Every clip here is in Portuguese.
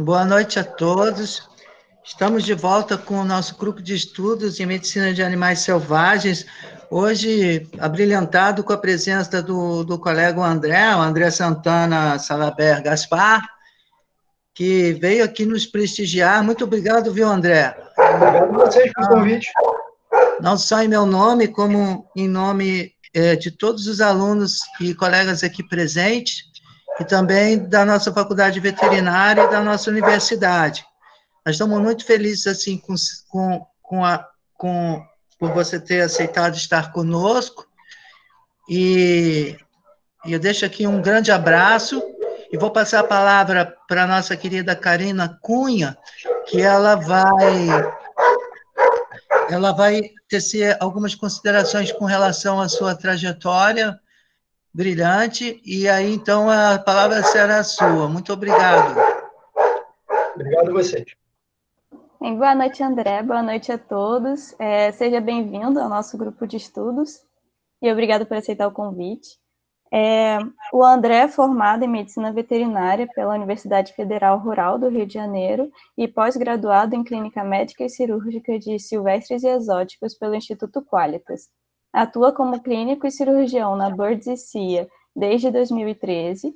Boa noite a todos. Estamos de volta com o nosso grupo de estudos em medicina de animais selvagens, hoje abrilhantado com a presença do colega o André Santana Salaber Gaspar, que veio aqui nos prestigiar. Muito obrigado, viu, André? Obrigado a vocês pelo convite. Não só em meu nome, como em nome de todos os alunos e colegas aqui presentes, e também da nossa faculdade veterinária e da nossa universidade. Nós estamos muito felizes assim por você ter aceitado estar conosco e eu deixo aqui um grande abraço e vou passar a palavra para a nossa querida Karina Cunha, que ela vai tecer algumas considerações com relação à sua trajetória brilhante, e aí então a palavra será sua. Muito obrigado. Obrigado a vocês. Boa noite, André. Boa noite a todos. Seja bem-vindo ao nosso grupo de estudos e obrigado por aceitar o convite. O André é formado em Medicina Veterinária pela Universidade Federal Rural do Rio de Janeiro e pós-graduado em Clínica Médica e Cirúrgica de Silvestres e Exóticos pelo Instituto Qualitas. Atua como clínico e cirurgião na Birds e CIA desde 2013.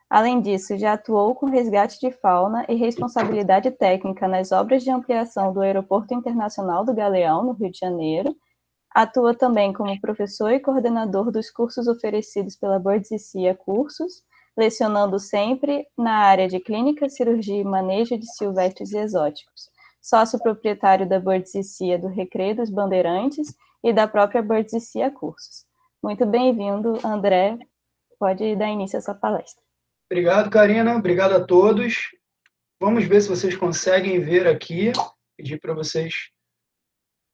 Além disso, já atuou com resgate de fauna e responsabilidade técnica nas obras de ampliação do Aeroporto Internacional do Galeão, no Rio de Janeiro. Atua também como professor e coordenador dos cursos oferecidos pela Birds e CIA Cursos, lecionando sempre na área de clínica, cirurgia e manejo de silvestres e exóticos. Sócio proprietário da Birds e CIA do Recreio dos Bandeirantes e da própria Birds e CIA Cursos. Muito bem-vindo, André. Pode dar início à sua palestra. Obrigado, Karina. Obrigado a todos. Vamos ver se vocês conseguem ver aqui. Pedir para vocês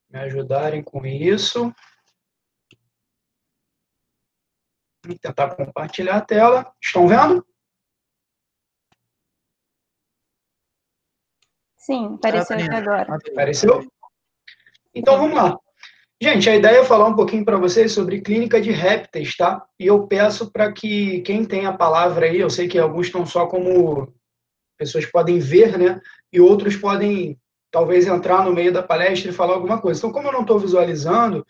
me ajudarem com isso. Vou tentar compartilhar a tela. Estão vendo? Sim, apareceu aqui agora. Apareceu? Então, vamos lá. Gente, a ideia é falar um pouquinho para vocês sobre clínica de répteis, tá? E eu peço para que quem tem a palavra aí, eu sei que alguns estão só como pessoas podem ver, né? E outros podem, talvez, entrar no meio da palestra e falar alguma coisa. Então, como eu não estou visualizando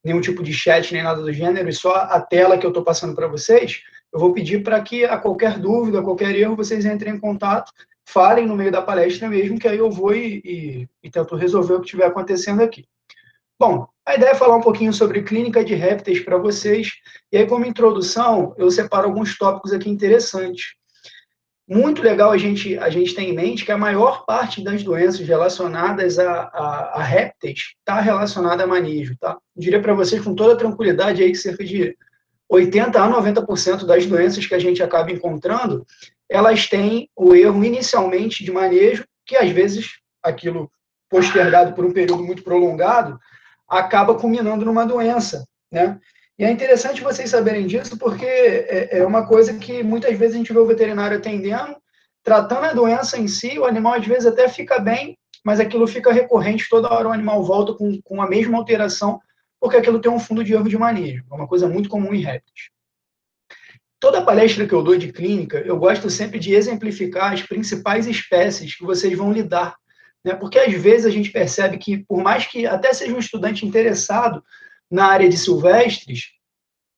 nenhum tipo de chat nem nada do gênero, e só a tela que eu estou passando para vocês, eu vou pedir para que, a qualquer dúvida, a qualquer erro, vocês entrem em contato, falem no meio da palestra mesmo, que aí eu vou e tento resolver o que estiver acontecendo aqui. Bom, a ideia é falar um pouquinho sobre clínica de répteis para vocês, e aí, como introdução, eu separo alguns tópicos aqui interessantes. Muito legal a gente ter em mente que a maior parte das doenças relacionadas a répteis está relacionada a manejo, tá? Eu diria para vocês com toda tranquilidade aí que cerca de 80 a 90% das doenças que a gente acaba encontrando, elas têm o erro inicialmente de manejo, que às vezes aquilo postergado por um período muito prolongado, acaba culminando numa doença, né? E é interessante vocês saberem disso, porque é uma coisa que muitas vezes a gente vê o veterinário atendendo, tratando a doença em si, o animal às vezes até fica bem, mas aquilo fica recorrente, toda hora o animal volta com a mesma alteração, porque aquilo tem um fundo de erro de manejo. É uma coisa muito comum em répteis. Toda palestra que eu dou de clínica, eu gosto sempre de exemplificar as principais espécies que vocês vão lidar, né? Porque às vezes a gente percebe que, por mais que até seja um estudante interessado na área de silvestres,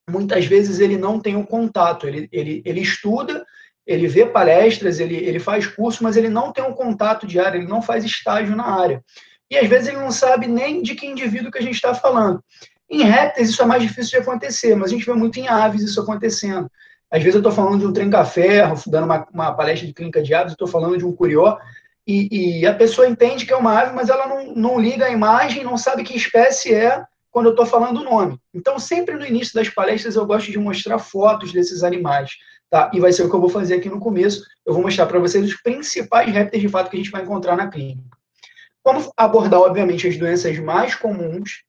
muitas vezes ele não tem um contato, ele estuda, ele vê palestras, ele faz curso, mas ele não tem um contato diário, ele não faz estágio na área. E às vezes ele não sabe nem de que indivíduo que a gente está falando. Em répteis isso é mais difícil de acontecer, mas a gente vê muito em aves isso acontecendo. Às vezes eu estou falando de um tranca-ferro, dando uma palestra de clínica de aves, eu estou falando de um curió, e a pessoa entende que é uma ave, mas ela não liga a imagem, não sabe que espécie é, quando eu estou falando o nome. Então, sempre no início das palestras, eu gosto de mostrar fotos desses animais, tá? E vai ser o que eu vou fazer aqui no começo. Eu vou mostrar para vocês os principais répteis, de fato, que a gente vai encontrar na clínica. Vamos abordar, obviamente, as doenças mais comuns,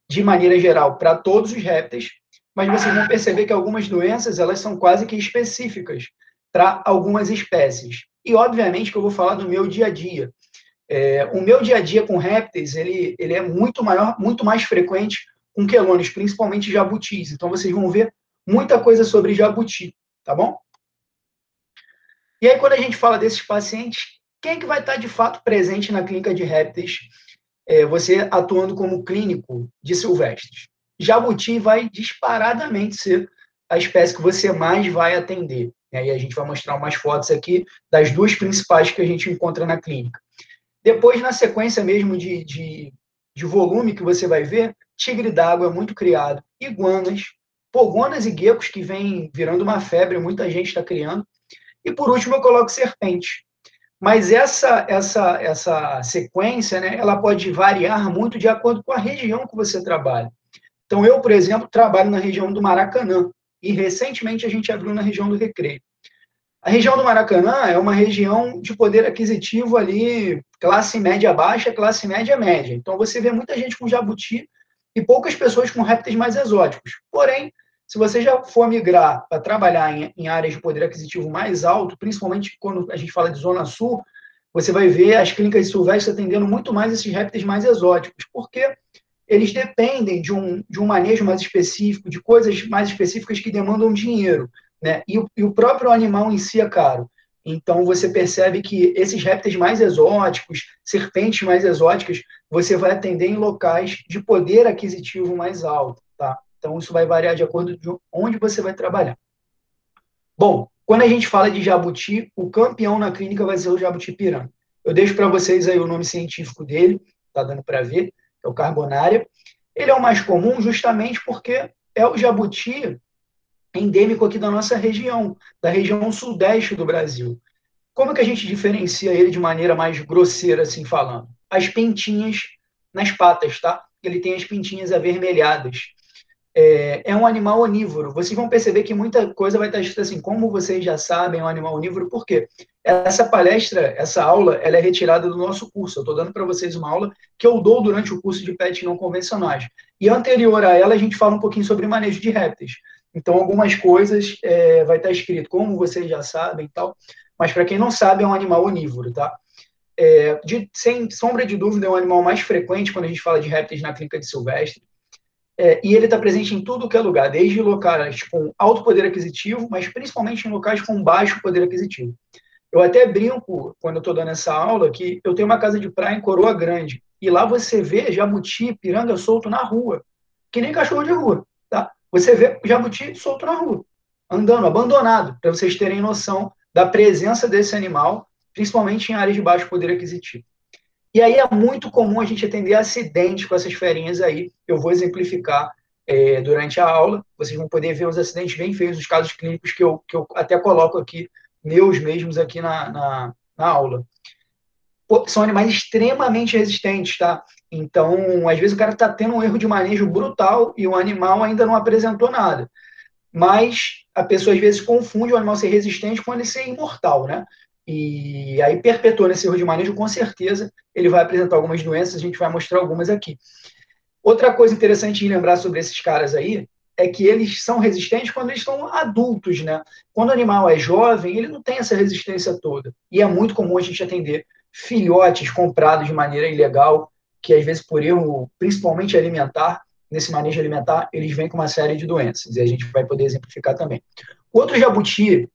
de maneira geral, para todos os répteis, mas vocês vão perceber que algumas doenças, elas são quase que específicas para algumas espécies. E, obviamente, que eu vou falar do meu dia a dia. O meu dia a dia com répteis, ele é muito maior, muito mais frequente com quelônios, principalmente jabutis. Então, vocês vão ver muita coisa sobre jabuti, tá bom? E aí, quando a gente fala desses pacientes, quem é que vai estar de fato presente na clínica de répteis, você atuando como clínico de silvestres? Jabuti vai disparadamente ser a espécie que você mais vai atender. E aí a gente vai mostrar umas fotos aqui das duas principais que a gente encontra na clínica. Depois, na sequência mesmo de volume que você vai ver, tigre d'água é muito criado, iguanas, pogonas e geckos, que vem virando uma febre, muita gente está criando. E por último eu coloco serpente. Mas essa sequência, né, ela pode variar muito de acordo com a região que você trabalha. Então eu, por exemplo, trabalho na região do Maracanã, e recentemente a gente abriu na região do Recreio. A região do Maracanã é uma região de poder aquisitivo ali, classe média baixa, classe média média. Então você vê muita gente com jabuti e poucas pessoas com répteis mais exóticos. Porém, se você já for migrar para trabalhar em áreas de poder aquisitivo mais alto, principalmente quando a gente fala de Zona Sul, você vai ver as clínicas de silvestres atendendo muito mais esses répteis mais exóticos, porque eles dependem de um manejo mais específico, de coisas mais específicas que demandam dinheiro, né? E o próprio animal em si é caro. Então, você percebe que esses répteis mais exóticos, serpentes mais exóticas, você vai atender em locais de poder aquisitivo mais alto, tá? Então, isso vai variar de acordo com onde você vai trabalhar. Bom, quando a gente fala de jabuti, o campeão na clínica vai ser o jabuti piranga. Eu deixo para vocês aí o nome científico dele, tá dando para ver, é o carbonária. Ele é o mais comum justamente porque é o jabuti endêmico aqui da nossa região, da região sudeste do Brasil. Como que a gente diferencia ele de maneira mais grosseira, assim falando? As pintinhas nas patas, tá? Ele tem as pintinhas avermelhadas. É um animal onívoro. Vocês vão perceber que muita coisa vai estar escrito assim, como vocês já sabem, é um animal onívoro, por quê? Essa palestra, essa aula, ela é retirada do nosso curso. Eu estou dando para vocês uma aula que eu dou durante o curso de PET não convencionais. E anterior a ela, a gente fala um pouquinho sobre manejo de répteis. Então, algumas coisas vai estar escrito, como vocês já sabem e tal, mas para quem não sabe, é um animal onívoro, tá? Sem sombra de dúvida, é um animal mais frequente quando a gente fala de répteis na clínica de silvestre. E ele está presente em tudo que é lugar, desde locais com alto poder aquisitivo, mas principalmente em locais com baixo poder aquisitivo. Eu até brinco, quando eu estou dando essa aula, que eu tenho uma casa de praia em Coroa Grande, e lá você vê jabuti, piranga solto na rua, que nem cachorro de rua, tá? Você vê jabuti solto na rua, andando, abandonado, para vocês terem noção da presença desse animal, principalmente em áreas de baixo poder aquisitivo. E aí é muito comum a gente atender acidentes com essas ferinhas aí. Eu vou exemplificar durante a aula. Vocês vão poder ver os acidentes bem feios, os casos clínicos que eu até coloco aqui, meus mesmos aqui na aula. São animais extremamente resistentes, tá? Então, às vezes o cara está tendo um erro de manejo brutal e o animal ainda não apresentou nada. Mas a pessoa às vezes confunde o animal ser resistente com ele ser imortal, né? E aí, perpetuando esse erro de manejo, com certeza, ele vai apresentar algumas doenças, a gente vai mostrar algumas aqui. Outra coisa interessante de lembrar sobre esses caras aí é que eles são resistentes quando eles estão adultos, né? Quando o animal é jovem, ele não tem essa resistência toda. E é muito comum a gente atender filhotes comprados de maneira ilegal, que às vezes por erro, principalmente alimentar, nesse manejo alimentar, eles vêm com uma série de doenças. E a gente vai poder exemplificar também. Outro jabuti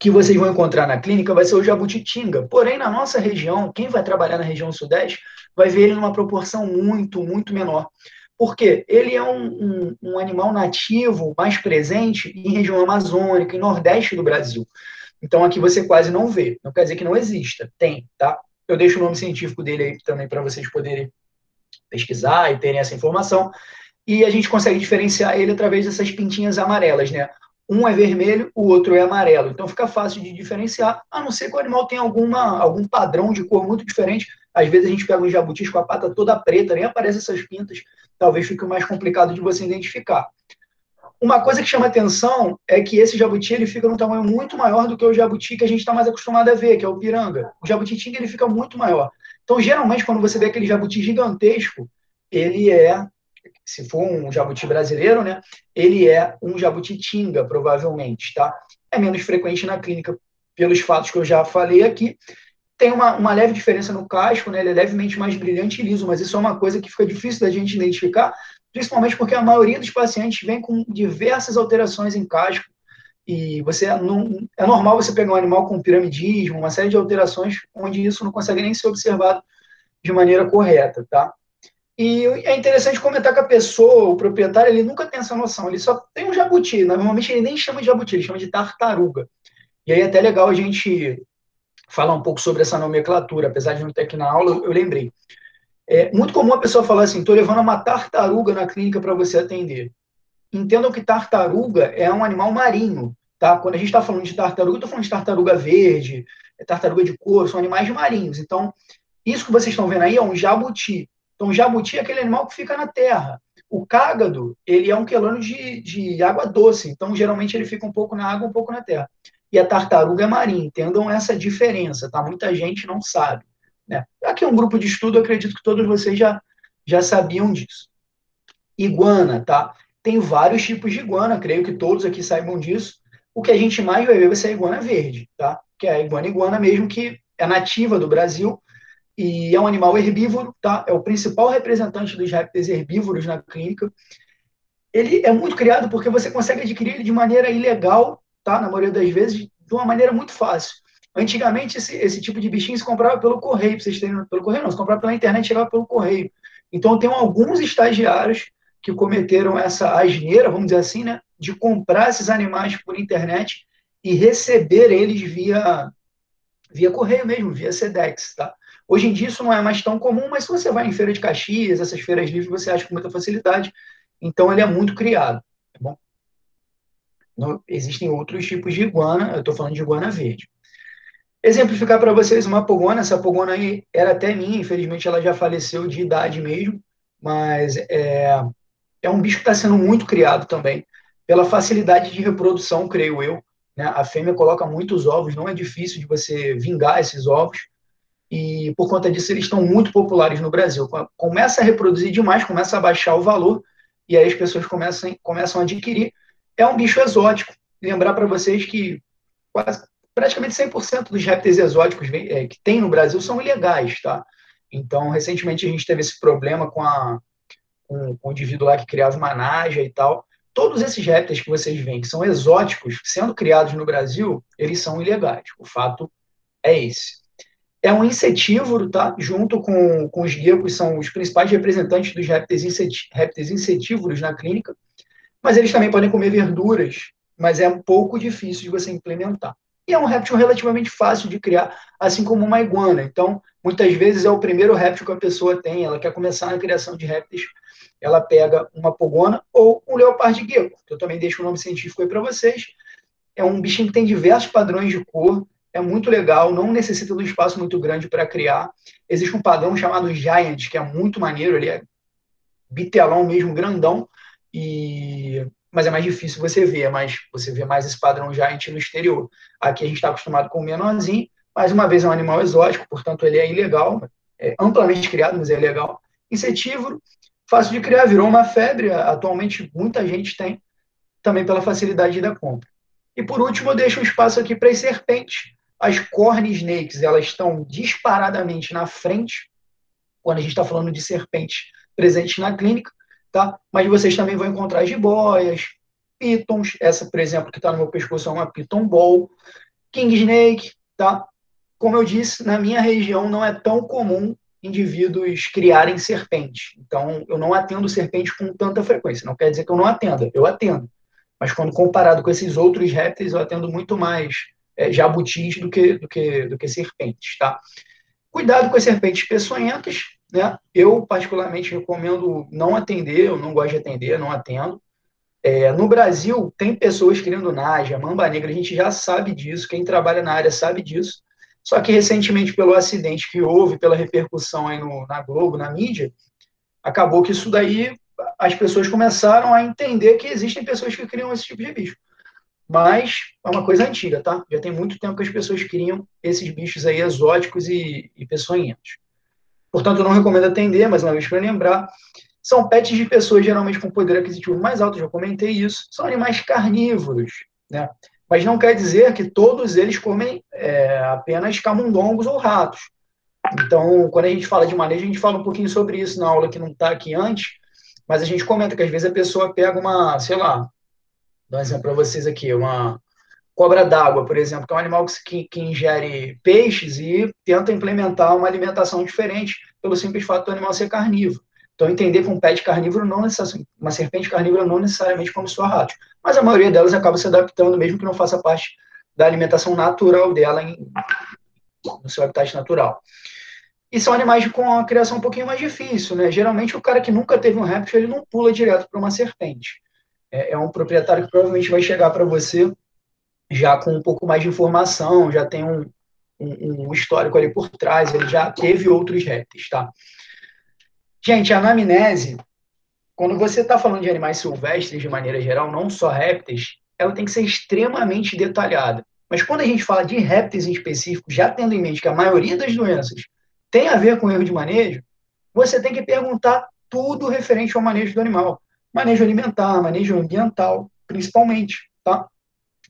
que vocês vão encontrar na clínica vai ser o jabutitinga. Porém, na nossa região, quem vai trabalhar na região sudeste vai ver ele numa proporção muito, muito menor. Por quê? Ele é um animal nativo mais presente em região amazônica, em nordeste do Brasil. Então, aqui você quase não vê. Não quer dizer que não exista. Tem, tá? Eu deixo o nome científico dele aí também para vocês poderem pesquisar e terem essa informação. E a gente consegue diferenciar ele através dessas pintinhas amarelas, né? Um é vermelho, o outro é amarelo. Então fica fácil de diferenciar, a não ser que o animal tenha algum padrão de cor muito diferente. Às vezes a gente pega um jabutis com a pata toda preta, nem aparece essas pintas, talvez fique mais complicado de você identificar. Uma coisa que chama atenção é que esse jabuti ele fica num tamanho muito maior do que o jabuti que a gente está mais acostumado a ver, que é o piranga. O jabutitinga ele fica muito maior. Então, geralmente, quando você vê aquele jabuti gigantesco, ele se for um jabuti brasileiro, né, ele é um jabutitinga, provavelmente, tá? É menos frequente na clínica, pelos fatos que eu já falei aqui. Tem uma leve diferença no casco, né? Ele é levemente mais brilhante e liso, mas isso é uma coisa que fica difícil da gente identificar, principalmente porque a maioria dos pacientes vem com diversas alterações em casco, e você não, é normal você pegar um animal com piramidismo, uma série de alterações, onde isso não consegue nem ser observado de maneira correta, tá? E é interessante comentar que a pessoa, o proprietário, ele nunca tem essa noção, ele só tem um jabuti, normalmente ele nem chama de jabuti, ele chama de tartaruga. E aí é até legal a gente falar um pouco sobre essa nomenclatura, apesar de não ter aqui na aula, eu lembrei. É muito comum a pessoa falar assim, estou levando uma tartaruga na clínica para você atender. Entendam que tartaruga é um animal marinho, tá? Quando a gente está falando de tartaruga, eu estou falando de tartaruga verde, tartaruga de couro, são animais marinhos. Então, isso que vocês estão vendo aí é um jabuti. Então, o jabuti é aquele animal que fica na terra. O cágado, ele é um quelônio de água doce. Então, geralmente, ele fica um pouco na água, um pouco na terra. E a tartaruga é marinha. Entendam essa diferença, tá? Muita gente não sabe, né? Aqui é um grupo de estudo, eu acredito que todos vocês já sabiam disso. Iguana, tá? Tem vários tipos de iguana, creio que todos aqui saibam disso. O que a gente mais vai ver vai ser a iguana verde, tá? Que é a iguana mesmo, que é nativa do Brasil e é um animal herbívoro, tá? É o principal representante dos répteis herbívoros na clínica. Ele é muito criado porque você consegue adquirir ele de maneira ilegal, tá? Na maioria das vezes, de uma maneira muito fácil. Antigamente, esse tipo de bichinho se comprava pelo correio, pra vocês terem, pelo correio não, se comprava pela internet, chegava pelo correio. Então, tem alguns estagiários que cometeram essa asneira, vamos dizer assim, né, de comprar esses animais por internet e receber eles via correio mesmo, via Sedex, tá? Hoje em dia isso não é mais tão comum, mas se você vai em feira de Caxias, essas feiras livres, você acha com muita facilidade. Então, ele é muito criado, tá bom? Não, existem outros tipos de iguana, eu estou falando de iguana verde. Exemplificar para vocês uma pogona, essa pogona aí era até minha, infelizmente ela já faleceu de idade mesmo, mas é um bicho que está sendo muito criado também, pela facilidade de reprodução, creio eu, né? A fêmea coloca muitos ovos, não é difícil de você vingar esses ovos, e por conta disso eles estão muito populares no Brasil. Começa a reproduzir demais, começa a baixar o valor, e aí as pessoas começam a adquirir. É um bicho exótico. Lembrar para vocês que praticamente 100% dos répteis exóticos que tem no Brasil são ilegais, tá? Então, recentemente a gente teve esse problema com o indivíduo lá que criava uma naja e tal. Todos esses répteis que vocês veem, que são exóticos, sendo criados no Brasil, eles são ilegais. O fato é esse. É um insetívoro, tá? Junto com os guecos, são os principais representantes dos répteis insetívoros na clínica, mas eles também podem comer verduras, mas é um pouco difícil de você implementar. E é um réptil relativamente fácil de criar, assim como uma iguana. Então, muitas vezes é o primeiro réptil que a pessoa tem, ela quer começar na criação de répteis, ela pega uma pogona ou um leopardo gecko, que eu também deixo o nome científico aí para vocês. É um bichinho que tem diversos padrões de cor, é muito legal, não necessita de um espaço muito grande para criar. Existe um padrão chamado Giant, que é muito maneiro, ele é bitelão mesmo, grandão, mas é mais difícil você ver, você vê mais esse padrão Giant no exterior. Aqui a gente está acostumado com o menorzinho, mais uma vez é um animal exótico, portanto ele é ilegal, é amplamente criado, mas é legal. Insetívoro, fácil de criar, virou uma febre, atualmente muita gente tem, também pela facilidade da compra. E por último, eu deixo um espaço aqui para as serpentes. As corn snakes, elas estão disparadamente na frente, quando a gente está falando de serpentes presentes na clínica, tá? Mas vocês também vão encontrar jiboias, pitons, essa, por exemplo, que está no meu pescoço é uma piton ball, king snake, tá? Como eu disse, na minha região não é tão comum indivíduos criarem serpentes. Então, eu não atendo serpente com tanta frequência. Não quer dizer que eu não atenda, eu atendo. Mas quando comparado com esses outros répteis, eu atendo muito mais jabutis do que serpentes, tá? Cuidado com as serpentes peçonhentas, né? Eu, particularmente, recomendo não atender, eu não gosto de atender, não atendo. No Brasil, tem pessoas criando naja, mamba negra, a gente já sabe disso, quem trabalha na área sabe disso. Só que, recentemente, pelo acidente que houve, pela repercussão aí na Globo, na mídia, acabou que isso daí, as pessoas começaram a entender que existem pessoas que criam esse tipo de bicho. Mas é uma coisa antiga, tá? Já tem muito tempo que as pessoas criam esses bichos aí exóticos e peçonhentos. Portanto, eu não recomendo atender, mas uma vez para lembrar, são pets de pessoas geralmente com poder aquisitivo mais alto, já comentei isso, são animais carnívoros, né? Mas não quer dizer que todos eles comem apenas camundongos ou ratos. Então, quando a gente fala de manejo, a gente fala um pouquinho sobre isso na aula que não está aqui antes, mas a gente comenta que às vezes a pessoa pega uma, sei lá, dou um exemplo para vocês aqui, uma cobra d'água, por exemplo, que é um animal que ingere peixes e tenta implementar uma alimentação diferente pelo simples fato do animal ser carnívoro. Então, entender que um pet carnívoro não necessariamente, uma serpente carnívora não necessariamente come sua rádio, mas a maioria delas acaba se adaptando, mesmo que não faça parte da alimentação natural dela no seu habitat natural. E são animais com a criação um pouquinho mais difícil, né? Geralmente, o cara que nunca teve um réptil, ele não pula direto para uma serpente. É um proprietário que provavelmente vai chegar para você já com um pouco mais de informação, já tem um histórico ali por trás, ele já teve outros répteis, tá? Gente, a anamnese, quando você está falando de animais silvestres de maneira geral, não só répteis, ela tem que ser extremamente detalhada. Mas quando a gente fala de répteis em específico, já tendo em mente que a maioria das doenças tem a ver com erro de manejo, você tem que perguntar tudo referente ao manejo do animal. Manejo alimentar, manejo ambiental, principalmente, tá?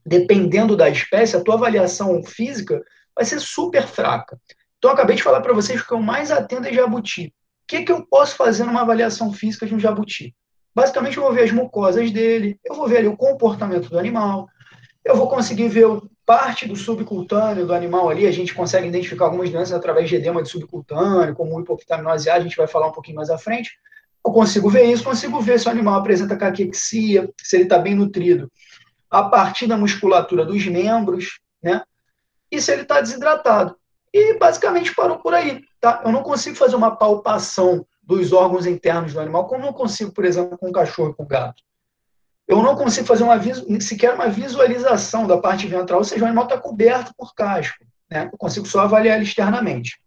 Dependendo da espécie, a tua avaliação física vai ser super fraca. Então, eu acabei de falar para vocês que o que eu mais atendo é jabuti. O que eu posso fazer numa avaliação física de um jabuti? Basicamente, eu vou ver as mucosas dele, eu vou ver ali o comportamento do animal, eu vou conseguir ver parte do subcutâneo do animal ali, a gente consegue identificar algumas doenças através de edema de subcutâneo, como hipovitaminose A, a gente vai falar um pouquinho mais à frente. Eu consigo ver isso, consigo ver se o animal apresenta caquexia, se ele está bem nutrido, a partir da musculatura dos membros, né? E se ele está desidratado. E basicamente parou por aí, tá? Eu não consigo fazer uma palpação dos órgãos internos do animal, como eu consigo, por exemplo, com um cachorro e com um gato. Eu não consigo fazer sequer uma visualização da parte ventral, ou seja, o animal está coberto por casco, né? Eu consigo só avaliar ele externamente.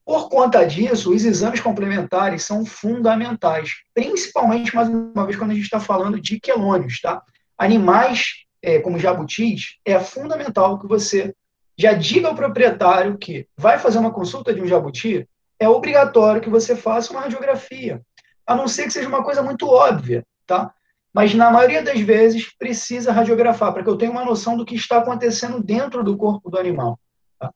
Por conta disso, os exames complementares são fundamentais, principalmente, mais uma vez, quando a gente está falando de quelônios, tá? Animais como jabutis, é fundamental que você já diga ao proprietário que vai fazer uma consulta de um jabuti, é obrigatório que você faça uma radiografia, a não ser que seja uma coisa muito óbvia, tá? Mas, na maioria das vezes, precisa radiografar, para que eu tenha uma noção do que está acontecendo dentro do corpo do animal. Tá?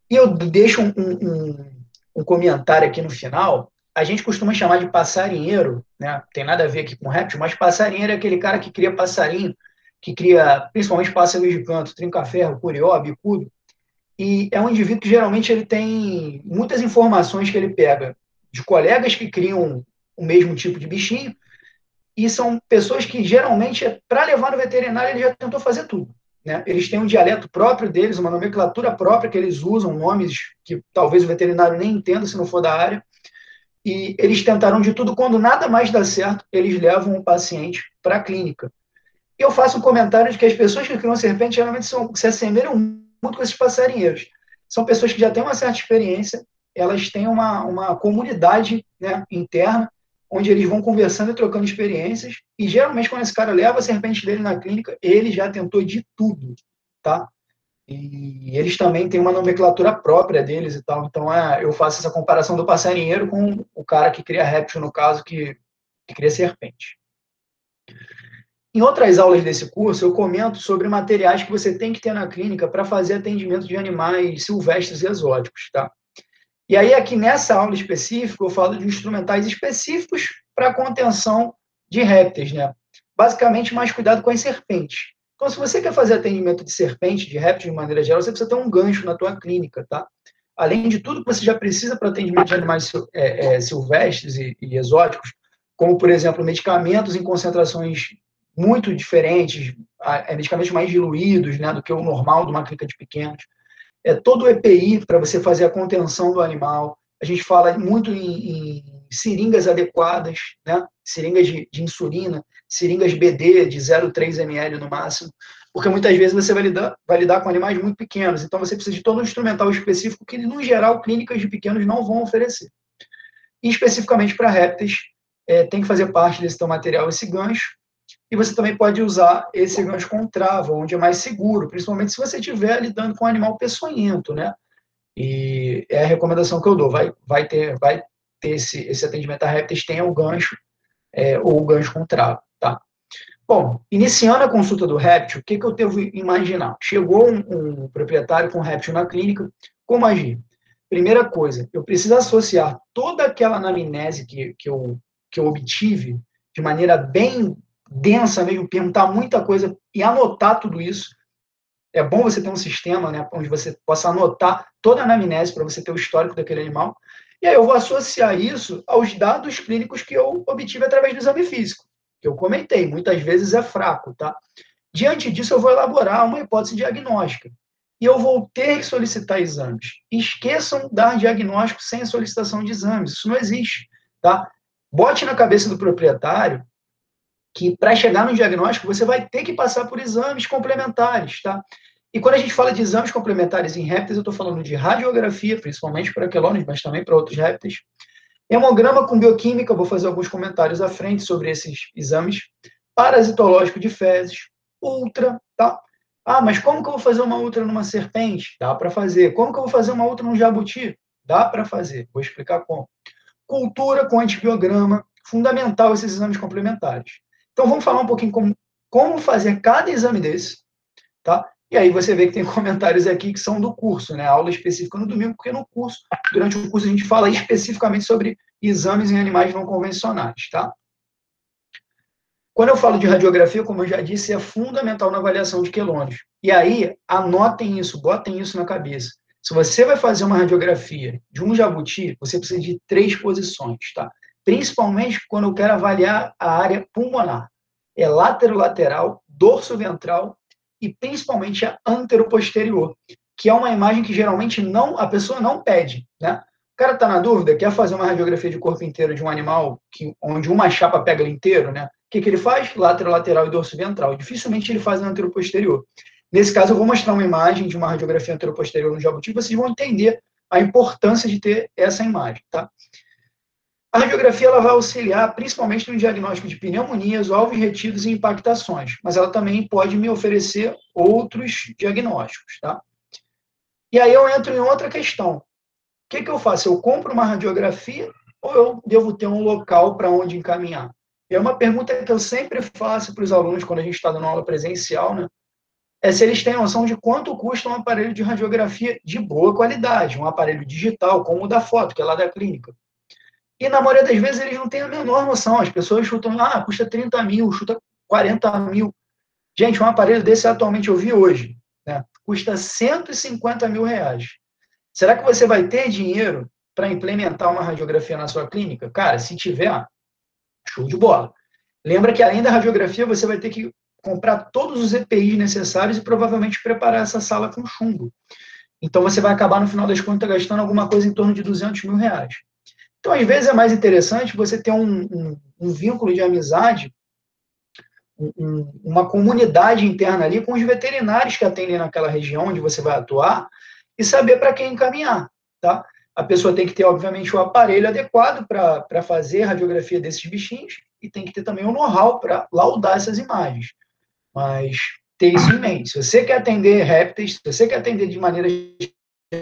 E eu deixo um comentário aqui no final. A gente costuma chamar de passarinheiro, né? Tem nada a ver aqui com réptil, mas passarinheiro é aquele cara que cria passarinho, que cria principalmente pássaros de canto, trinca-ferro, curió, bicudo. E é um indivíduo que geralmente ele tem muitas informações que ele pega de colegas que criam o mesmo tipo de bichinho, e são pessoas que, geralmente, para levar no veterinário, ele já tentou fazer tudo. Né? Eles têm um dialeto próprio deles, uma nomenclatura própria que eles usam, nomes que talvez o veterinário nem entenda se não for da área, e eles tentaram de tudo. Quando nada mais dá certo, eles levam o paciente para a clínica. E eu faço um comentário de que as pessoas que criam serpente, geralmente se assemelham muito com esses passarinheiros. São pessoas que já têm uma certa experiência, elas têm uma comunidade, né, interna, onde eles vão conversando e trocando experiências, e geralmente quando esse cara leva a serpente dele na clínica, ele já tentou de tudo, tá? E eles também têm uma nomenclatura própria deles e tal, então eu faço essa comparação do passarinheiro com o cara que cria réptil, no caso, que cria serpente. Em outras aulas desse curso, eu comento sobre materiais que você tem que ter na clínica para fazer atendimento de animais silvestres e exóticos, tá? E aí, aqui nessa aula específica, eu falo de instrumentais específicos para contenção de répteis, né? Basicamente, mais cuidado com as serpentes. Então, se você quer fazer atendimento de serpente, de répteis de maneira geral, você precisa ter um gancho na tua clínica, tá? Além de tudo que você já precisa para atendimento de animais silvestres e exóticos, como, por exemplo, medicamentos em concentrações muito diferentes, medicamentos mais diluídos, né, do que o normal de uma clínica de pequenos. Todo o EPI para você fazer a contenção do animal. A gente fala muito em seringas adequadas, né? Seringas de insulina, seringas BD de 0,3 ml no máximo, porque muitas vezes você vai lidar com animais muito pequenos, então você precisa de todo um instrumental específico que, no geral, clínicas de pequenos não vão oferecer. E, especificamente para répteis, tem que fazer parte desse teu material esse gancho, e você também pode usar esse gancho com trava, onde é mais seguro, principalmente se você estiver lidando com um animal peçonhento, né? E é a recomendação que eu dou. Vai ter esse atendimento a répteis, tenha o gancho ou o gancho com trava, tá? Bom, iniciando a consulta do réptil, o que eu devo imaginar? Chegou um proprietário com réptil na clínica, como agir? Primeira coisa, eu preciso associar toda aquela anamnese que eu obtive de maneira bem densa mesmo, perguntar muita coisa e anotar tudo isso. É bom você ter um sistema, né, onde você possa anotar toda a anamnese para você ter o histórico daquele animal. E aí eu vou associar isso aos dados clínicos que eu obtive através do exame físico, que eu comentei, muitas vezes é fraco, tá? Diante disso, eu vou elaborar uma hipótese diagnóstica. E eu vou ter que solicitar exames. Esqueçam dar diagnóstico sem solicitação de exames. Isso não existe, tá? Bote na cabeça do proprietário que para chegar no diagnóstico você vai ter que passar por exames complementares, tá? E quando a gente fala de exames complementares em répteis, eu estou falando de radiografia, principalmente para quelônios, mas também para outros répteis. Hemograma com bioquímica, vou fazer alguns comentários à frente sobre esses exames. Parasitológico de fezes, ultra, tá? Ah, mas como que eu vou fazer uma ultra numa serpente? Dá para fazer. Como que eu vou fazer uma ultra num jabuti? Dá para fazer. Vou explicar como. Cultura com antibiograma, fundamental esses exames complementares. Então, vamos falar um pouquinho como fazer cada exame desse, tá? E aí você vê que tem comentários aqui que são do curso, né? Aula específica no domingo, porque no curso, durante o curso, a gente fala especificamente sobre exames em animais não convencionais, tá? Quando eu falo de radiografia, como eu já disse, é fundamental na avaliação de quelônios. E aí, anotem isso, botem isso na cabeça. Se você vai fazer uma radiografia de um jabuti, você precisa de 3 posições, tá? Principalmente quando eu quero avaliar a área pulmonar. É lateral, dorso ventral e principalmente a anteroposterior, que é uma imagem que geralmente a pessoa não pede, né? O cara está na dúvida, quer fazer uma radiografia de corpo inteiro de um animal onde uma chapa pega ele inteiro, né? O que ele faz? Lateral e dorso ventral. Dificilmente ele faz a anteroposterior. Nesse caso, eu vou mostrar uma imagem de uma radiografia anteroposterior no jabuti, vocês vão entender a importância de ter essa imagem, tá? A radiografia ela vai auxiliar principalmente no diagnóstico de pneumonias, alvos retidos e impactações, mas ela também pode me oferecer outros diagnósticos, tá? E aí eu entro em outra questão. O que eu faço? Eu compro uma radiografia ou eu devo ter um local para onde encaminhar? E é uma pergunta que eu sempre faço para os alunos quando a gente está dando aula presencial, né? É se eles têm noção de quanto custa um aparelho de radiografia de boa qualidade, um aparelho digital, como o da foto, que é lá da clínica. E na maioria das vezes eles não têm a menor noção. As pessoas chutam, custa 30 mil, chuta 40 mil. Gente, um aparelho desse atualmente eu vi hoje, né? Custa 150 mil reais. Será que você vai ter dinheiro para implementar uma radiografia na sua clínica? Cara, se tiver, show de bola. Lembra que além da radiografia, você vai ter que comprar todos os EPIs necessários e provavelmente preparar essa sala com chumbo. Então você vai acabar, no final das contas, gastando alguma coisa em torno de 200 mil reais. Então, às vezes, é mais interessante você ter um vínculo de amizade, uma comunidade interna ali com os veterinários que atendem naquela região onde você vai atuar e saber para quem encaminhar, tá? A pessoa tem que ter, obviamente, o aparelho adequado para fazer a radiografia desses bichinhos e tem que ter também o know-how para laudar essas imagens. Mas ter isso em mente. Se você quer atender répteis, se você quer atender de maneira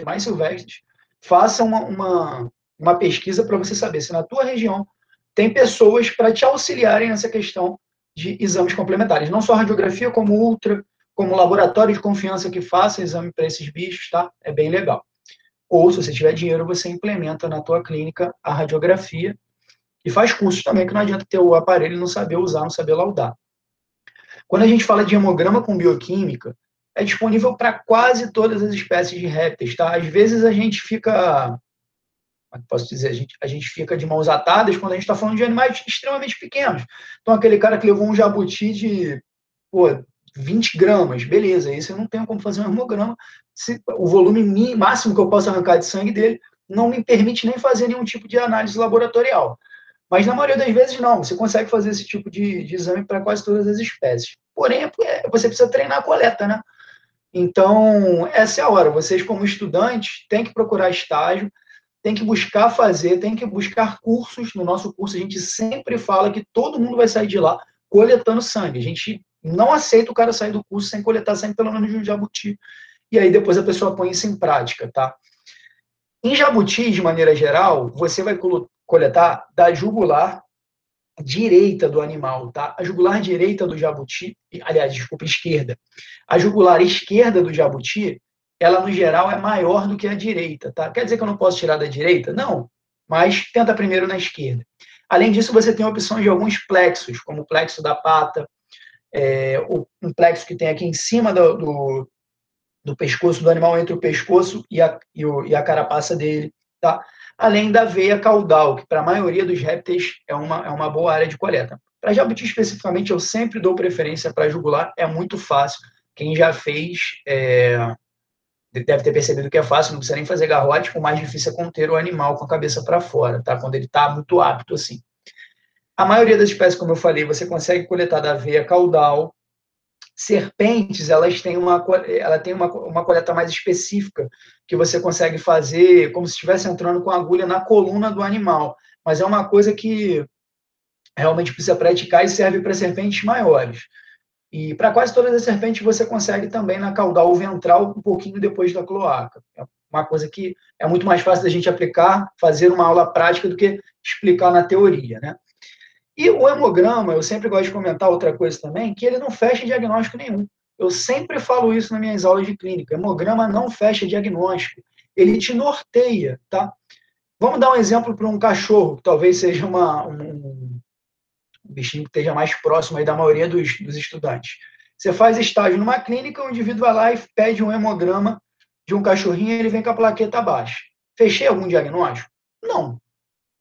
mais silvestres, faça uma pesquisa para você saber se na tua região tem pessoas para te auxiliarem nessa questão de exames complementares. Não só radiografia, como ultra, como laboratório de confiança que faça exame para esses bichos, tá? É bem legal. Ou, se você tiver dinheiro, você implementa na tua clínica a radiografia e faz cursos também, que não adianta ter o aparelho e não saber usar, não saber laudar. Quando a gente fala de hemograma com bioquímica, é disponível para quase todas as espécies de répteis, tá? Às vezes a gente fica, como posso dizer, a gente fica de mãos atadas quando a gente está falando de animais extremamente pequenos. Então, aquele cara que levou um jabuti de 20 gramas, beleza, esse eu não tenho como fazer um hemograma, se o volume máximo que eu posso arrancar de sangue dele não me permite nem fazer nenhum tipo de análise laboratorial. Mas, na maioria das vezes, não. Você consegue fazer esse tipo de exame para quase todas as espécies. Porém, você precisa treinar a coleta, né? Então, essa é a hora. Vocês, como estudantes, têm que procurar estágio, têm que buscar fazer, têm que buscar cursos. No nosso curso, a gente sempre fala que todo mundo vai sair de lá coletando sangue. A gente não aceita o cara sair do curso sem coletar sangue, pelo menos de um jabuti. E aí, depois a pessoa põe isso em prática, tá? Em jabutis, de maneira geral, você vai coletar da jugular direita do animal, tá? A jugular direita do jabuti, aliás, desculpa, esquerda. A jugular esquerda do jabuti, ela, no geral, é maior do que a direita, tá? Quer dizer que eu não posso tirar da direita? Não, mas tenta primeiro na esquerda. Além disso, você tem a opção de alguns plexos, como o plexo da pata, um plexo que tem aqui em cima do pescoço do animal, entre o pescoço e a carapaça dele, tá? Além da veia caudal, que para a maioria dos répteis é uma boa área de coleta. Para jabuti especificamente, eu sempre dou preferência para jugular, é muito fácil. Quem já fez deve ter percebido que é fácil, não precisa nem fazer garrote, o mais difícil é conter o animal com a cabeça para fora, tá? Quando ele está muito apto assim. A maioria das espécies, como eu falei, você consegue coletar da veia caudal. Serpentes, ela tem uma coleta mais específica, que você consegue fazer como se estivesse entrando com a agulha na coluna do animal. Mas é uma coisa que realmente precisa praticar e serve para serpentes maiores. E para quase todas as serpentes você consegue também na caudal ventral, um pouquinho depois da cloaca. É uma coisa que é muito mais fácil da gente aplicar, fazer uma aula prática do que explicar na teoria, né? E o hemograma, eu sempre gosto de comentar outra coisa também, que ele não fecha diagnóstico nenhum. Eu sempre falo isso nas minhas aulas de clínica. O hemograma não fecha diagnóstico. Ele te norteia, tá? Vamos dar um exemplo para um cachorro, que talvez seja um bichinho que esteja mais próximo aí da maioria dos estudantes. Você faz estágio numa clínica, o indivíduo vai lá e pede um hemograma de um cachorrinho e ele vem com a plaqueta baixa. Fechei algum diagnóstico? Não.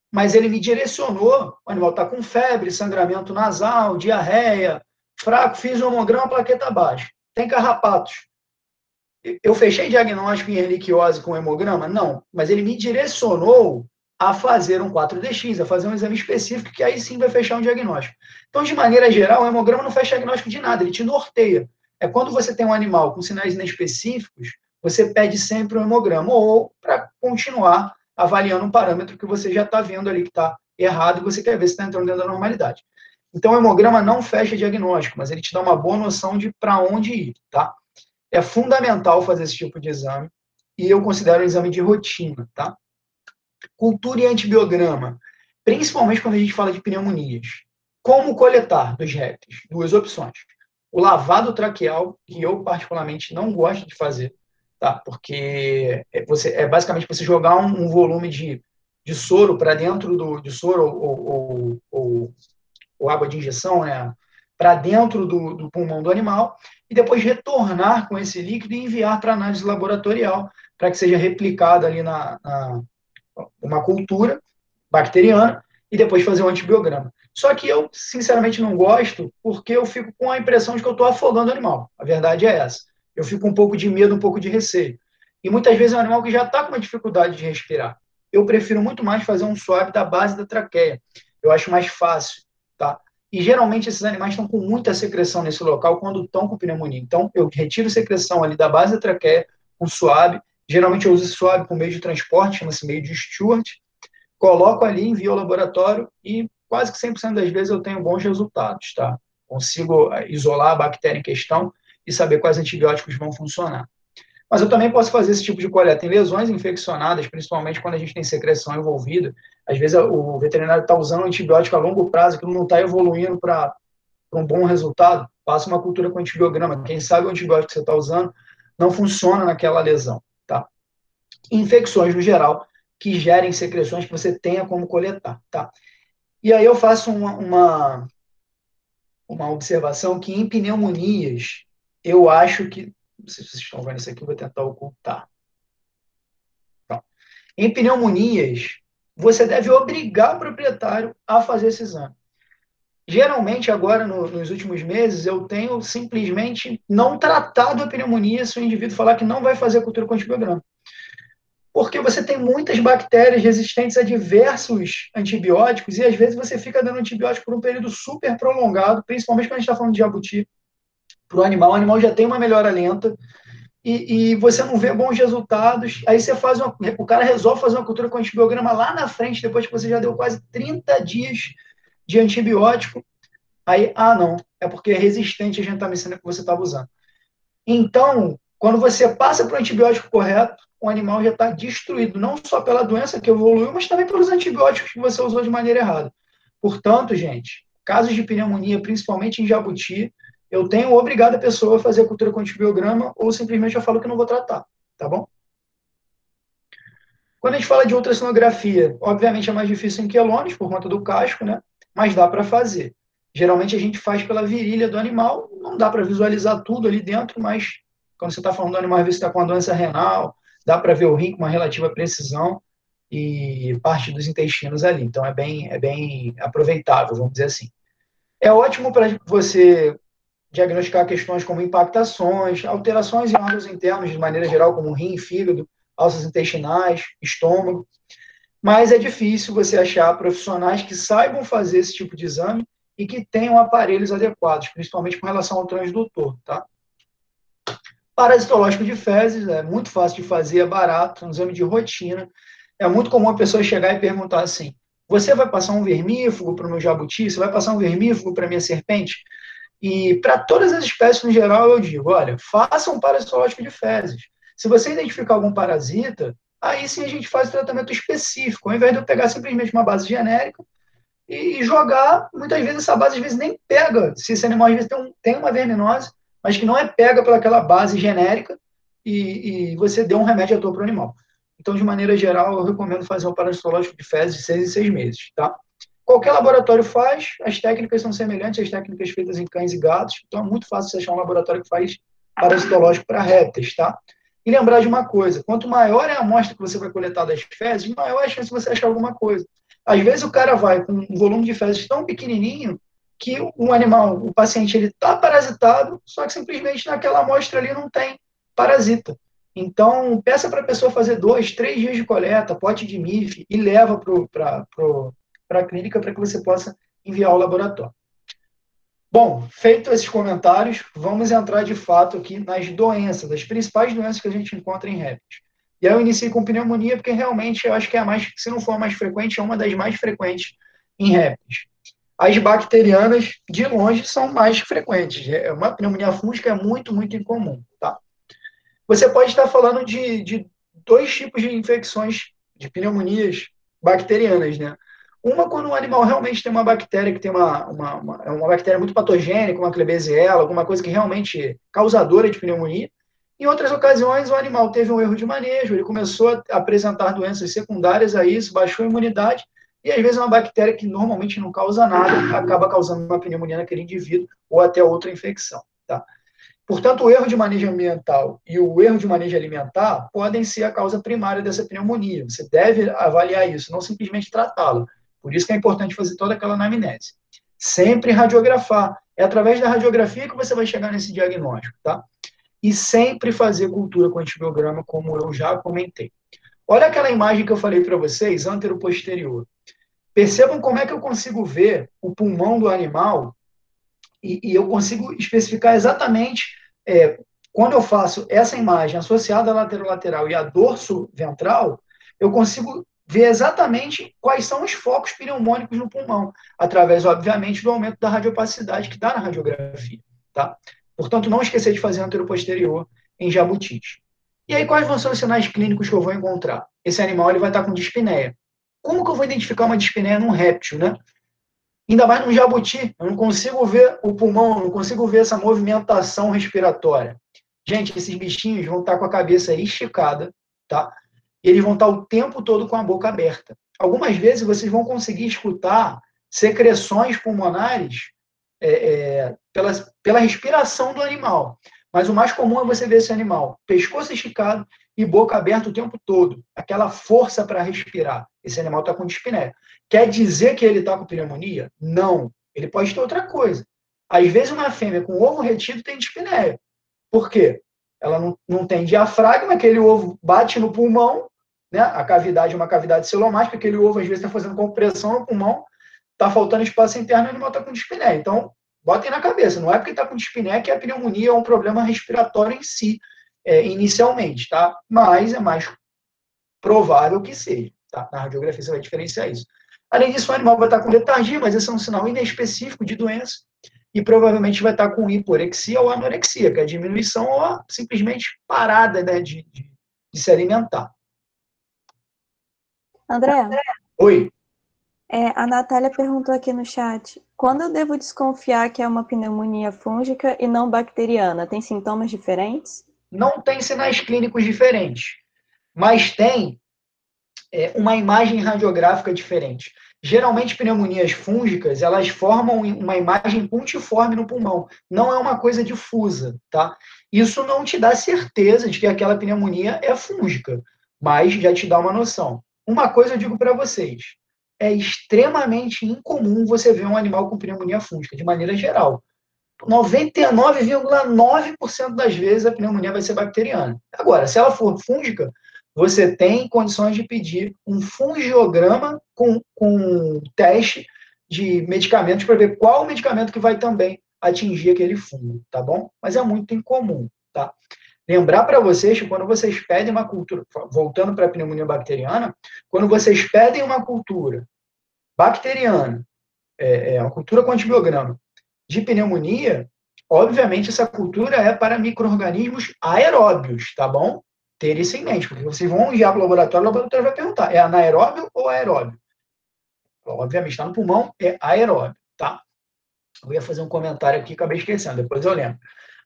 Mas ele me direcionou, o animal está com febre, sangramento nasal, diarreia, fraco, fiz um hemograma, plaqueta baixa. Tem carrapatos. Eu fechei diagnóstico em erliquiose com hemograma? Não. Mas ele me direcionou a fazer um 4DX, a fazer um exame específico, que aí sim vai fechar um diagnóstico. Então, de maneira geral, o hemograma não fecha diagnóstico de nada, ele te norteia. É quando você tem um animal com sinais inespecíficos, você pede sempre um hemograma, ou para continuar avaliando um parâmetro que você já está vendo ali que está errado e você quer ver se está entrando dentro da normalidade. Então, o hemograma não fecha diagnóstico, mas ele te dá uma boa noção de para onde ir, tá? É fundamental fazer esse tipo de exame e eu considero um exame de rotina, tá? Cultura e antibiograma, principalmente quando a gente fala de pneumonias. Como coletar dos répteis? Duas opções. O lavado traqueal, que eu particularmente não gosto de fazer, tá? Porque basicamente você jogar um volume de soro para dentro de soro ou água de injeção, né? Para dentro do pulmão do animal e depois retornar com esse líquido e enviar para análise laboratorial para que seja replicada ali uma cultura bacteriana e depois fazer um antibiograma. Só que eu, sinceramente, não gosto porque eu fico com a impressão de que eu estou afogando o animal. A verdade é essa. Eu fico com um pouco de medo, um pouco de receio. E muitas vezes é um animal que já está com uma dificuldade de respirar. Eu prefiro muito mais fazer um swab da base da traqueia. Eu acho mais fácil, tá? E geralmente esses animais estão com muita secreção nesse local quando estão com pneumonia. Então, eu retiro secreção ali da base da traqueia com swab. Geralmente eu uso esse swab com meio de transporte, chama-se meio de Stewart. Coloco ali, envio ao laboratório e quase que 100% das vezes eu tenho bons resultados, tá? Consigo isolar a bactéria em questão e saber quais antibióticos vão funcionar. Mas eu também posso fazer esse tipo de coleta em lesões infeccionadas, principalmente quando a gente tem secreção envolvida. Às vezes o veterinário está usando antibiótico a longo prazo, que não está evoluindo para um bom resultado. Passa uma cultura com antibiograma. Quem sabe o antibiótico que você está usando não funciona naquela lesão, tá? Infecções no geral, que gerem secreções que você tenha como coletar, tá? E aí eu faço uma observação que em pneumonias, eu acho que, não sei se vocês estão vendo isso aqui, eu vou tentar ocultar. Pronto. Em pneumonias, você deve obrigar o proprietário a fazer esse exame. Geralmente, agora, nos últimos meses, eu tenho simplesmente não tratado a pneumonia se o indivíduo falar que não vai fazer a cultura com antibiograma. Porque você tem muitas bactérias resistentes a diversos antibióticos e às vezes você fica dando antibiótico por um período super prolongado, principalmente quando a gente está falando de jabuti, para o animal já tem uma melhora lenta e você não vê bons resultados, aí você faz o cara resolve fazer uma cultura com antibiograma lá na frente, depois que você já deu quase 30 dias de antibiótico, aí, não, é porque é resistente a gentamicina que você estava usando. Então, quando você passa para o antibiótico correto, o animal já está destruído, não só pela doença que evoluiu, mas também pelos antibióticos que você usou de maneira errada. Portanto, gente, casos de pneumonia, principalmente em jabuti, eu tenho obrigado a pessoa a fazer a cultura com antibiograma ou simplesmente eu falo que não vou tratar, tá bom? Quando a gente fala de ultrassonografia, obviamente é mais difícil em quelônios, por conta do casco, né? Mas dá para fazer. Geralmente a gente faz pela virilha do animal, não dá para visualizar tudo ali dentro, mas quando você está falando do animal, às vezes está com uma doença renal, dá para ver o rim com uma relativa precisão e parte dos intestinos ali. Então é bem aproveitável, vamos dizer assim. É ótimo para você diagnosticar questões como impactações, alterações em órgãos internos de maneira geral, como rim, fígado, alças intestinais, estômago. Mas é difícil você achar profissionais que saibam fazer esse tipo de exame e que tenham aparelhos adequados, principalmente com relação ao transdutor, tá? Parasitológico de fezes é muito fácil de fazer, é barato, é um exame de rotina. É muito comum a pessoa chegar e perguntar assim: você vai passar um vermífugo para o meu jabuti? Você vai passar um vermífugo para a minha serpente? E para todas as espécies no geral, eu digo: olha, faça um parasitológico de fezes. Se você identificar algum parasita, aí sim a gente faz o tratamento específico, ao invés de eu pegar simplesmente uma base genérica e jogar, muitas vezes essa base às vezes nem pega, se esse animal às vezes tem uma verminose, mas que não é pega pelaquela base genérica e você deu um remédio à toa para o animal. Então, de maneira geral, eu recomendo fazer um parasitológico de fezes de 6 em 6 meses, tá? Qualquer laboratório faz, as técnicas são semelhantes às técnicas feitas em cães e gatos, então é muito fácil você achar um laboratório que faz parasitológico para répteis, tá? E lembrar de uma coisa: quanto maior é a amostra que você vai coletar das fezes, maior é a chance de você achar alguma coisa. Às vezes o cara vai com um volume de fezes tão pequenininho que o animal, o paciente, ele está parasitado, só que simplesmente naquela amostra ali não tem parasita. Então, peça para a pessoa fazer 2, 3 dias de coleta, pote de MIF, e leva para a clínica para que você possa enviar ao laboratório. Bom, feito esses comentários, vamos entrar de fato aqui nas doenças, as principais doenças que a gente encontra em répteis. E aí eu iniciei com pneumonia, porque realmente eu acho que é a mais, se não for a mais frequente, é uma das mais frequentes em répteis. As bacterianas, de longe, são mais frequentes. Uma pneumonia fúngica é muito, muito incomum, tá? Você pode estar falando de 2 tipos de infecções, de pneumonias bacterianas, né? Uma, quando o animal realmente tem uma bactéria que tem uma bactéria muito patogênica, uma Klebsiella, alguma coisa que realmente é causadora de pneumonia. Em outras ocasiões, o animal teve um erro de manejo, ele começou a apresentar doenças secundárias a isso, baixou a imunidade, e às vezes uma bactéria que normalmente não causa nada, acaba causando uma pneumonia naquele indivíduo, ou até outra infecção, tá? Portanto, o erro de manejo ambiental e o erro de manejo alimentar podem ser a causa primária dessa pneumonia. Você deve avaliar isso, não simplesmente tratá-la. Por isso que é importante fazer toda aquela anamnese. Sempre radiografar. É através da radiografia que você vai chegar nesse diagnóstico, tá? E sempre fazer cultura com antibiograma, como eu já comentei. Olha aquela imagem que eu falei para vocês, antero-posterior. Percebam como é que eu consigo ver o pulmão do animal e eu consigo especificar exatamente, quando eu faço essa imagem associada à lateral e à dorso ventral, eu consigo ver exatamente quais são os focos pneumônicos no pulmão, através, obviamente, do aumento da radiopacidade que dá na radiografia, tá? Portanto, não esquecer de fazer anteroposterior em jabutis. E aí, quais vão ser os sinais clínicos que eu vou encontrar? Esse animal ele vai estar com dispneia. Como que eu vou identificar uma dispneia num réptil, né? Ainda mais num jabuti, eu não consigo ver o pulmão, não consigo ver essa movimentação respiratória. Gente, esses bichinhos vão estar com a cabeça esticada, tá? E eles vão estar o tempo todo com a boca aberta. Algumas vezes vocês vão conseguir escutar secreções pulmonares pela respiração do animal. Mas o mais comum é você ver esse animal pescoço esticado e boca aberta o tempo todo. Aquela força para respirar. Esse animal está com dispneia. Quer dizer que ele está com pneumonia? Não. Ele pode ter outra coisa. Às vezes uma fêmea com ovo retido tem dispneia. Por quê? Ela não tem diafragma, aquele ovo bate no pulmão, né? A cavidade é uma cavidade celomática, aquele ovo às vezes está fazendo compressão no pulmão, está faltando espaço interno e o animal está com dispneia. Então, botem na cabeça, não é porque está com dispneia que a pneumonia é um problema respiratório em si, inicialmente, tá? Mas é mais provável que seja, tá? Na radiografia você vai diferenciar isso. Além disso, o animal vai estar com letargia, mas esse é um sinal inespecífico de doença, e provavelmente vai estar com hiporexia ou anorexia, que é a diminuição ou a simplesmente parada, né, de se alimentar. André? Oi. A Natália perguntou aqui no chat: quando eu devo desconfiar que é uma pneumonia fúngica e não bacteriana? Tem sintomas diferentes? Não tem sinais clínicos diferentes, mas tem uma imagem radiográfica diferente. Geralmente, pneumonias fúngicas, elas formam uma imagem pontiforme no pulmão. Não é uma coisa difusa, tá? Isso não te dá certeza de que aquela pneumonia é fúngica, mas já te dá uma noção. Uma coisa eu digo para vocês, é extremamente incomum você ver um animal com pneumonia fúngica, de maneira geral. 99,9% das vezes a pneumonia vai ser bacteriana. Agora, se ela for fúngica, você tem condições de pedir um fungiograma com teste de medicamentos para ver qual medicamento que vai também atingir aquele fungo, tá bom? Mas é muito incomum, tá? Lembrar para vocês que quando vocês pedem uma cultura, voltando para a pneumonia bacteriana, quando vocês pedem uma cultura bacteriana, uma cultura com antibiograma, de pneumonia, obviamente essa cultura é para micro-organismos aeróbios, tá bom? Ter isso em mente, porque vocês vão enviar para o laboratório vai perguntar, é anaeróbio ou aeróbio? Obviamente, está no pulmão, é aeróbio, tá? Eu ia fazer um comentário aqui, acabei esquecendo, depois eu lembro.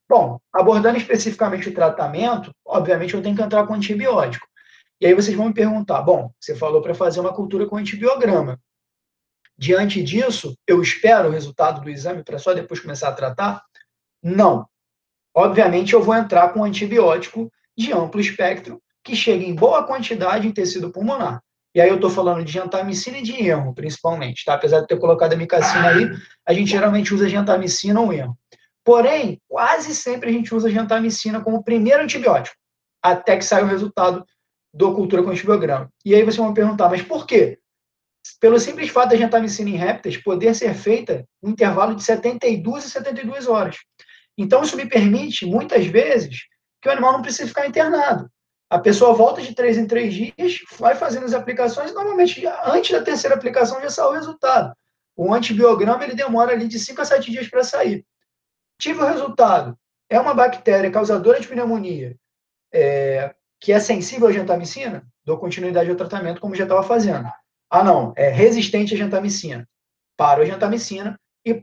Bom, abordando especificamente o tratamento, obviamente eu tenho que entrar com antibiótico. E aí vocês vão me perguntar, bom, você falou para fazer uma cultura com antibiograma. Diante disso, eu espero o resultado do exame para só depois começar a tratar? Não. Obviamente, eu vou entrar com antibiótico de amplo espectro, que chega em boa quantidade em tecido pulmonar. E aí eu estou falando de gentamicina e de erro, principalmente, tá? Apesar de ter colocado a micacina aí, a gente geralmente usa gentamicina ou erro. Porém, quase sempre a gente usa gentamicina como primeiro antibiótico, até que saia o resultado da cultura com antibiograma. E aí vocês vão me perguntar, mas por quê? Pelo simples fato da gentamicina em répteis poder ser feita no intervalo de 72 e 72 horas. Então, isso me permite, muitas vezes, que o animal não precise ficar internado. A pessoa volta de 3 em 3 dias, vai fazendo as aplicações, e normalmente, antes da terceira aplicação, já saiu o resultado. O antibiograma, ele demora ali de 5 a 7 dias para sair. Tive o resultado. É uma bactéria causadora de pneumonia, que é sensível à gentamicina? Dou continuidade ao tratamento, como já estava fazendo. Ah, não, é resistente à gentamicina. Paro a gentamicina e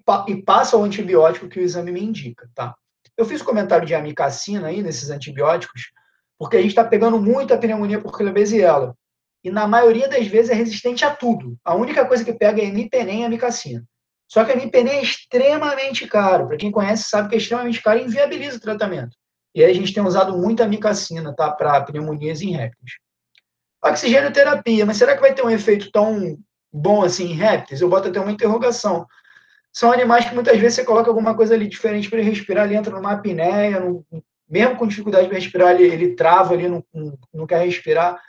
passa ao antibiótico que o exame me indica, tá? Eu fiz o comentário de amicacina aí nesses antibióticos, porque a gente está pegando muito a pneumonia por Klebsiella. E na maioria das vezes é resistente a tudo. A única coisa que pega é imipenem e amicacina. Só que a imipenem é extremamente caro. Para quem conhece, sabe que é extremamente caro e inviabiliza o tratamento. E aí a gente tem usado muito amicacina, tá? Para pneumonias em répteis. Oxigenoterapia, mas será que vai ter um efeito tão bom assim em répteis? Eu boto até uma interrogação. São animais que muitas vezes você coloca alguma coisa ali diferente para ele respirar, ele entra numa apneia, mesmo com dificuldade de respirar, ele trava ali, não quer respirar.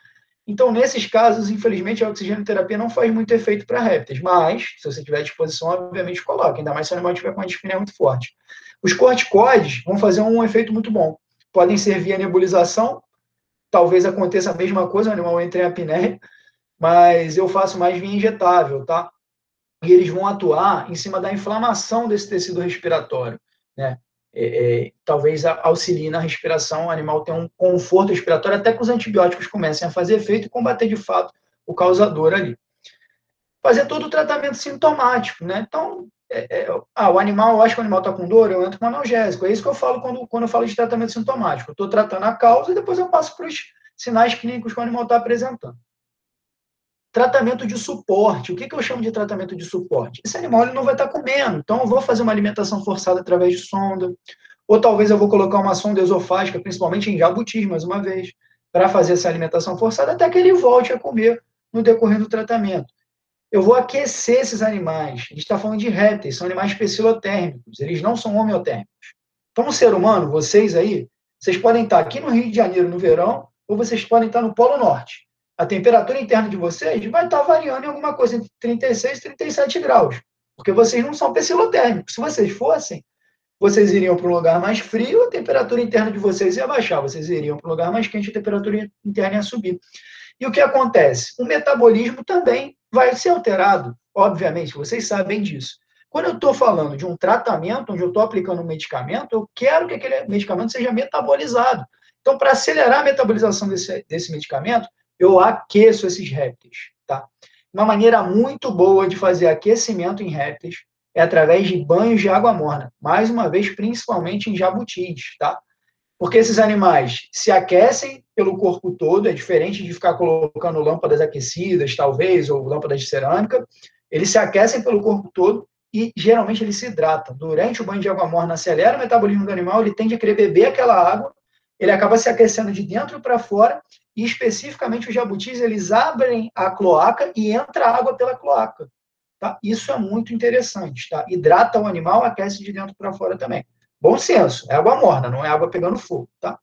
Então, nesses casos, infelizmente, a oxigenoterapia não faz muito efeito para répteis, mas, se você tiver à disposição, obviamente coloca, ainda mais se o animal tiver com uma dispneia muito forte. Os corticoides vão fazer um efeito muito bom. Podem ser via nebulização, talvez aconteça a mesma coisa, o animal entre em apneia, mas eu faço mais via injetável, tá? E eles vão atuar em cima da inflamação desse tecido respiratório, né? Talvez auxilie na respiração, o animal tenha um conforto respiratório, até que os antibióticos comecem a fazer efeito e combater, de fato, o causador ali. Fazer todo o tratamento sintomático, né? Então, o animal, eu acho que o animal está com dor, eu entro com analgésico. É isso que eu falo quando eu falo de tratamento sintomático. Eu estou tratando a causa e depois eu passo para os sinais clínicos que o animal está apresentando. Tratamento de suporte. O que eu chamo de tratamento de suporte? Esse animal ele não vai estar comendo, então eu vou fazer uma alimentação forçada através de sonda, ou talvez eu vou colocar uma sonda esofágica, principalmente em jabutis, mais uma vez, para fazer essa alimentação forçada até que ele volte a comer no decorrer do tratamento. Eu vou aquecer esses animais. A gente está falando de répteis, são animais especilotérmicos, eles não são homeotérmicos. Então, um ser humano, vocês aí, vocês podem estar aqui no Rio de Janeiro no verão, ou vocês podem estar no Polo Norte. A temperatura interna de vocês vai estar variando em alguma coisa entre 36 e 37 graus, porque vocês não são pecilotérmicos. Se vocês fossem, vocês iriam para um lugar mais frio, a temperatura interna de vocês ia baixar, vocês iriam para um lugar mais quente, a temperatura interna ia subir. E o que acontece? O metabolismo também vai ser alterado, obviamente, vocês sabem disso. Quando eu estou falando de um tratamento, onde eu estou aplicando um medicamento, eu quero que aquele medicamento seja metabolizado. Então, para acelerar a metabolização desse medicamento, eu aqueço esses répteis, tá? Uma maneira muito boa de fazer aquecimento em répteis é através de banhos de água morna. Mais uma vez, principalmente em jabutis, tá? Porque esses animais se aquecem pelo corpo todo, é diferente de ficar colocando lâmpadas aquecidas, talvez, ou lâmpadas de cerâmica. Eles se aquecem pelo corpo todo e, geralmente, eles se hidratam. Durante o banho de água morna, acelera o metabolismo do animal, ele tende a querer beber aquela água, ele acaba se aquecendo de dentro para fora, e, especificamente, os jabutis, eles abrem a cloaca e entra água pela cloaca. Tá? Isso é muito interessante. Tá? Hidrata o animal, aquece de dentro para fora também. Bom senso, é água morna, não é água pegando fogo, tá?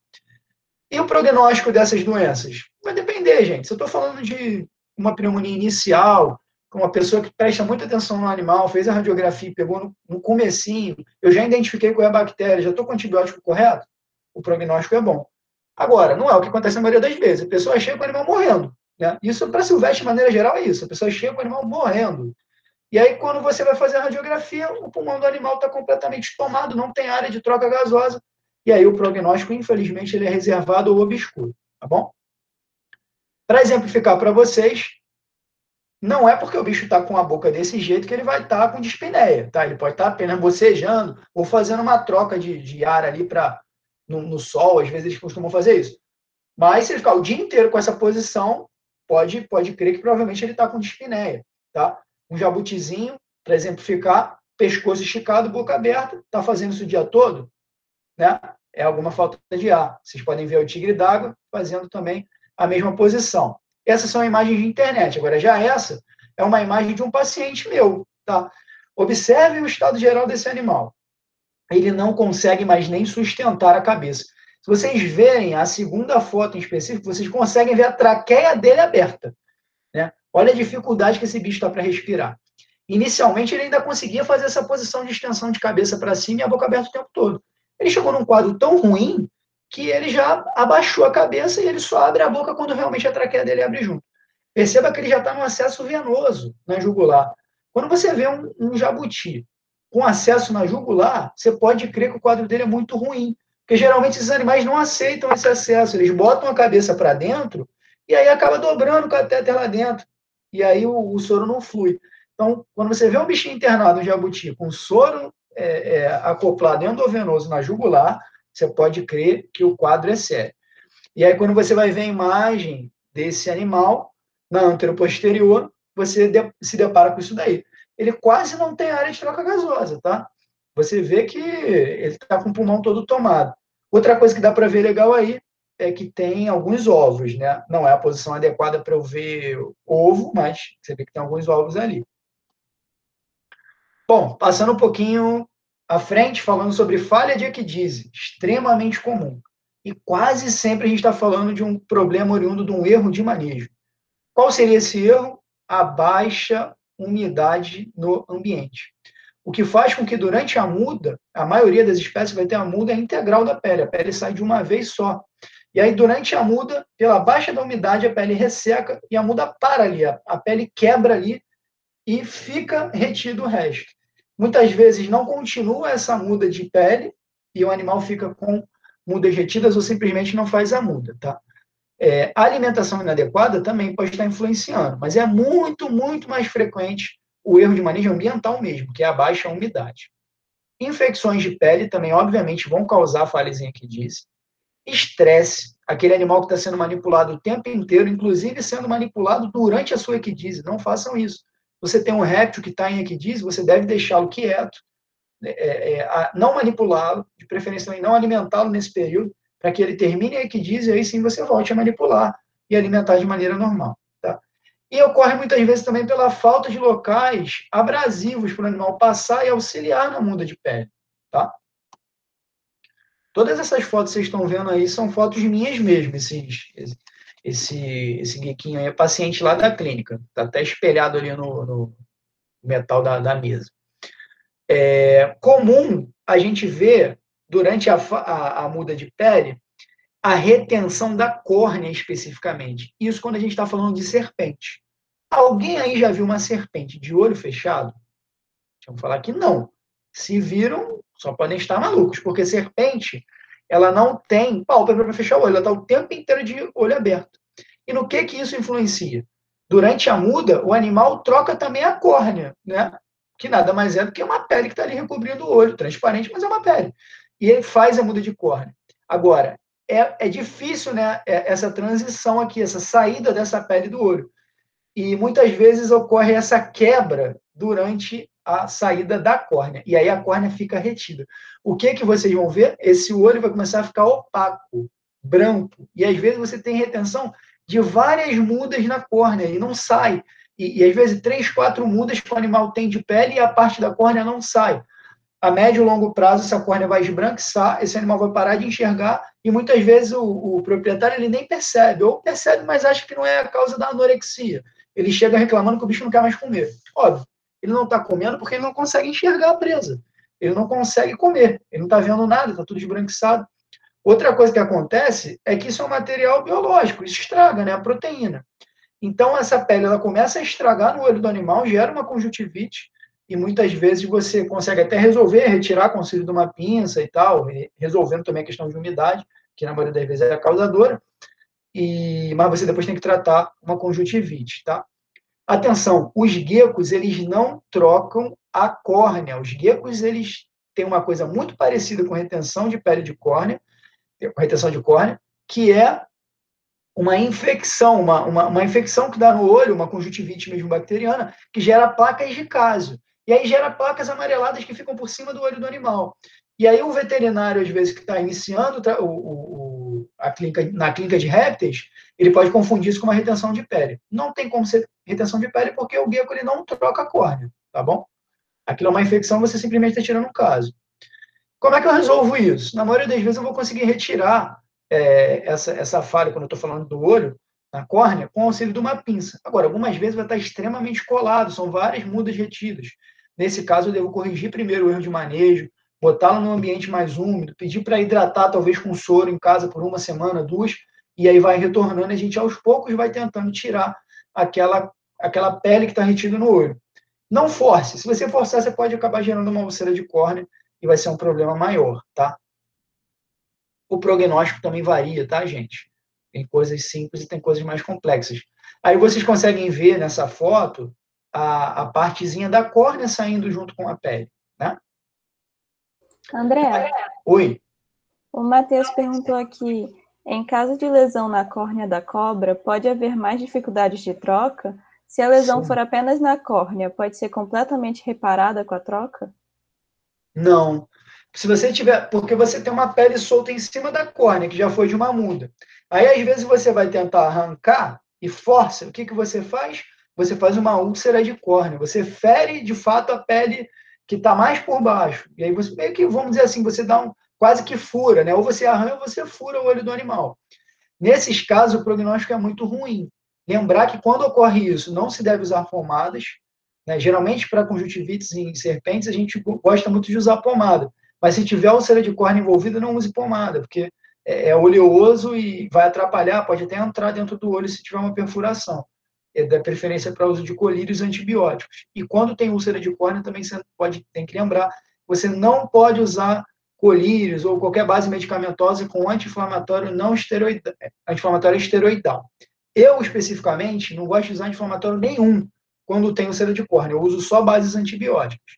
E o prognóstico dessas doenças? Vai depender, gente. Se eu estou falando de uma pneumonia inicial, com uma pessoa que presta muita atenção no animal, fez a radiografia, pegou no comecinho, eu já identifiquei qual é a bactéria, já estou com o antibiótico correto, o prognóstico é bom. Agora, não é o que acontece na maioria das vezes. A pessoa chega com o animal morrendo. Né? Isso, para silvestre, de maneira geral, é isso. A pessoa chega com o animal morrendo. E aí, quando você vai fazer a radiografia, o pulmão do animal está completamente tomado, não tem área de troca gasosa, e aí o prognóstico, infelizmente, ele é reservado ou obscuro, tá bom? Para exemplificar para vocês, não é porque o bicho está com a boca desse jeito que ele vai estar com dispneia, tá? Ele pode estar apenas bocejando ou fazendo uma troca de ar ali no sol, às vezes eles costumam fazer isso. Mas se ele ficar o dia inteiro com essa posição, pode crer que provavelmente ele está com dispneia, tá? Um jabutizinho, para exemplificar, pescoço esticado, boca aberta, está fazendo isso o dia todo, né? É alguma falta de ar. Vocês podem ver o tigre d'água fazendo também a mesma posição. Essas são imagens de internet. Agora, já essa é uma imagem de um paciente meu, tá? Observe o estado geral desse animal. Ele não consegue mais nem sustentar a cabeça. Se vocês verem a segunda foto em específico, vocês conseguem ver a traqueia dele aberta, né? Olha a dificuldade que esse bicho está para respirar. Inicialmente, ele ainda conseguia fazer essa posição de extensão de cabeça para cima e a boca aberta o tempo todo. Ele chegou num quadro tão ruim que ele já abaixou a cabeça e ele só abre a boca quando realmente a traqueia dele abre junto. Perceba que ele já está no acesso venoso na jugular. Quando você vê um jabuti com acesso na jugular, você pode crer que o quadro dele é muito ruim. Porque geralmente esses animais não aceitam esse acesso. Eles botam a cabeça para dentro e aí acaba dobrando o catéter lá dentro. E aí o soro não flui. Então, quando você vê um bichinho internado, um jabuti, com soro acoplado endovenoso na jugular, você pode crer que o quadro é sério. E aí, quando você vai ver a imagem desse animal, na anteroposterior, você se depara com isso daí. Ele quase não tem área de troca gasosa, tá? Você vê que ele está com o pulmão todo tomado. Outra coisa que dá para ver legal aí é que tem alguns ovos, né? Não é a posição adequada para eu ver ovo, mas você vê que tem alguns ovos ali. Bom, passando um pouquinho à frente, falando sobre falha de equidise, extremamente comum. E quase sempre a gente está falando de um problema oriundo de um erro de manejo. Qual seria esse erro? A baixa umidade no ambiente. O que faz com que durante a muda, a maioria das espécies vai ter a muda integral da pele. A pele sai de uma vez só. E aí, durante a muda, pela baixa da umidade, a pele resseca e a muda para ali. A pele quebra ali e fica retido o resto. Muitas vezes não continua essa muda de pele e o animal fica com mudas retidas ou simplesmente não faz a muda, tá? A alimentação inadequada também pode estar influenciando, mas é muito, muito mais frequente o erro de manejo ambiental mesmo, que é a baixa umidade. Infecções de pele também, obviamente, vão causar a falhazinha que disse. Estresse, aquele animal que está sendo manipulado o tempo inteiro, inclusive sendo manipulado durante a sua equidise. Não façam isso. Você tem um réptil que está em equidise, você deve deixá-lo quieto, não manipulá-lo, de preferência também não alimentá-lo nesse período, para que ele termine a equidise e aí sim você volte a manipular e alimentar de maneira normal. Tá? E ocorre muitas vezes também pela falta de locais abrasivos para o animal passar e auxiliar na muda de pele. Tá? Todas essas fotos que vocês estão vendo aí são fotos minhas mesmo, esse geekinho aí é paciente lá da clínica, está até espelhado ali no metal da mesa. É comum a gente ver, durante a muda de pele, a retenção da córnea especificamente. Isso quando a gente está falando de serpente. Alguém aí já viu uma serpente de olho fechado? Vamos falar que não. Se viram, só podem estar malucos, porque serpente, ela não tem pálpebra para fechar o olho, ela está o tempo inteiro de olho aberto. E no que isso influencia? Durante a muda, o animal troca também a córnea, né? Que nada mais é do que uma pele que está ali recobrindo o olho, transparente, mas é uma pele. E ele faz a muda de córnea. Agora, é difícil, né, essa transição aqui, essa saída dessa pele do olho. E muitas vezes ocorre essa quebra durante a saída da córnea. E aí a córnea fica retida. O que vocês vão ver? Esse olho vai começar a ficar opaco, branco. E às vezes você tem retenção de várias mudas na córnea e não sai. E às vezes 3, 4 mudas que o animal tem de pele e a parte da córnea não sai. A médio e longo prazo, essa córnea vai esbranquiçar, esse animal vai parar de enxergar e muitas vezes o proprietário ele nem percebe, ou percebe, mas acha que não é a causa da anorexia. Ele chega reclamando que o bicho não quer mais comer. Óbvio, ele não está comendo porque ele não consegue enxergar a presa. Ele não consegue comer, ele não está vendo nada, está tudo esbranquiçado. Outra coisa que acontece é que isso é um material biológico, isso estraga, né, a proteína. Então, essa pele ela começa a estragar no olho do animal, gera uma conjuntivite, e muitas vezes você consegue até resolver, retirar com o auxílio de uma pinça e tal, resolvendo também a questão de umidade, que na maioria das vezes é a causadora, mas você depois tem que tratar uma conjuntivite, tá? Atenção, os geckos, eles não trocam a córnea. Os geckos, eles têm uma coisa muito parecida com retenção de pele de córnea, retenção de córnea, que é uma infecção, uma infecção que dá no olho, uma conjuntivite mesmo bacteriana, que gera placas de Casio. E aí gera placas amareladas que ficam por cima do olho do animal. E aí o veterinário, às vezes, que está iniciando na clínica de répteis, ele pode confundir isso com uma retenção de pele. Não tem como ser retenção de pele porque o gecko ele não troca a córnea, tá bom? Aquilo é uma infecção, você simplesmente está tirando um caso. Como é que eu resolvo isso? Na maioria das vezes eu vou conseguir retirar essa falha, quando eu estou falando do olho, na córnea, com o auxílio de uma pinça. Agora, algumas vezes vai estar extremamente colado, são várias mudas retidas. Nesse caso, eu devo corrigir primeiro o erro de manejo, botá-lo num ambiente mais úmido, pedir para hidratar, talvez com soro em casa por 1 semana, 2, e aí vai retornando, a gente aos poucos vai tentando tirar aquela pele que está retida no olho. Não force. Se você forçar, você pode acabar gerando uma úlcera de córnea e vai ser um problema maior, tá? O prognóstico também varia, tá, gente? Tem coisas simples e tem coisas mais complexas. Aí vocês conseguem ver nessa foto a partezinha da córnea saindo junto com a pele, né? André. Oi. O Matheus perguntou aqui, em caso de lesão na córnea da cobra, pode haver mais dificuldades de troca? Se a lesão for apenas na córnea, pode ser completamente reparada com a troca? Não. Se você tiver, porque você tem uma pele solta em cima da córnea, que já foi de uma muda. Aí, às vezes, você vai tentar arrancar e força. O que você faz? Você faz uma úlcera de córnea. Você fere, de fato, a pele que está mais por baixo. E aí, você meio que, vamos dizer assim, você dá quase que fura, né? Ou você arranha ou você fura o olho do animal. Nesses casos, o prognóstico é muito ruim. Lembrar que, quando ocorre isso, não se deve usar pomadas, né? Geralmente, para conjuntivites em serpentes, a gente gosta muito de usar pomada. Mas se tiver úlcera de córnea envolvida, não use pomada, porque é oleoso e vai atrapalhar, pode até entrar dentro do olho se tiver uma perfuração. Da preferência para uso de colírios antibióticos. E quando tem úlcera de córnea, também você tem que lembrar, você não pode usar colírios ou qualquer base medicamentosa com anti-inflamatório não esteroidal, anti-inflamatório esteroidal. Eu, especificamente, não gosto de usar anti-inflamatório nenhum quando tem úlcera de córnea. Eu uso só bases antibióticas.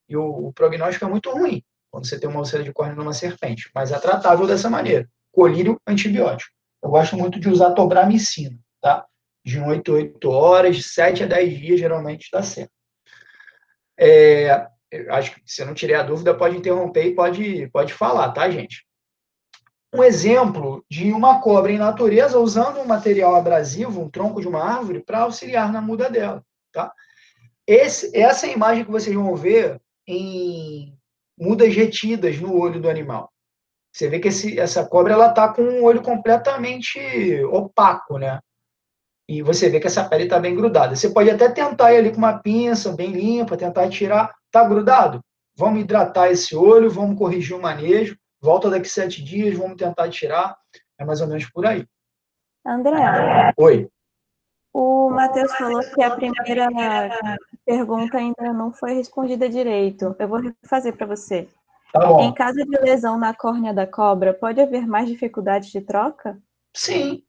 E o prognóstico é muito ruim quando você tem uma úlcera de córnea numa serpente, mas é tratável dessa maneira. Colírio antibiótico. Eu gosto muito de usar tobramicina, tá? De 8 a 8 horas, de 7 a 10 dias, geralmente dá certo. Acho que se eu não tiver a dúvida, pode interromper e pode falar, tá, gente? Um exemplo de uma cobra em natureza usando um material abrasivo, um tronco de uma árvore, para auxiliar na muda dela, tá? Essa imagem que vocês vão ver em mudas retidas no olho do animal. Você vê que essa cobra ela está com um olho completamente opaco, né? E você vê que essa pele está bem grudada. Você pode até tentar ir ali com uma pinça bem limpa, tentar tirar. Está grudado? Vamos hidratar esse olho, vamos corrigir o manejo. Volta daqui 7 dias, vamos tentar tirar. É mais ou menos por aí. André. Oi. O Matheus falou que a primeira pergunta ainda não foi respondida direito. Eu vou refazer para você. Tá bom. Em caso de lesão na córnea da cobra, pode haver mais dificuldade de troca? Sim,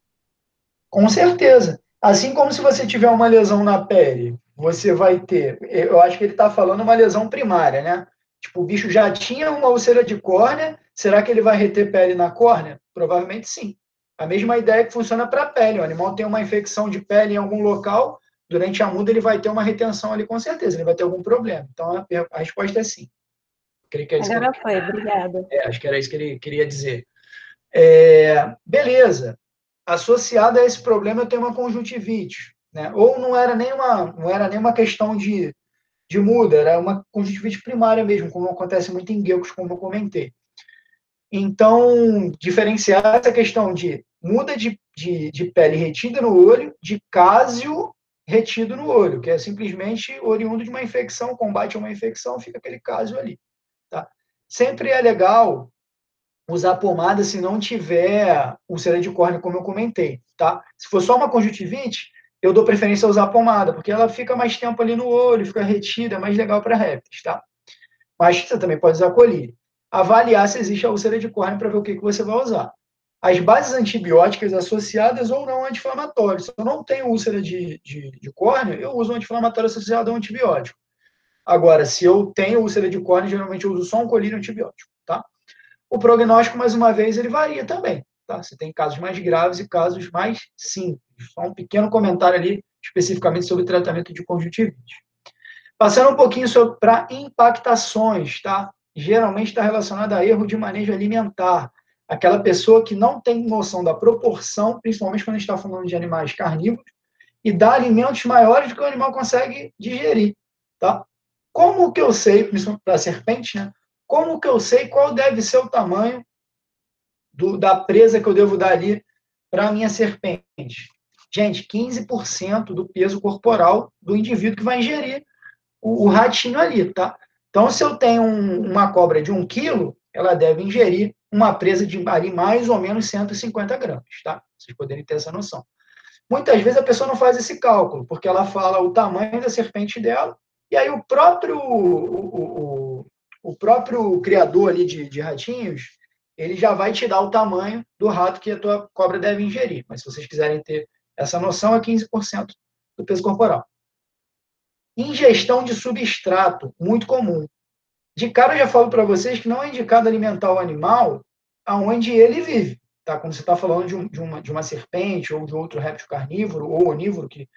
com certeza. Assim como se você tiver uma lesão na pele, você vai ter... Eu acho que ele está falando uma lesão primária, né? Tipo, o bicho já tinha uma úlcera de córnea Será que ele vai reter pele na córnea? Provavelmente sim. A mesma ideia que funciona para a pele. O animal tem uma infecção de pele em algum local, durante a muda ele vai ter uma retenção ali com certeza, ele vai ter algum problema. Então, a resposta é sim. Creio que é isso Agora foi, obrigada. acho que era isso que ele queria dizer. Beleza. Associada a esse problema, eu tenho uma conjuntivite, né? Ou não era nem uma questão de muda, era uma conjuntivite primária mesmo, como acontece muito em geckos, como eu comentei. Então, diferenciar essa questão de muda de pele retida no olho, de cásio retido no olho, que é simplesmente oriundo de uma infecção, combate a uma infecção, fica aquele cásio ali. Tá? Sempre é legal usar pomada se não tiver úlcera de córnea, como eu comentei. Tá? Se for só uma conjuntivite, eu dou preferência a usar pomada, porque ela fica mais tempo ali no olho, fica retida, é mais legal para répteis. Tá? Mas você também pode usar colírio. Avaliar se existe a úlcera de córnea para ver o que você vai usar. As bases antibióticas associadas ou não a anti-inflamatórios. Se eu não tenho úlcera de córnea, eu uso um anti-inflamatório associado a um antibiótico. Agora, se eu tenho úlcera de córnea, geralmente eu uso só um colírio antibiótico. Tá? O prognóstico, mais uma vez, ele varia também. Tá? Você tem casos mais graves e casos mais simples. Só um pequeno comentário ali, especificamente sobre o tratamento de conjuntivite. Passando um pouquinho para impactações, tá? Geralmente está relacionado a erro de manejo alimentar. Aquela pessoa que não tem noção da proporção, principalmente quando a gente está falando de animais carnívoros, e dá alimentos maiores do que o animal consegue digerir, tá? Como que eu sei, principalmente para a serpente, né? Como que eu sei qual deve ser o tamanho da presa que eu devo dar ali para a minha serpente? Gente, 15% do peso corporal do indivíduo que vai ingerir o ratinho ali, tá? Então, se eu tenho uma cobra de 1 quilo, ela deve ingerir uma presa de ali mais ou menos 150 gramas, tá? Vocês poderem ter essa noção. Muitas vezes a pessoa não faz esse cálculo, porque ela fala o tamanho da serpente dela, e aí o próprio criador ali de ratinhos, ele já vai te dar o tamanho do rato que a tua cobra deve ingerir. Mas se vocês quiserem ter essa noção, é 15% do peso corporal. Ingestão de substrato, muito comum. De cara, eu já falo para vocês que não é indicado alimentar o animal aonde ele vive. Tá? Quando você está falando de uma serpente ou de outro réptil carnívoro ou onívoro que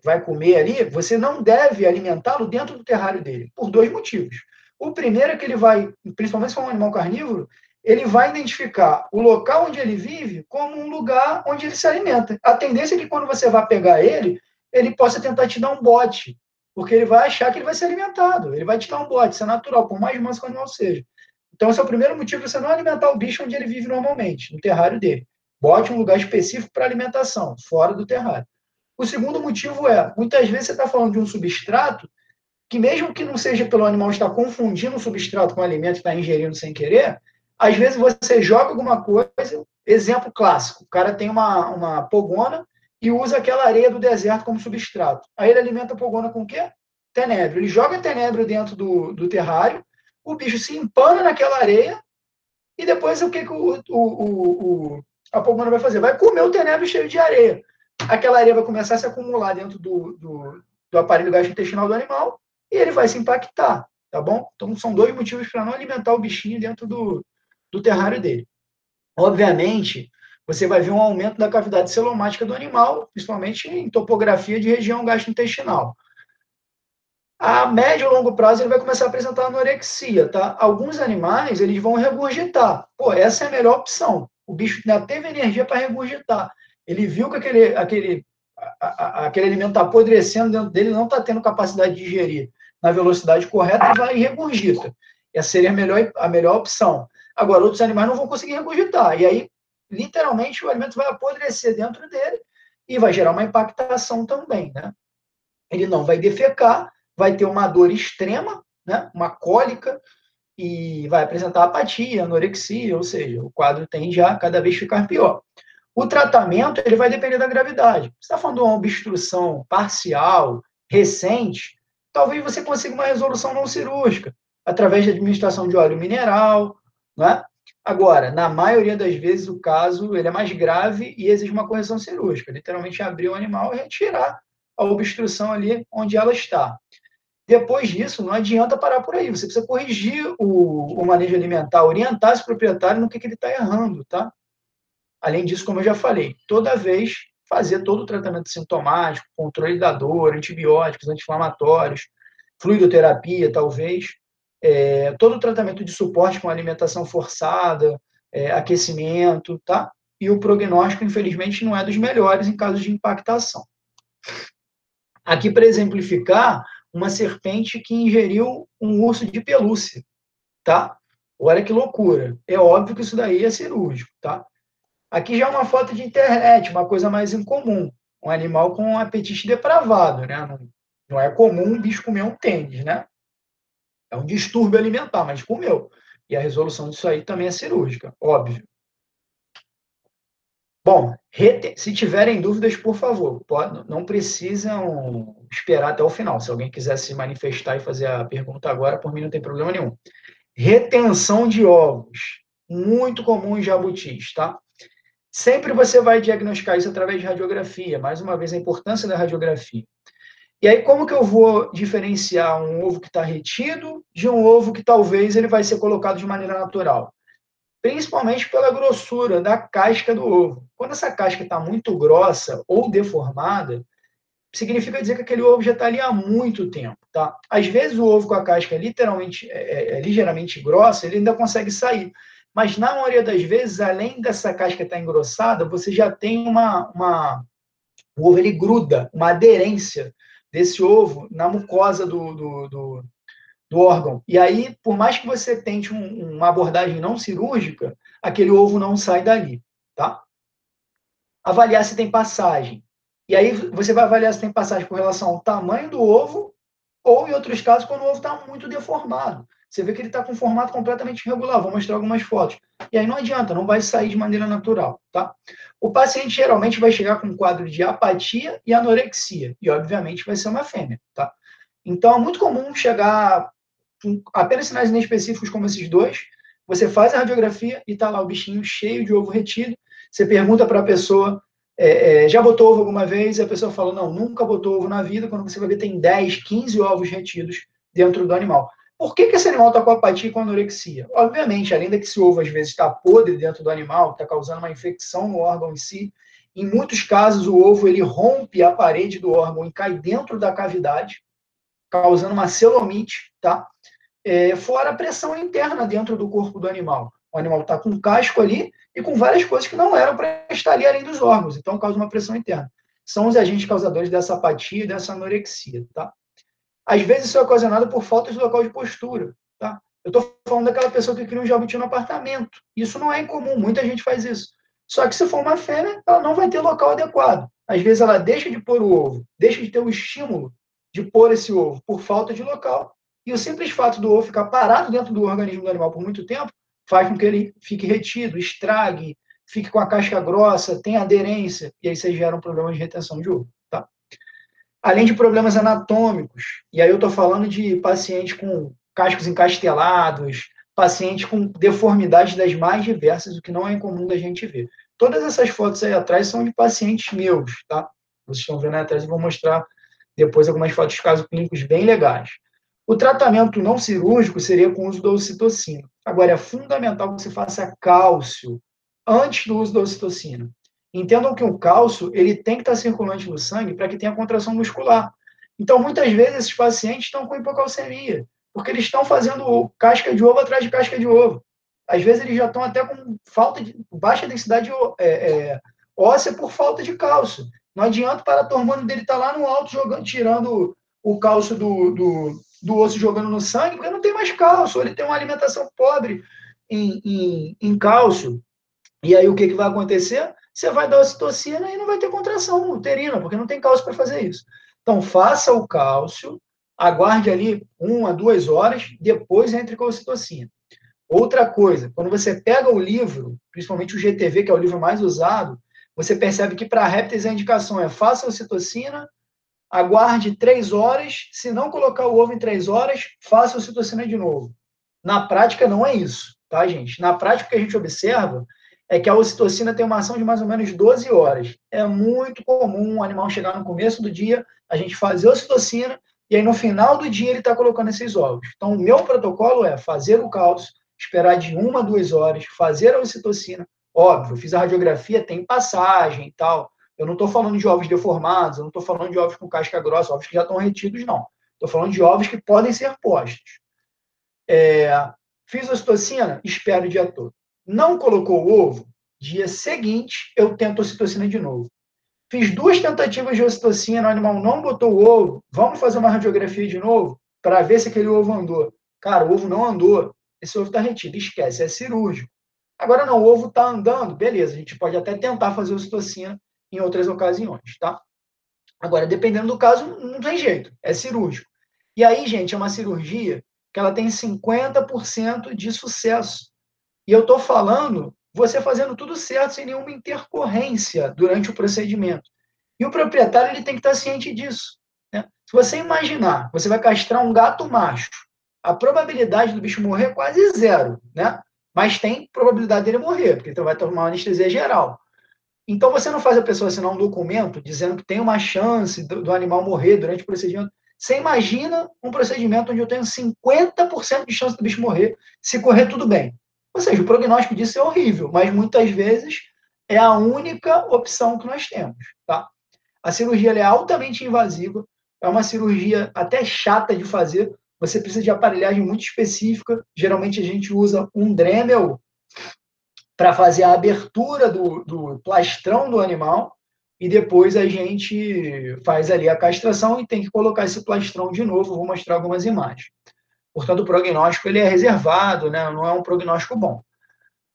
vai comer ali, você não deve alimentá-lo dentro do terrário dele, por 2 motivos. O primeiro é que ele vai, principalmente se for um animal carnívoro, ele vai identificar o local onde ele vive como um lugar onde ele se alimenta. A tendência é que quando você vai pegar ele possa tentar te dar um bote, porque ele vai achar que ele vai ser alimentado, ele vai te dar um bote, isso é natural, por mais manso que o animal seja. Então, esse é o primeiro motivo de você não alimentar o bicho onde ele vive normalmente, no terrário dele. Bote um lugar específico para alimentação, fora do terrário. O segundo motivo é, muitas vezes você está falando de um substrato que, mesmo que não seja pelo animal estar confundindo o substrato com o alimento que está ingerindo sem querer, às vezes você joga alguma coisa, exemplo clássico, o cara tem uma pogona e usa aquela areia do deserto como substrato. Aí ele alimenta a pogona com o quê? Tenebro. Ele joga tenebro dentro do terrário, o bicho se empana naquela areia e depois o que a pogona vai fazer? Vai comer o tenebro cheio de areia. Aquela areia vai começar a se acumular dentro do aparelho gastrointestinal do animal e ele vai se impactar, tá bom? Então, são 2 motivos para não alimentar o bichinho dentro do terrário dele. Obviamente, você vai ver um aumento da cavidade celomática do animal, principalmente em topografia de região gastrointestinal. A médio e longo prazo, ele vai começar a apresentar anorexia, tá? Alguns animais, eles vão regurgitar. Pô, essa é a melhor opção. O bicho ainda teve energia para regurgitar. Ele viu que aquele alimento está apodrecendo dentro dele, não está tendo capacidade de digerir na velocidade correta, e vai e regurgita. Essa seria a melhor opção. Agora, outros animais não vão conseguir regurgitar. E aí, literalmente, o alimento vai apodrecer dentro dele e vai gerar uma impactação também, né? Ele não vai defecar, vai ter uma dor extrema, né? Uma cólica, e vai apresentar apatia, anorexia, ou seja, o quadro tende a cada vez ficar pior. O tratamento, ele vai depender da gravidade. Você está falando de uma obstrução parcial, recente, talvez você consiga uma resolução não cirúrgica, através da administração de óleo mineral, né? Agora, na maioria das vezes, o caso ele é mais grave e exige uma correção cirúrgica, literalmente abrir o animal e retirar a obstrução ali onde ela está. Depois disso, não adianta parar por aí. Você precisa corrigir o manejo alimentar, orientar esse proprietário no que ele está errando, tá? Além disso, como eu já falei, toda vez fazer todo o tratamento sintomático, controle da dor, antibióticos, anti-inflamatórios, fluidoterapia, talvez, todo o tratamento de suporte com alimentação forçada, aquecimento, tá? E o prognóstico, infelizmente, não é dos melhores em casos de impactação. Aqui, para exemplificar, uma serpente que ingeriu um urso de pelúcia, tá? Olha que loucura. É óbvio que isso daí é cirúrgico, tá? Aqui já é uma foto de internet, uma coisa mais incomum. Um animal com um apetite depravado, né? Não é comum um bicho comer um tênis, né? É um distúrbio alimentar, mas comeu. E a resolução disso aí também é cirúrgica, óbvio. Bom, se tiverem dúvidas, por favor, não precisam esperar até o final. Se alguém quiser se manifestar e fazer a pergunta agora, por mim não tem problema nenhum. Retenção de ovos, muito comum em jabutis, tá? Sempre você vai diagnosticar isso através de radiografia. Mais uma vez, a importância da radiografia. E aí, como que eu vou diferenciar um ovo que está retido de um ovo que talvez ele vai ser colocado de maneira natural? Principalmente pela grossura da casca do ovo. Quando essa casca está muito grossa ou deformada, significa dizer que aquele ovo já está ali há muito tempo, tá? Às vezes o ovo com a casca ligeiramente grossa, ele ainda consegue sair. Mas na maioria das vezes, além dessa casca estar engrossada, você já tem o ovo ele gruda, uma aderência desse ovo na mucosa do órgão. E aí, por mais que você tente uma abordagem não cirúrgica, aquele ovo não sai dali, tá? Avaliar se tem passagem. E aí você vai avaliar se tem passagem com relação ao tamanho do ovo ou, em outros casos, quando o ovo está muito deformado. Você vê que ele está com um formato completamente irregular. Vou mostrar algumas fotos. E aí não adianta, não vai sair de maneira natural, tá? O paciente geralmente vai chegar com um quadro de apatia e anorexia. E, obviamente, vai ser uma fêmea, tá? Então, é muito comum chegar com apenas sinais inespecíficos como esses dois. Você faz a radiografia e está lá o bichinho cheio de ovo retido. Você pergunta para a pessoa, já botou ovo alguma vez? E a pessoa fala, não, nunca botou ovo na vida. Quando você vai ver, tem 10, 15 ovos retidos dentro do animal. Por que esse animal está com apatia e com anorexia? Obviamente, além de que esse ovo às vezes está podre dentro do animal, está causando uma infecção no órgão em si, em muitos casos o ovo ele rompe a parede do órgão e cai dentro da cavidade, causando uma celomite, tá? Fora a pressão interna dentro do corpo do animal. O animal está com um casco ali e com várias coisas que não eram para estar ali além dos órgãos, então causa uma pressão interna. São os agentes causadores dessa apatia e dessa anorexia, tá? Às vezes isso é ocasionado por falta de local de postura, tá? Eu estou falando daquela pessoa que cria um jabuti no apartamento. Isso não é incomum, muita gente faz isso. Só que se for uma fêmea, ela não vai ter local adequado. Às vezes ela deixa de pôr o ovo, deixa de ter o estímulo de pôr esse ovo por falta de local. E o simples fato do ovo ficar parado dentro do organismo do animal por muito tempo faz com que ele fique retido, estrague, fique com a casca grossa, tenha aderência, e aí você gera um problema de retenção de ovo, tá? Além de problemas anatômicos, e aí eu estou falando de paciente com cascos encastelados, paciente com deformidades das mais diversas, o que não é incomum da gente ver. Todas essas fotos aí atrás são de pacientes meus, tá? Vocês estão vendo aí atrás, eu vou mostrar depois algumas fotos de casos clínicos bem legais. O tratamento não cirúrgico seria com o uso da ocitocina. Agora, é fundamental que você faça cálcio antes do uso da ocitocina. Entendam que o cálcio ele tem que estar circulante no sangue para que tenha contração muscular. Então, muitas vezes, esses pacientes estão com hipocalcemia, porque eles estão fazendo casca de ovo atrás de casca de ovo. Às vezes, eles já estão até com baixa densidade óssea por falta de cálcio. Não adianta o paratormônio dele estar lá no alto, tirando o cálcio do osso jogando no sangue, porque não tem mais cálcio, ele tem uma alimentação pobre em cálcio. E aí o que vai acontecer? Você vai dar ocitocina e não vai ter contração uterina, porque não tem cálcio para fazer isso. Então, faça o cálcio, aguarde ali 1 a 2 horas, depois entre com a ocitocina. Outra coisa, quando você pega o livro, principalmente o GTV, que é o livro mais usado, você percebe que para répteis a indicação é faça a ocitocina, aguarde 3 horas, se não colocar o ovo em 3 horas, faça a ocitocina de novo. Na prática, não é isso, tá, gente? Na prática, o que a gente observa é que a ocitocina tem uma ação de mais ou menos 12 horas. É muito comum o animal chegar no começo do dia, a gente fazer a ocitocina, e aí no final do dia ele está colocando esses ovos. Então, o meu protocolo é fazer o cálcio, esperar de 1 a 2 horas, fazer a ocitocina. Óbvio, eu fiz a radiografia, tem passagem e tal. Eu não estou falando de ovos deformados, eu não estou falando de ovos com casca grossa, ovos que já estão retidos, não. Estou falando de ovos que podem ser postos. Fiz a ocitocina, espero o dia todo. Não colocou o ovo, dia seguinte eu tento a ocitocina de novo. Fiz 2 tentativas de ocitocina, o animal não botou o ovo, vamos fazer uma radiografia de novo para ver se aquele ovo andou. Cara, o ovo não andou, esse ovo está retido, esquece, é cirúrgico. Agora não, o ovo está andando, beleza, a gente pode até tentar fazer ocitocina em outras ocasiões, tá? Agora, dependendo do caso, não tem jeito, é cirúrgico. E aí, gente, é uma cirurgia que ela tem 50% de sucesso. E eu estou falando você fazendo tudo certo, sem nenhuma intercorrência durante o procedimento. E o proprietário ele tem que estar ciente disso. Né? Se você imaginar, você vai castrar um gato macho, a probabilidade do bicho morrer é quase zero, né? Mas tem probabilidade dele morrer, porque ele vai tomar uma anestesia geral. Então, você não faz a pessoa assinar um documento dizendo que tem uma chance do animal morrer durante o procedimento. Você imagina um procedimento onde eu tenho 50% de chance do bicho morrer se correr tudo bem. Ou seja, o prognóstico disso é horrível, mas muitas vezes é a única opção que nós temos. Tá? A cirurgia é altamente invasiva, é uma cirurgia até chata de fazer, você precisa de aparelhagem muito específica, geralmente a gente usa um Dremel para fazer a abertura do plastrão do animal, e depois a gente faz ali a castração e tem que colocar esse plastrão de novo, vou mostrar algumas imagens. Portanto, o prognóstico ele é reservado, né? Não é um prognóstico bom.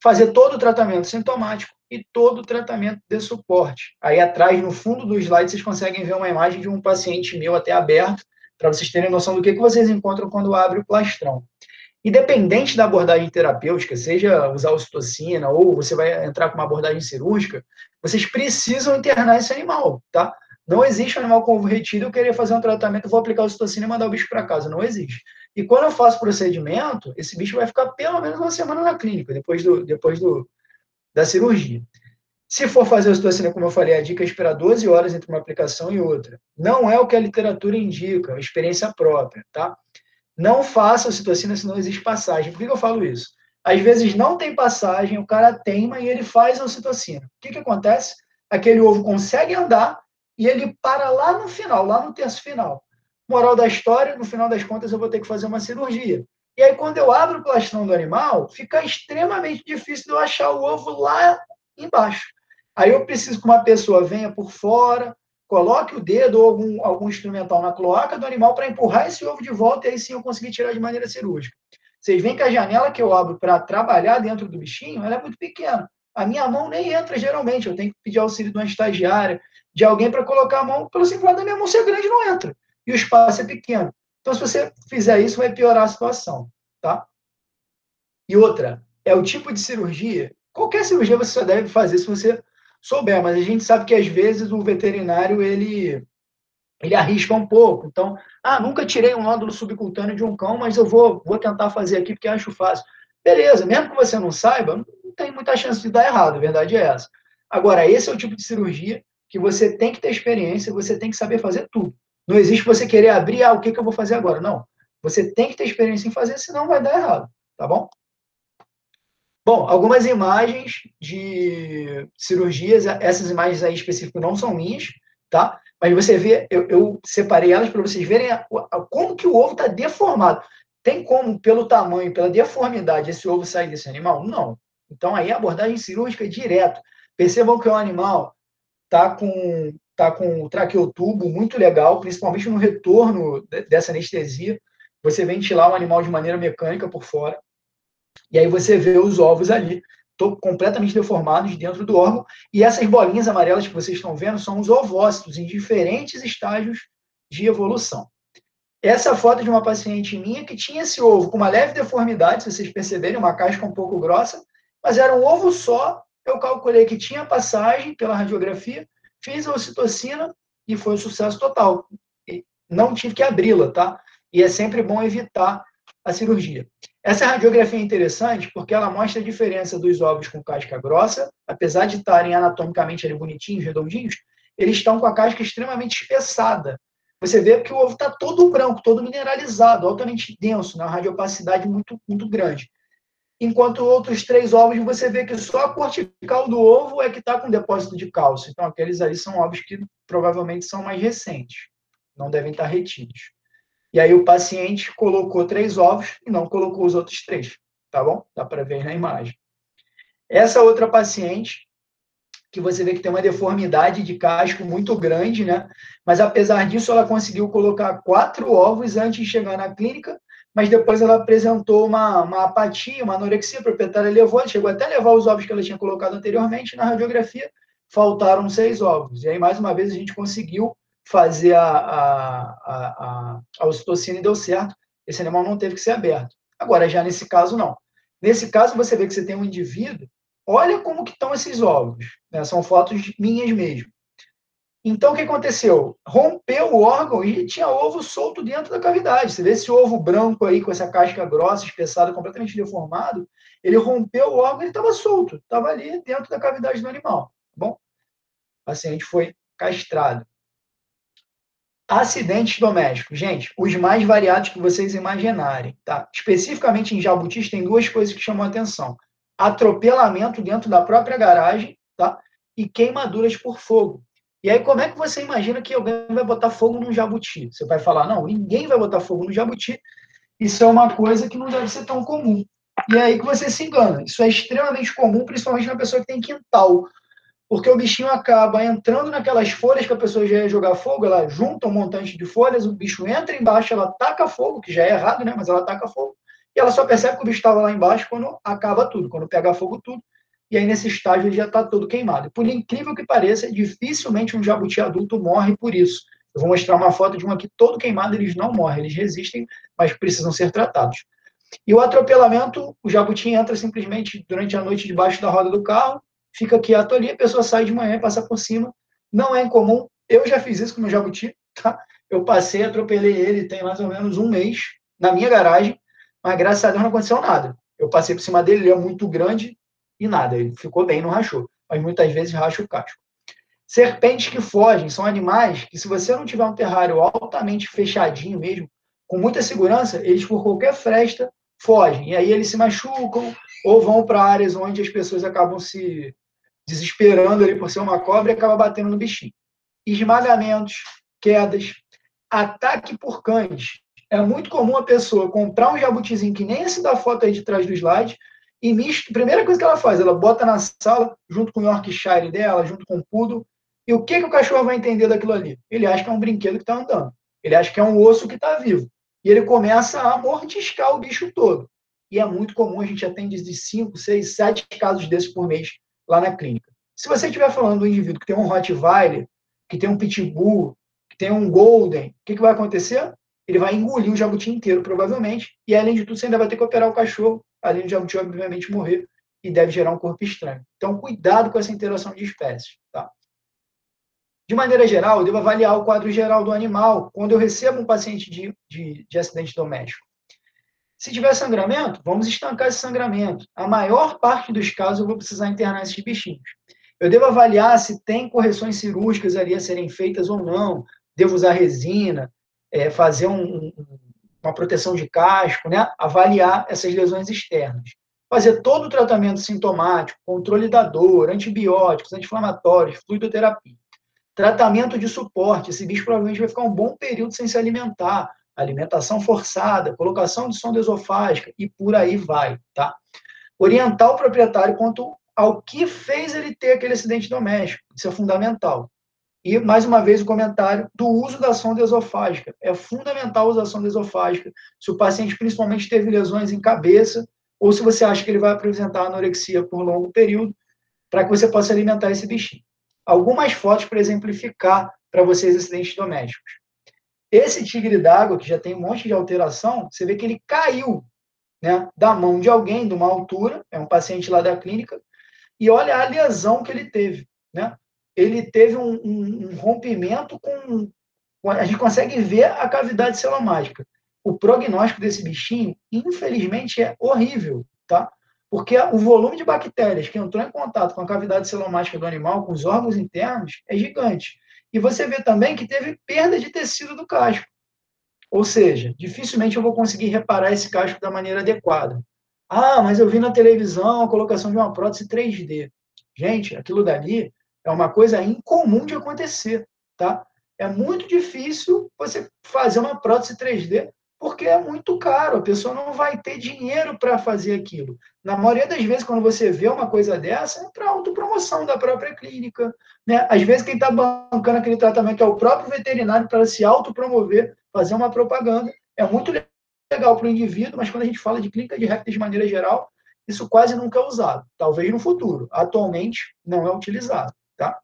Fazer todo o tratamento sintomático e todo o tratamento de suporte. Aí atrás, no fundo do slide, vocês conseguem ver uma imagem de um paciente meu até aberto, para vocês terem noção do que vocês encontram quando abre o plastrão. Independente da abordagem terapêutica, seja usar ocitocina ou você vai entrar com uma abordagem cirúrgica, vocês precisam internar esse animal, tá? Não existe um animal com ovo retido, eu querer fazer um tratamento, eu vou aplicar ocitocina e mandar o bicho para casa. Não existe. E quando eu faço procedimento, esse bicho vai ficar pelo menos uma semana na clínica, depois da cirurgia. Se for fazer ocitocina, como eu falei, a dica é esperar 12 horas entre uma aplicação e outra. Não é o que a literatura indica, é experiência própria, tá? Não faça ocitocina se não existe passagem. Por que eu falo isso? Às vezes não tem passagem, o cara teima e ele faz a ocitocina. O que acontece? Aquele ovo consegue andar e ele para lá no final, lá no terço final. Moral da história, no final das contas eu vou ter que fazer uma cirurgia. E aí quando eu abro o plastrão do animal, fica extremamente difícil de eu achar o ovo lá embaixo. Aí eu preciso que uma pessoa venha por fora, coloque o dedo ou algum instrumental na cloaca do animal para empurrar esse ovo de volta e aí sim eu conseguir tirar de maneira cirúrgica. Vocês veem que a janela que eu abro para trabalhar dentro do bichinho, ela é muito pequena. A minha mão nem entra geralmente, eu tenho que pedir auxílio de uma estagiária, de alguém para colocar a mão, pelo simples fato da minha mão ser grande, não entra. E o espaço é pequeno. Então, se você fizer isso, vai piorar a situação, tá? E outra, é o tipo de cirurgia, qualquer cirurgia você só deve fazer se você souber, mas a gente sabe que às vezes o veterinário, ele arrisca um pouco. Então, nunca tirei um nódulo subcutâneo de um cão, mas eu vou tentar fazer aqui porque acho fácil. Beleza, mesmo que você não saiba, não tem muita chance de dar errado, a verdade é essa. Agora, esse é o tipo de cirurgia que você tem que ter experiência, você tem que saber fazer tudo. Não existe você querer abrir, o que eu vou fazer agora? Não. Você tem que ter experiência em fazer, senão vai dar errado, tá bom? Bom, algumas imagens de cirurgias, essas imagens aí específicas não são minhas, tá? Mas você vê, eu separei elas para vocês verem como que o ovo está deformado. Tem como, pelo tamanho, pela deformidade, esse ovo sair desse animal? Não. Então, aí a abordagem cirúrgica é direto. Percebam que o animal está com o traqueotubo muito legal, principalmente no retorno dessa anestesia. Você ventilar o animal de maneira mecânica por fora. E aí você vê os ovos ali, completamente deformados dentro do órgão, e essas bolinhas amarelas que vocês estão vendo são os ovócitos em diferentes estágios de evolução. Essa foto de uma paciente minha que tinha esse ovo com uma leve deformidade, se vocês perceberem, uma casca um pouco grossa, mas era um ovo só, eu calculei que tinha passagem pela radiografia, fiz a ocitocina e foi um sucesso total. Não tive que abri-la, tá? E é sempre bom evitar a cirurgia. Essa radiografia é interessante porque ela mostra a diferença dos ovos com casca grossa, apesar de estarem anatomicamente ali bonitinhos, redondinhos, eles estão com a casca extremamente espessada. você vê que o ovo está todo branco, todo mineralizado, altamente denso, né? Uma radiopacidade muito, muito grande. Enquanto outros 3 ovos, você vê que só a cortical do ovo é que está com depósito de cálcio. Então, aqueles aí são ovos que provavelmente são mais recentes, não devem estar retidos. E aí o paciente colocou 3 ovos e não colocou os outros 3, tá bom? Dá para ver na imagem. Essa outra paciente, que você vê que tem uma deformidade de casco muito grande, né? Mas apesar disso, ela conseguiu colocar 4 ovos antes de chegar na clínica, mas depois ela apresentou uma apatia, uma anorexia, a proprietária levou, chegou até a levar os ovos que ela tinha colocado anteriormente, na radiografia faltaram 6 ovos. E aí, mais uma vez, a gente conseguiu fazer a ocitocina e deu certo. Esse animal não teve que ser aberto. Agora, já nesse caso, não. Nesse caso, você vê que você tem um indivíduo, olha como que estão esses ovos, né? São fotos minhas mesmo. Então, o que aconteceu? Rompeu o órgão e tinha ovo solto dentro da cavidade. Você vê esse ovo branco aí, com essa casca grossa, espessada, completamente deformado, ele rompeu o órgão e ele estava solto, estava ali dentro da cavidade do animal. Tá bom? O paciente foi castrado. Acidentes domésticos. Gente, os mais variados que vocês imaginarem. Tá? Especificamente em jabutis, tem 2 coisas que chamam a atenção. Atropelamento dentro da própria garagem, tá? E queimaduras por fogo. E aí, como é que você imagina que alguém vai botar fogo num jabuti? Você vai falar, não, ninguém vai botar fogo no jabuti. Isso é uma coisa que não deve ser tão comum. E é aí que você se engana. Isso é extremamente comum, principalmente na pessoa que tem quintal. Porque o bichinho acaba entrando naquelas folhas que a pessoa já ia jogar fogo, ela junta um montante de folhas, o bicho entra embaixo, ela taca fogo, que já é errado, né? Mas ela taca fogo. E ela só percebe que o bicho estava lá embaixo quando acaba tudo, quando pega fogo tudo. E aí, nesse estágio, ele já está todo queimado. Por incrível que pareça, dificilmente um jabuti adulto morre por isso. Eu vou mostrar uma foto de um aqui todo queimado, eles não morrem, eles resistem, mas precisam ser tratados. E o atropelamento, o jabuti entra simplesmente durante a noite debaixo da roda do carro, fica quieto ali, a pessoa sai de manhã e passa por cima. Não é incomum, eu já fiz isso com o meu jabuti, tá? Eu passei, atropelei ele, tem mais ou menos 1 mês, na minha garagem, mas graças a Deus não aconteceu nada. Eu passei por cima dele, ele é muito grande, e nada, ele ficou bem, não rachou. Mas muitas vezes racha o casco. Serpentes que fogem são animais que, se você não tiver um terrário altamente fechadinho mesmo, com muita segurança, eles, por qualquer fresta, fogem. E aí eles se machucam ou vão para áreas onde as pessoas acabam se desesperando ali por ser uma cobra e acaba batendo no bichinho. Esmagamentos, quedas, ataque por cães. É muito comum a pessoa comprar um jabutizinho que nem esse da foto aí de trás do slide, e a primeira coisa que ela faz, ela bota na sala, junto com o Yorkshire dela, junto com o Poodle, e o que o cachorro vai entender daquilo ali? Ele acha que é um brinquedo que está andando. Ele acha que é um osso que está vivo. E ele começa a mordiscar o bicho todo. E é muito comum, a gente atende de 5, 6, 7 casos desses por mês lá na clínica. Se você estiver falando do indivíduo que tem um Rottweiler, que tem um Pitbull, que tem um Golden, o que vai acontecer? Ele vai engolir o jabuti inteiro, provavelmente, e além de tudo, você ainda vai ter que operar o cachorro, além do jabuti, obviamente, morrer, e deve gerar um corpo estranho. Então, cuidado com essa interação de espécies. Tá? De maneira geral, eu devo avaliar o quadro geral do animal quando eu recebo um paciente de acidente doméstico. Se tiver sangramento, vamos estancar esse sangramento. A maior parte dos casos, eu vou precisar internar esses bichinhos. Eu devo avaliar se tem correções cirúrgicas ali a serem feitas ou não. Devo usar resina, fazer uma proteção de casco, né? Avaliar essas lesões externas. Fazer todo o tratamento sintomático, controle da dor, antibióticos, anti-inflamatórios, fluidoterapia. Tratamento de suporte. Esse bicho provavelmente vai ficar um bom período sem se alimentar. Alimentação forçada, colocação de sonda esofágica e por aí vai, tá? Orientar o proprietário quanto ao que fez ele ter aquele acidente doméstico. Isso é fundamental. E, mais uma vez, o comentário do uso da sonda esofágica. É fundamental usar a sonda esofágica se o paciente principalmente teve lesões em cabeça ou se você acha que ele vai apresentar anorexia por longo período, para que você possa alimentar esse bichinho. Algumas fotos para exemplificar para vocês acidentes domésticos. Esse tigre d'água, que já tem um monte de alteração, você vê que ele caiu, né, da mão de alguém, de uma altura, é um paciente lá da clínica, e olha a lesão que ele teve, né? Ele teve um rompimento com... A gente consegue ver a cavidade celomática. O prognóstico desse bichinho, infelizmente, é horrível, tá? Porque o volume de bactérias que entrou em contato com a cavidade celomática do animal, com os órgãos internos, é gigante. E você vê também que teve perda de tecido do casco. Ou seja, dificilmente eu vou conseguir reparar esse casco da maneira adequada. Ah, mas eu vi na televisão a colocação de uma prótese 3D. Gente, aquilo dali é uma coisa incomum de acontecer, tá? É muito difícil você fazer uma prótese 3D porque é muito caro, a pessoa não vai ter dinheiro para fazer aquilo. Na maioria das vezes, quando você vê uma coisa dessa, é para autopromoção da própria clínica, né? Às vezes, quem está bancando aquele tratamento é o próprio veterinário para se autopromover, fazer uma propaganda. É muito legal para o indivíduo, mas quando a gente fala de clínica de répteis de maneira geral, isso quase nunca é usado. Talvez no futuro. Atualmente, não é utilizado, tá?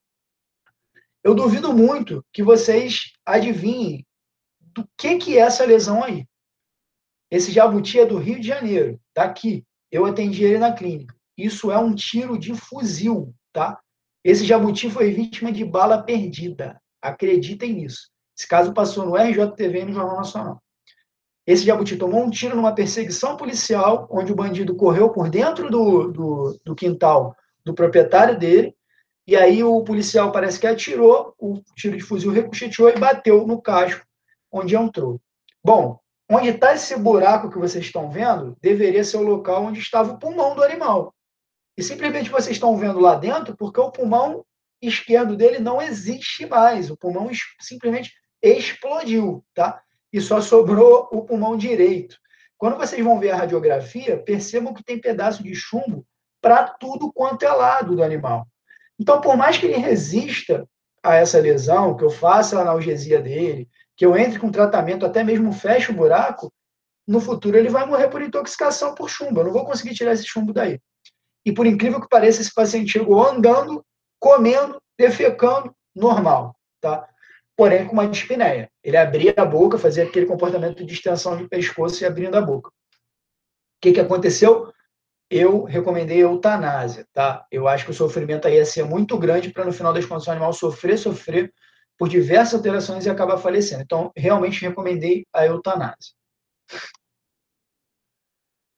Eu duvido muito que vocês adivinhem do que é essa lesão aí. Esse jabuti é do Rio de Janeiro, daqui. Eu atendi ele na clínica. Isso é um tiro de fuzil, tá? Esse jabuti foi vítima de bala perdida. Acreditem nisso. Esse caso passou no RJTV e no Jornal Nacional. Esse jabuti tomou um tiro numa perseguição policial, onde o bandido correu por dentro do quintal do proprietário dele, e aí o policial parece que atirou, o tiro de fuzil ricocheteou e bateu no casco onde entrou. Bom, onde está esse buraco que vocês estão vendo, deveria ser o local onde estava o pulmão do animal. E simplesmente vocês estão vendo lá dentro porque o pulmão esquerdo dele não existe mais. O pulmão simplesmente explodiu, tá? E só sobrou o pulmão direito. Quando vocês vão ver a radiografia, percebam que tem pedaço de chumbo para tudo quanto é lado do animal. Então, por mais que ele resista a essa lesão, que eu faça a analgesia dele, que eu entre com tratamento, até mesmo feche o buraco, no futuro ele vai morrer por intoxicação por chumbo. Eu não vou conseguir tirar esse chumbo daí. E por incrível que pareça, esse paciente chegou andando, comendo, defecando, normal, tá? Porém com uma dispneia. Ele abria a boca, fazia aquele comportamento de extensão de pescoço e abrindo a boca. O que aconteceu? Eu recomendei eutanásia, tá? Eu acho que o sofrimento aí ia ser muito grande para, no final das contas, o animal sofrer por diversas alterações e acabar falecendo. Então, realmente recomendei a eutanásia.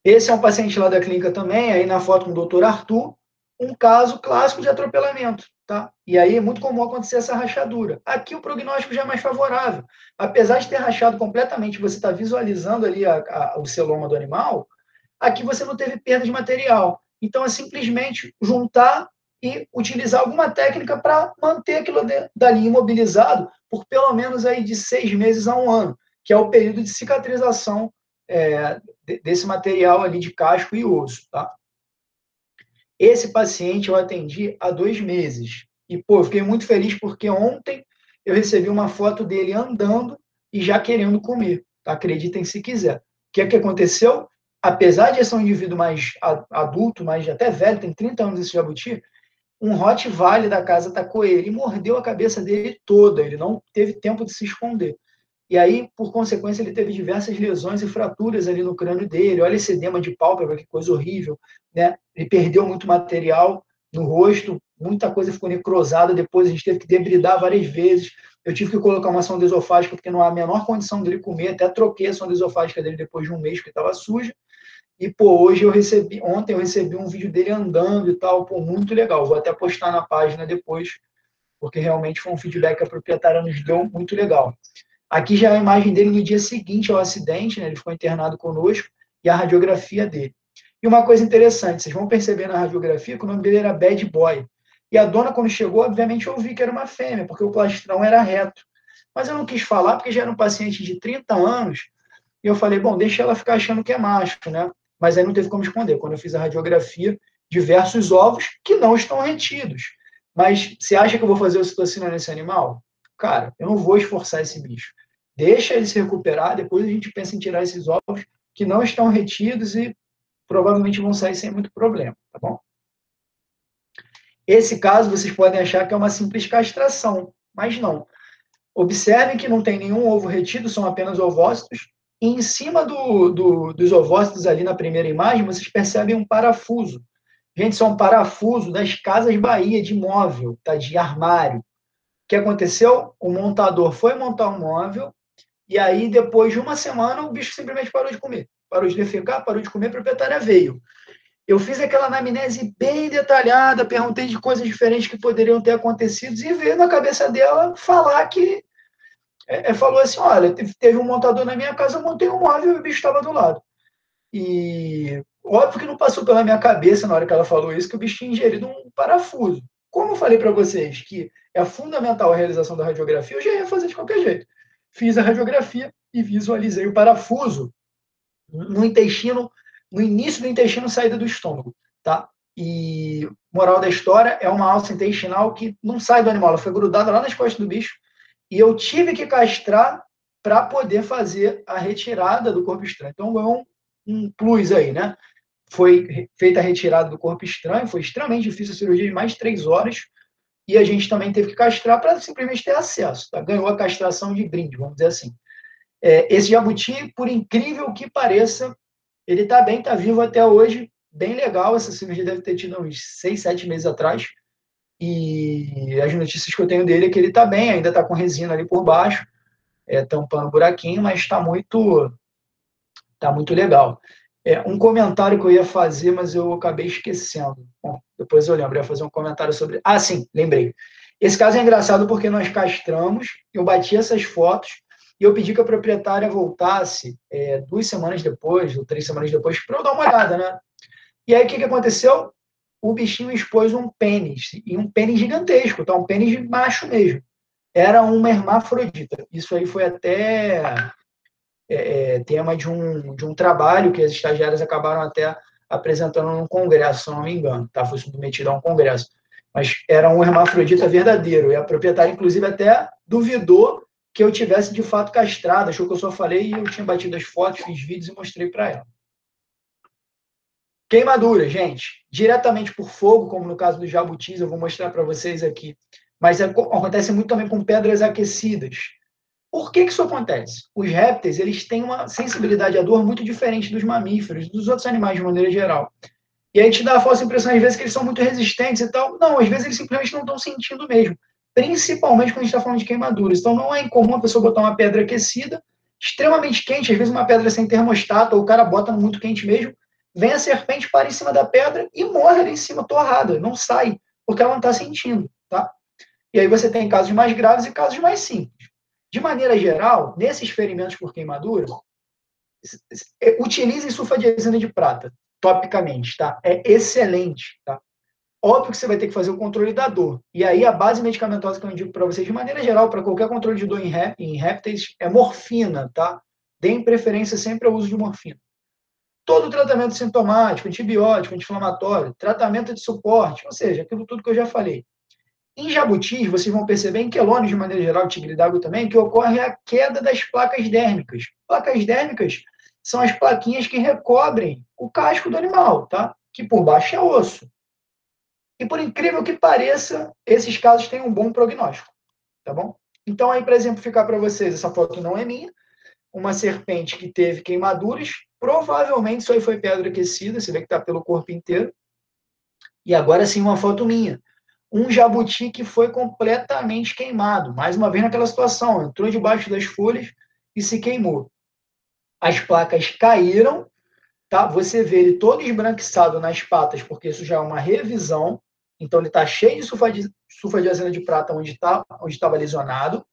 Esse é um paciente lá da clínica também, aí na foto com o doutor Arthur, um caso clássico de atropelamento, tá? E aí é muito comum acontecer essa rachadura. Aqui o prognóstico já é mais favorável. Apesar de ter rachado completamente, você está visualizando ali o celoma do animal, aqui você não teve perda de material. Então, é simplesmente juntar e utilizar alguma técnica para manter aquilo dali imobilizado por pelo menos aí de 6 meses a 1 ano, que é o período de cicatrização desse material ali de casco e osso, tá? Esse paciente eu atendi há 2 meses. E, pô, eu fiquei muito feliz porque ontem eu recebi uma foto dele andando e já querendo comer. Tá? Acreditem se quiser. O que aconteceu? Apesar de ser um indivíduo mais adulto, mais até velho, tem 30 anos esse jabuti, um Rottweiler da casa atacou ele e mordeu a cabeça dele toda. Ele não teve tempo de se esconder. E aí, por consequência, ele teve diversas lesões e fraturas ali no crânio dele. Olha esse edema de pálpebra, que coisa horrível, né? Ele perdeu muito material no rosto, muita coisa ficou necrosada. Depois a gente teve que debridar várias vezes. Eu tive que colocar uma sonda esofágica porque não há a menor condição dele comer. Até troquei a sonda esofágica dele depois de 1 mês, porque estava suja. E, pô, ontem eu recebi um vídeo dele andando e tal, pô, muito legal. Vou até postar na página depois, porque realmente foi um feedback que a proprietária nos deu muito legal. Aqui já é a imagem dele no dia seguinte ao acidente, né? Ele ficou internado conosco, e a radiografia dele. E uma coisa interessante, vocês vão perceber na radiografia que o nome dele era Bad Boy. E a dona, quando chegou, obviamente eu vi que era uma fêmea, porque o plastrão era reto. Mas eu não quis falar, porque já era um paciente de 30 anos, e eu falei, bom, deixa ela ficar achando que é macho, né? Mas aí não teve como esconder. Quando eu fiz a radiografia, diversos ovos que não estão retidos. Mas você acha que eu vou fazer ocitocina nesse animal? Cara, eu não vou esforçar esse bicho. Deixa ele se recuperar, depois a gente pensa em tirar esses ovos que não estão retidos e provavelmente vão sair sem muito problema, tá bom? Esse caso, vocês podem achar que é uma simples castração, mas não. Observem que não tem nenhum ovo retido, são apenas ovócitos, e em cima dos ovócitos ali na primeira imagem, vocês percebem um parafuso. Gente, isso é um parafuso das Casas Bahia, de móvel, tá? De armário. O que aconteceu? O montador foi montar um móvel, e aí, depois de 1 semana, o bicho simplesmente parou de comer. Parou de defecar, parou de comer, a proprietária veio. Eu fiz aquela anamnese bem detalhada, perguntei de coisas diferentes que poderiam ter acontecido e veio na cabeça dela falar que falou assim, olha, teve um montador na minha casa, eu montei um móvel e o bicho estava do lado. E óbvio que não passou pela minha cabeça na hora que ela falou isso, que o bicho tinha ingerido um parafuso. Como eu falei para vocês que é fundamental a realização da radiografia, eu já ia fazer de qualquer jeito. Fiz a radiografia e visualizei o parafuso no intestino, no início do intestino, saída do estômago, tá? E moral da história, é uma alça intestinal que não sai do animal, ela foi grudada lá nas costas do bicho, e eu tive que castrar para poder fazer a retirada do corpo estranho. Então, é um plus aí, né? Foi feita a retirada do corpo estranho, foi extremamente difícil a cirurgia, de mais de 3 horas, e a gente também teve que castrar para simplesmente ter acesso, tá? Ganhou a castração de brinde, vamos dizer assim. Esse jabuti, por incrível que pareça, ele está bem, está vivo até hoje, bem legal. Essa cirurgia deve ter tido uns 6, 7 meses atrás. E as notícias que eu tenho dele é que ele está bem, ainda está com resina ali por baixo, tampando o buraquinho, mas está muito legal. Um comentário que eu ia fazer, mas eu acabei esquecendo. Bom, depois eu lembro, eu ia fazer um comentário sobre. Ah, sim, lembrei. Esse caso é engraçado porque nós castramos, eu bati essas fotos e eu pedi que a proprietária voltasse 2 semanas depois, ou 3 semanas depois, para eu dar uma olhada, né? E aí o que aconteceu? O bichinho expôs um pênis, e um pênis gigantesco, tá? Um pênis de macho mesmo. Era uma hermafrodita. Isso aí foi até tema de um trabalho que as estagiárias acabaram até apresentando num congresso, se não me engano, tá? Foi submetido a um congresso. Mas era um hermafrodita verdadeiro, e a proprietária, inclusive, até duvidou que eu tivesse de fato castrado, achou que eu só falei e eu tinha batido as fotos, fiz vídeos e mostrei para ela. Queimadura, gente, diretamente por fogo, como no caso do jabutis, eu vou mostrar para vocês aqui, mas acontece muito também com pedras aquecidas. Por que isso acontece? Os répteis, eles têm uma sensibilidade à dor muito diferente dos mamíferos, dos outros animais de maneira geral. E a gente dá a falsa impressão, às vezes, que eles são muito resistentes e tal. Não, às vezes eles simplesmente não estão sentindo mesmo. Principalmente quando a gente está falando de queimaduras. Então, não é incomum a pessoa botar uma pedra aquecida, extremamente quente, às vezes uma pedra sem termostato, ou o cara bota no muito quente mesmo, vem a serpente, para em cima da pedra e morre ali em cima, torrada, não sai, porque ela não está sentindo, tá? E aí você tem casos mais graves e casos mais simples. De maneira geral, nesses ferimentos por queimadura, utilizem sulfadiazina de prata, topicamente, tá? É excelente, tá? Óbvio que você vai ter que fazer o controle da dor. E aí a base medicamentosa que eu indico para vocês, de maneira geral, para qualquer controle de dor em répteis, é morfina, tá? Deem preferência sempre ao uso de morfina. Todo tratamento sintomático, antibiótico, anti-inflamatório, tratamento de suporte, ou seja, aquilo tudo que eu já falei. Em jabutis, vocês vão perceber, em quelônios, de maneira geral, tigre d'água também, que ocorre a queda das placas dérmicas. Placas dérmicas são as plaquinhas que recobrem o casco do animal, tá? Que por baixo é osso. E por incrível que pareça, esses casos têm um bom prognóstico, tá bom? Então, aí, para exemplificar para vocês, essa foto não é minha, uma serpente que teve queimaduras, provavelmente isso aí foi pedra aquecida, você vê que está pelo corpo inteiro. E agora sim, uma foto minha. Um jabuti que foi completamente queimado. Mais uma vez naquela situação, entrou debaixo das folhas e se queimou. As placas caíram, tá? Você vê ele todo esbranquiçado nas patas, porque isso já é uma revisão. Então ele está cheio de sulfadiazina de prata onde estava lesionado.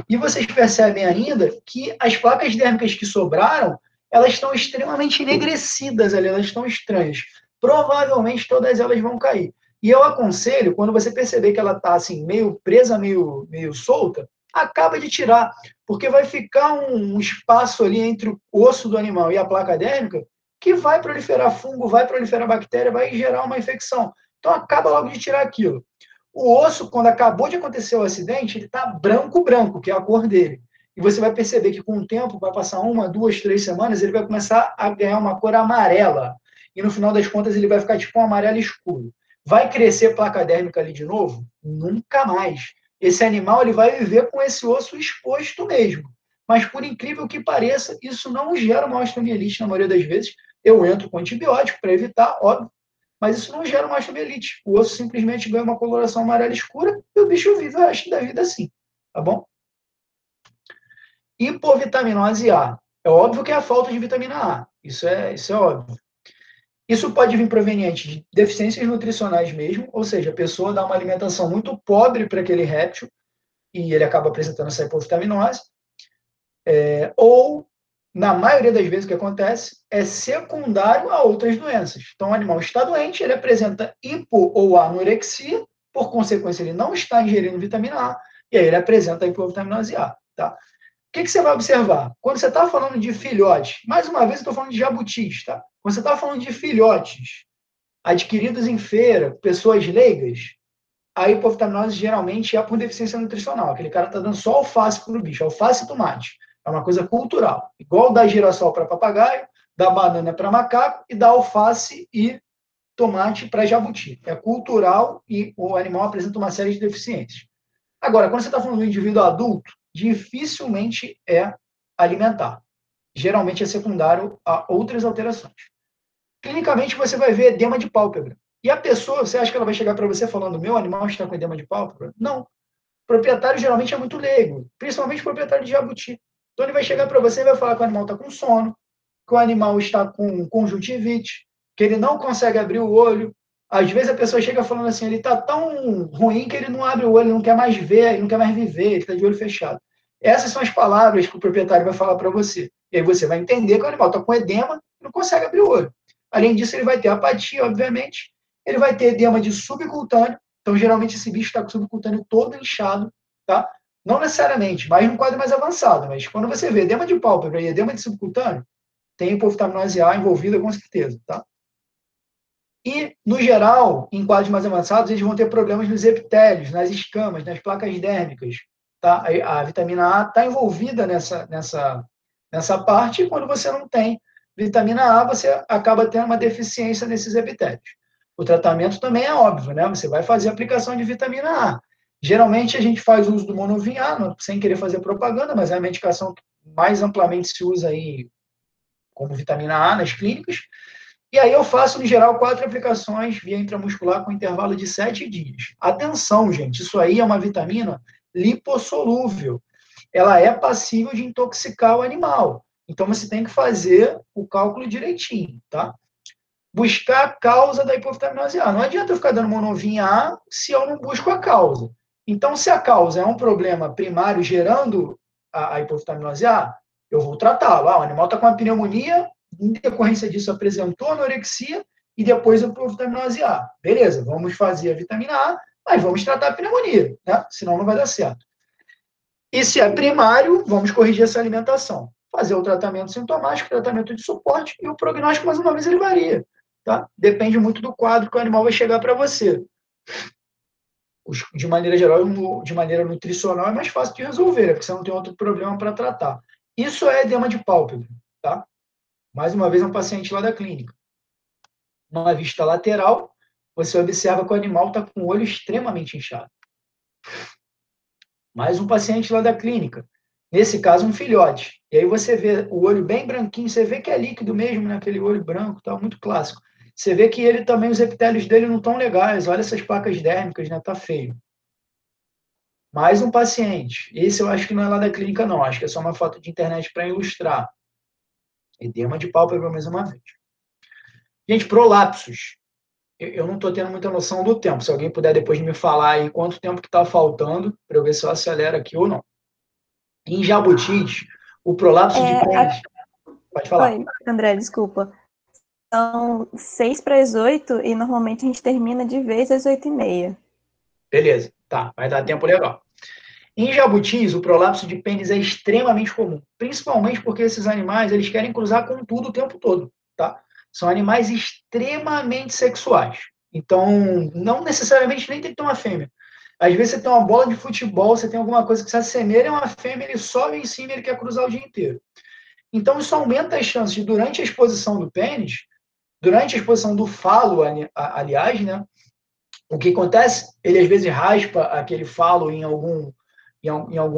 E vocês percebem ainda que as placas dérmicas que sobraram, elas estão extremamente enegrecidas ali, elas estão estranhas. Provavelmente todas elas vão cair. E eu aconselho, quando você perceber que ela está assim, meio presa, meio solta, acaba de tirar, porque vai ficar um espaço ali entre o osso do animal e a placa dérmica que vai proliferar fungo, vai proliferar bactéria, vai gerar uma infecção. Então acaba logo de tirar aquilo. O osso, quando acabou de acontecer o acidente, ele está branco, que é a cor dele. E você vai perceber que com o tempo, vai passar 1, 2, 3 semanas, ele vai começar a ganhar uma cor amarela. E no final das contas, ele vai ficar tipo um amarelo escuro. Vai crescer placa dérmica ali de novo? Nunca mais. Esse animal ele vai viver com esse osso exposto mesmo. Mas, por incrível que pareça, isso não gera uma osteomielite na maioria das vezes. Eu entro com antibiótico para evitar, óbvio, mas isso não gera uma osteomielite. O osso simplesmente ganha uma coloração amarela escura e o bicho vive o resto da vida assim, tá bom? Hipovitaminose A. É óbvio que é a falta de vitamina A. Isso é óbvio. Isso pode vir proveniente de deficiências nutricionais mesmo, ou seja, a pessoa dá uma alimentação muito pobre para aquele réptil e ele acaba apresentando essa hipovitaminose, ou, na maioria das vezes o que acontece, é secundário a outras doenças. Então, o animal está doente, ele apresenta hipo ou anorexia, por consequência, ele não está ingerindo vitamina A, e aí ele apresenta a hipovitaminose A, tá? O que você vai observar? Quando você está falando de filhotes, mais uma vez eu estou falando de jabutis, tá? Quando você está falando de filhotes adquiridos em feira, pessoas leigas, a hipovitaminose geralmente é por deficiência nutricional. Aquele cara está dando só alface para o bicho, alface e tomate. É uma coisa cultural. Igual dar girassol para papagaio, dar banana para macaco e dar alface e tomate para jabuti. É cultural e o animal apresenta uma série de deficiências. Agora, quando você está falando do indivíduo adulto, dificilmente é alimentar. Geralmente é secundário a outras alterações. Clinicamente, você vai ver edema de pálpebra. E a pessoa, você acha que ela vai chegar para você falando, meu animal está com edema de pálpebra? Não. O proprietário geralmente é muito leigo, principalmente o proprietário de jabuti. Então ele vai chegar para você e vai falar que o animal está com sono, que o animal está com conjuntivite, que ele não consegue abrir o olho. Às vezes a pessoa chega falando assim, ele está tão ruim que ele não abre o olho, ele não quer mais ver, ele não quer mais viver, ele está de olho fechado. Essas são as palavras que o proprietário vai falar para você. E aí você vai entender que o animal está com edema e não consegue abrir o olho. Além disso, ele vai ter apatia, obviamente. Ele vai ter edema de subcutâneo. Então, geralmente, esse bicho está com o subcutâneo todo inchado, tá? Não necessariamente, mas num quadro mais avançado. Mas quando você vê edema de pálpebra e edema de subcutâneo, tem hipovitaminose A envolvida com certeza, tá? E, no geral, em quadros mais avançados, eles vão ter problemas nos epitélios, nas escamas, nas placas dérmicas, tá? A vitamina A está envolvida nessa parte, e quando você não tem vitamina A, você acaba tendo uma deficiência nesses epitélios. O tratamento também é óbvio, né? Você vai fazer aplicação de vitamina A. Geralmente, a gente faz uso do Monovin A, sem querer fazer propaganda, mas é a medicação que mais amplamente se usa aí como vitamina A nas clínicas. E aí eu faço, no geral, 4 aplicações via intramuscular com intervalo de 7 dias. Atenção, gente, isso aí é uma vitamina lipossolúvel. Ela é passível de intoxicar o animal. Então, você tem que fazer o cálculo direitinho, tá? Buscar a causa da hipovitaminose A. Não adianta eu ficar dando Monovin A se eu não busco a causa. Então, se a causa é um problema primário gerando a hipovitaminose A, eu vou tratá-lo. O animal está com uma pneumonia, em decorrência disso apresentou anorexia e depois a hipovitaminose A. Beleza, vamos fazer a vitamina A, mas vamos tratar a pneumonia, né? Senão não vai dar certo. E se é primário, vamos corrigir essa alimentação. Fazer o tratamento sintomático, tratamento de suporte, e o prognóstico, mais uma vez, ele varia. Tá? Depende muito do quadro que o animal vai chegar para você. De maneira geral, de maneira nutricional, é mais fácil de resolver, porque você não tem outro problema para tratar. Isso é edema de pálpebra. Tá? Mais uma vez, é um paciente lá da clínica. Numa vista lateral, você observa que o animal está com o olho extremamente inchado. Mais um paciente lá da clínica. Nesse caso, um filhote. E aí você vê o olho bem branquinho, você vê que é líquido mesmo, né? Aquele olho branco, tá muito clássico. Você vê que ele também, os epitélios dele não estão legais. Olha essas placas dérmicas, né? Tá feio. Mais um paciente. Esse eu acho que não é lá da clínica, não. Acho que é só uma foto de internet para ilustrar. Edema de pálpebra mais uma vez. Gente, prolapsos. Eu não estou tendo muita noção do tempo. Se alguém puder depois me falar aí quanto tempo que está faltando, para eu ver se eu acelero aqui ou não. Em jabutis, o prolapso de pênis... Pode falar. Oi, André, desculpa. São 6 para as 8 e normalmente a gente termina de vez às 8h30. Beleza, tá, vai dar tempo legal. Em jabutis, o prolapso de pênis é extremamente comum, principalmente porque esses animais eles querem cruzar com tudo o tempo todo, tá? São animais extremamente sexuais. Então, não necessariamente nem tem que ter uma fêmea. Às vezes você tem uma bola de futebol, você tem alguma coisa que se assemelha a uma fêmea, ele sobe em cima e ele quer cruzar o dia inteiro. Então, isso aumenta as chances de, durante a exposição do pênis, durante a exposição do falo, aliás, né? O que acontece? Ele às vezes raspa aquele falo em algum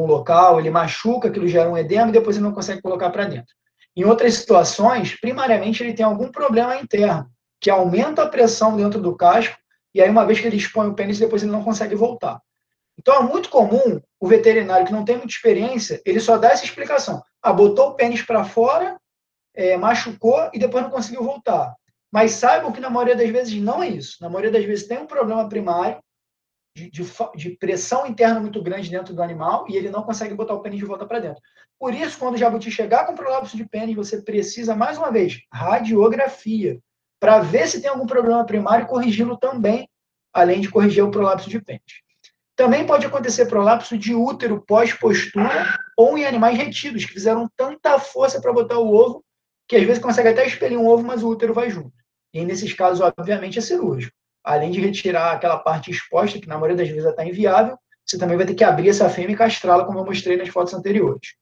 local, ele machuca, aquilo gera um edema e depois ele não consegue colocar para dentro. Em outras situações, primariamente ele tem algum problema interno, que aumenta a pressão dentro do casco, e aí uma vez que ele expõe o pênis, depois ele não consegue voltar. Então é muito comum o veterinário que não tem muita experiência, ele só dá essa explicação. Botou o pênis para fora, machucou e depois não conseguiu voltar. Mas saibam que na maioria das vezes não é isso. Na maioria das vezes tem um problema primário de pressão interna muito grande dentro do animal e ele não consegue botar o pênis de volta para dentro. Por isso, quando o jabuti chegar com prolapso de pênis, você precisa, mais uma vez, radiografia, para ver se tem algum problema primário e corrigi-lo também, além de corrigir o prolapso de pênis. Também pode acontecer prolapso de útero pós-postura ou em animais retidos, que fizeram tanta força para botar o ovo, que às vezes consegue até expelir um ovo, mas o útero vai junto. E nesses casos, obviamente, é cirúrgico. Além de retirar aquela parte exposta, que na maioria das vezes está inviável, você também vai ter que abrir essa fêmea e castrá-la, como eu mostrei nas fotos anteriores.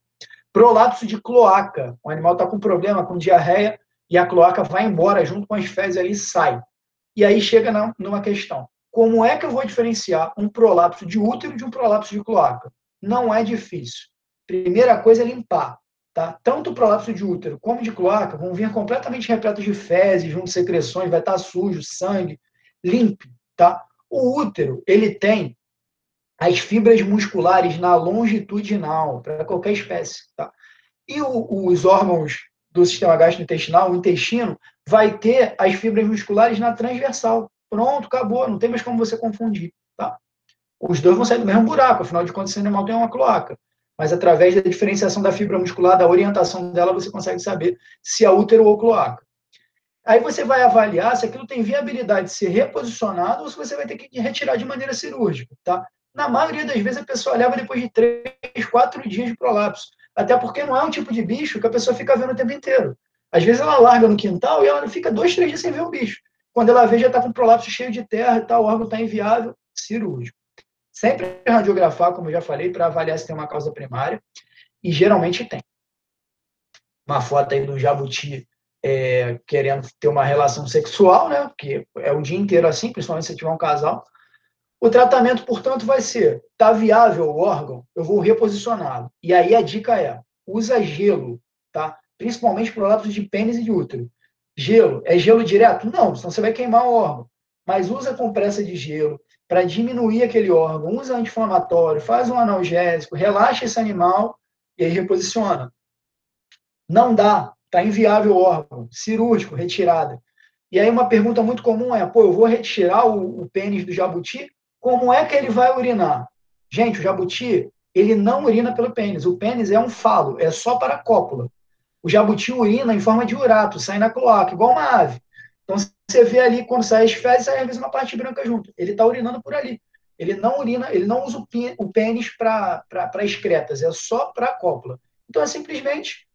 Prolapso de cloaca. O animal está com problema, com diarreia, e a cloaca vai embora junto com as fezes ali e sai. E aí chega numa questão. Como é que eu vou diferenciar um prolapso de útero de um prolapso de cloaca? Não é difícil. Primeira coisa é limpar. Tá? Tanto o prolapso de útero como de cloaca vão vir completamente repletos de fezes, junto de secreções, vai estar sujo, sangue. Limpe, tá? O útero, ele tem as fibras musculares na longitudinal, para qualquer espécie, tá? E os órgãos do sistema gastrointestinal, o intestino, vai ter as fibras musculares na transversal. Pronto, acabou, não tem mais como você confundir, tá? Os dois vão sair do mesmo buraco, afinal de contas, esse animal tem uma cloaca. Mas através da diferenciação da fibra muscular, da orientação dela, você consegue saber se é útero ou cloaca. Aí você vai avaliar se aquilo tem viabilidade de ser reposicionado ou se você vai ter que retirar de maneira cirúrgica, tá? Na maioria das vezes a pessoa leva depois de 3, 4 dias de prolapso. Até porque não é um tipo de bicho que a pessoa fica vendo o tempo inteiro. Às vezes ela larga no quintal e ela fica 2, 3 dias sem ver o bicho. Quando ela vê, já está com prolapso cheio de terra e tal, o órgão está inviável, cirúrgico. Sempre radiografar, como eu já falei, para avaliar se tem uma causa primária. E geralmente tem. Uma foto aí do jabuti querendo ter uma relação sexual, né? Porque é o dia inteiro assim, principalmente se tiver um casal. O tratamento, portanto, vai ser, tá viável o órgão, eu vou reposicioná-lo. E aí a dica é, usa gelo, tá? Principalmente para prolapso de pênis e de útero. Gelo, é gelo direto? Não, senão você vai queimar o órgão. Mas usa compressa de gelo para diminuir aquele órgão, usa anti-inflamatório, faz um analgésico, relaxa esse animal e aí reposiciona. Não dá, está inviável o órgão, cirúrgico, retirada. E aí uma pergunta muito comum é, eu vou retirar o pênis do jabuti, como é que ele vai urinar? Gente, o jabuti, ele não urina pelo pênis, o pênis é um falo, é só para a cópula. O jabuti urina em forma de urato, sai na cloaca, igual uma ave. Então você vê ali, quando sai as fezes, sai às vezes uma parte branca junto. Ele está urinando por ali. Ele não urina, ele não usa o pênis para excretas, é só para a cópula. Então é simplesmente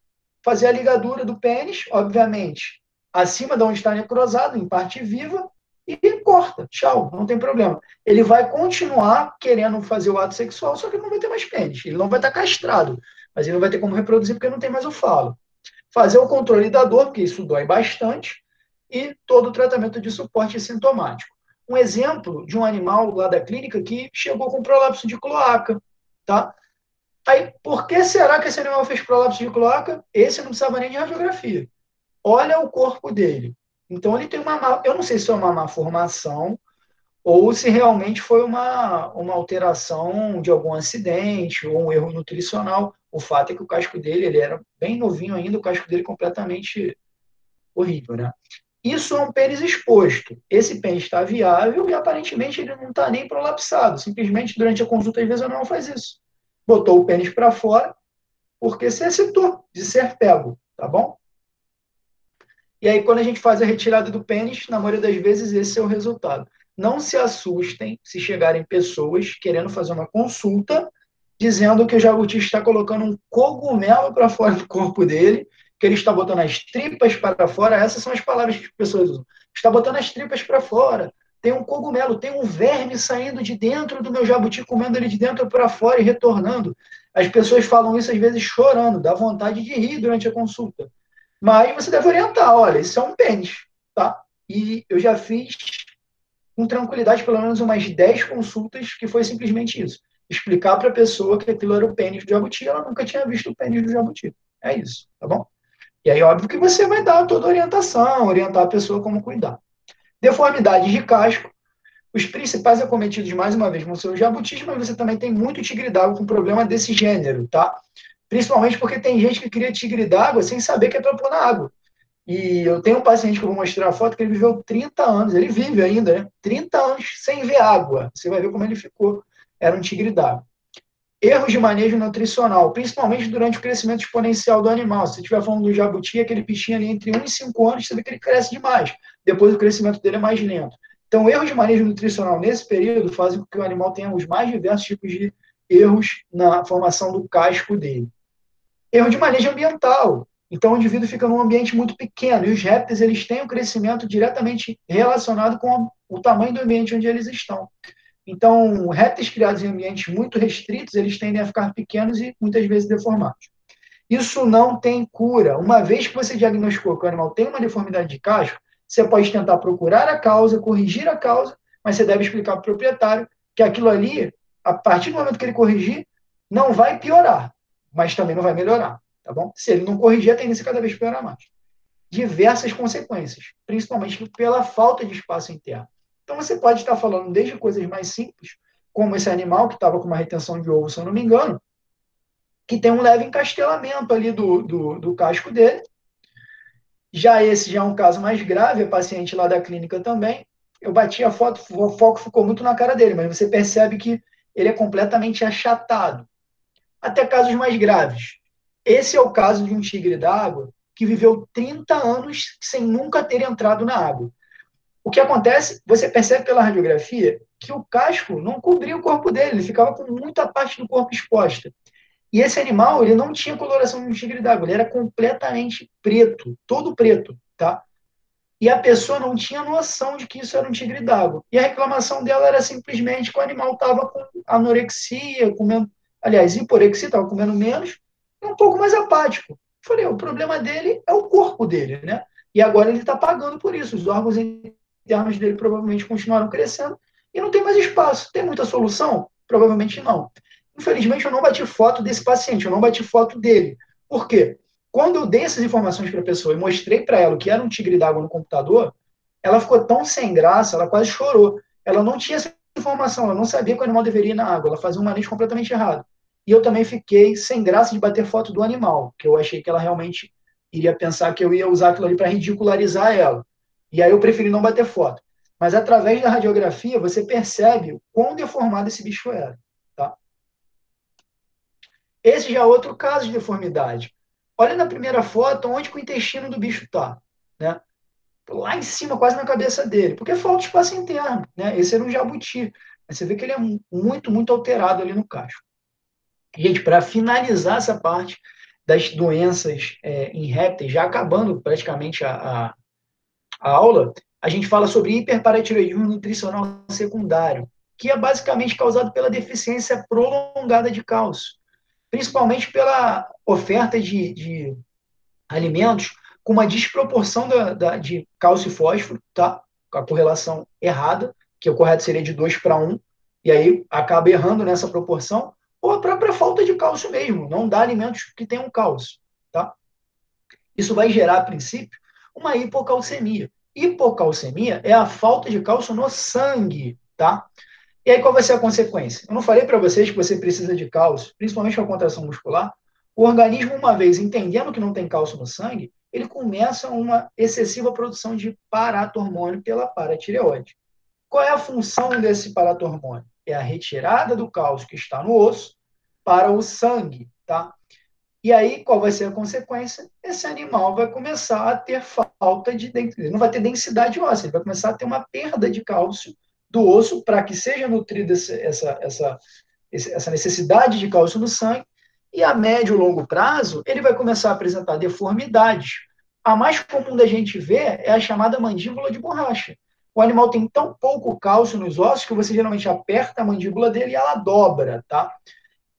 fazer a ligadura do pênis, obviamente, acima de onde está necrosado, em parte viva, e corta. Tchau, não tem problema. Ele vai continuar querendo fazer o ato sexual, só que não vai ter mais pênis. Ele não vai estar castrado, mas ele não vai ter como reproduzir porque não tem mais o falo. Fazer o controle da dor, porque isso dói bastante, e todo o tratamento de suporte sintomático. Um exemplo de um animal lá da clínica que chegou com prolapso de cloaca, tá? Aí, por que será que esse animal fez prolapso de cloaca? Esse não precisava nem de radiografia. Olha o corpo dele. Então, ele tem eu não sei se é uma má formação ou se realmente foi uma alteração de algum acidente ou um erro nutricional. O fato é que o casco dele, ele era bem novinho ainda, o casco dele completamente horrível, né? Isso é um pênis exposto. Esse pênis está viável e, aparentemente, ele não está nem prolapsado. Simplesmente, durante a consulta, às vezes, o animal faz isso. Botou o pênis para fora, porque se excitou de ser pego, tá bom? E aí, quando a gente faz a retirada do pênis, na maioria das vezes, esse é o resultado. Não se assustem se chegarem pessoas querendo fazer uma consulta, dizendo que o jabuti está colocando um cogumelo para fora do corpo dele, que ele está botando as tripas para fora. Essas são as palavras que as pessoas usam. Está botando as tripas para fora. Tem um cogumelo, tem um verme saindo de dentro do meu jabuti, comendo ele de dentro para fora e retornando. As pessoas falam isso às vezes chorando, dá vontade de rir durante a consulta. Mas você deve orientar, olha, isso é um pênis, tá? E eu já fiz com tranquilidade pelo menos umas 10 consultas que foi simplesmente isso. Explicar para a pessoa que aquilo era o pênis do jabuti, ela nunca tinha visto o pênis do jabuti. É isso, tá bom? E aí, óbvio que você vai dar toda a orientação, orientar a pessoa como cuidar. Deformidades de casco. Os principais acometidos, mais uma vez, vão ser os jabutis, mas você também tem muito tigre d'água com problema desse gênero, tá? Principalmente porque tem gente que cria tigre d'água sem saber que é para pôr na água. E eu tenho um paciente que eu vou mostrar a foto que ele viveu 30 anos, ele vive ainda, né? 30 anos sem ver água. Você vai ver como ele ficou. Era um tigre d'água. Erros de manejo nutricional, principalmente durante o crescimento exponencial do animal. Se você estiver falando do jabuti, aquele bichinho ali entre 1 e 5 anos, você vê que ele cresce demais. Depois o crescimento dele é mais lento. Então, erros de manejo nutricional nesse período fazem com que o animal tenha os mais diversos tipos de erros na formação do casco dele. Erro de manejo ambiental. Então, o indivíduo fica num ambiente muito pequeno e os répteis eles têm um crescimento diretamente relacionado com o tamanho do ambiente onde eles estão. Então, répteis criados em ambientes muito restritos, eles tendem a ficar pequenos e muitas vezes deformados. Isso não tem cura. Uma vez que você diagnosticou que o animal tem uma deformidade de casco, você pode tentar procurar a causa, corrigir a causa, mas você deve explicar para o proprietário que aquilo ali, a partir do momento que ele corrigir, não vai piorar, mas também não vai melhorar, tá bom? Se ele não corrigir, a tendência é cada vez piorar mais. Diversas consequências, principalmente pela falta de espaço interno. Então, você pode estar falando desde coisas mais simples, como esse animal que estava com uma retenção de ovo, se eu não me engano, que tem um leve encastelamento ali do casco dele. Já esse já é um caso mais grave, é paciente lá da clínica também. Eu bati a foto, o foco ficou muito na cara dele, mas você percebe que ele é completamente achatado. Até casos mais graves. Esse é o caso de um tigre d'água que viveu 30 anos sem nunca ter entrado na água. O que acontece, você percebe pela radiografia que o casco não cobria o corpo dele, ele ficava com muita parte do corpo exposta. E esse animal, ele não tinha coloração de um tigre d'água, ele era completamente preto, todo preto, tá? E a pessoa não tinha noção de que isso era um tigre d'água. E a reclamação dela era simplesmente que o animal estava com anorexia, comendo, aliás, hiporexia, estava comendo menos, e um pouco mais apático. Falei, o problema dele é o corpo dele, né? E agora ele está pagando por isso. Os órgãos internos dele provavelmente continuaram crescendo e não tem mais espaço. Tem muita solução? Provavelmente não. Infelizmente, eu não bati foto desse paciente, eu não bati foto dele. Por quê? Quando eu dei essas informações para a pessoa e mostrei para ela o que era um tigre d'água no computador, ela ficou tão sem graça, ela quase chorou. Ela não tinha essa informação, ela não sabia que o animal deveria ir na água, ela fazia um manejo completamente errado. E eu também fiquei sem graça de bater foto do animal, que eu achei que ela realmente iria pensar que eu ia usar aquilo ali para ridicularizar ela. E aí eu preferi não bater foto. Mas através da radiografia, você percebe o quão deformado esse bicho era. Tá? Esse já é outro caso de deformidade. Olha na primeira foto onde que o intestino do bicho está. Né? Lá em cima, quase na cabeça dele. Porque falta espaço interno. Né? Esse era um jabuti. Mas você vê que ele é muito, muito alterado ali no casco. Gente, para finalizar essa parte das doenças em répteis, já acabando praticamente a aula, a gente fala sobre hiperparatiroidismo nutricional secundário, que é basicamente causado pela deficiência prolongada de cálcio, principalmente pela oferta de alimentos com uma desproporção de cálcio e fósforo, tá? Com a correlação errada, que o correto seria de 2:1, e aí acaba errando nessa proporção, ou a própria falta de cálcio mesmo, não dá alimentos que tenham cálcio, tá? Isso vai gerar, a princípio, uma hipocalcemia. Hipocalcemia é a falta de cálcio no sangue, tá? E aí qual vai ser a consequência? Eu não falei para vocês que você precisa de cálcio, principalmente com a contração muscular? O organismo, uma vez entendendo que não tem cálcio no sangue, ele começa uma excessiva produção de paratormônio pela paratireoide. Qual é a função desse paratormônio? É a retirada do cálcio que está no osso para o sangue, tá? E aí, qual vai ser a consequência? Esse animal vai começar a ter falta de densidade, ele não vai ter densidade óssea, ele vai começar a ter uma perda de cálcio do osso para que seja nutrida essa necessidade de cálcio no sangue, e a médio e longo prazo, ele vai começar a apresentar deformidades. A mais comum da gente ver é a chamada mandíbula de borracha. O animal tem tão pouco cálcio nos ossos que você geralmente aperta a mandíbula dele e ela dobra, tá?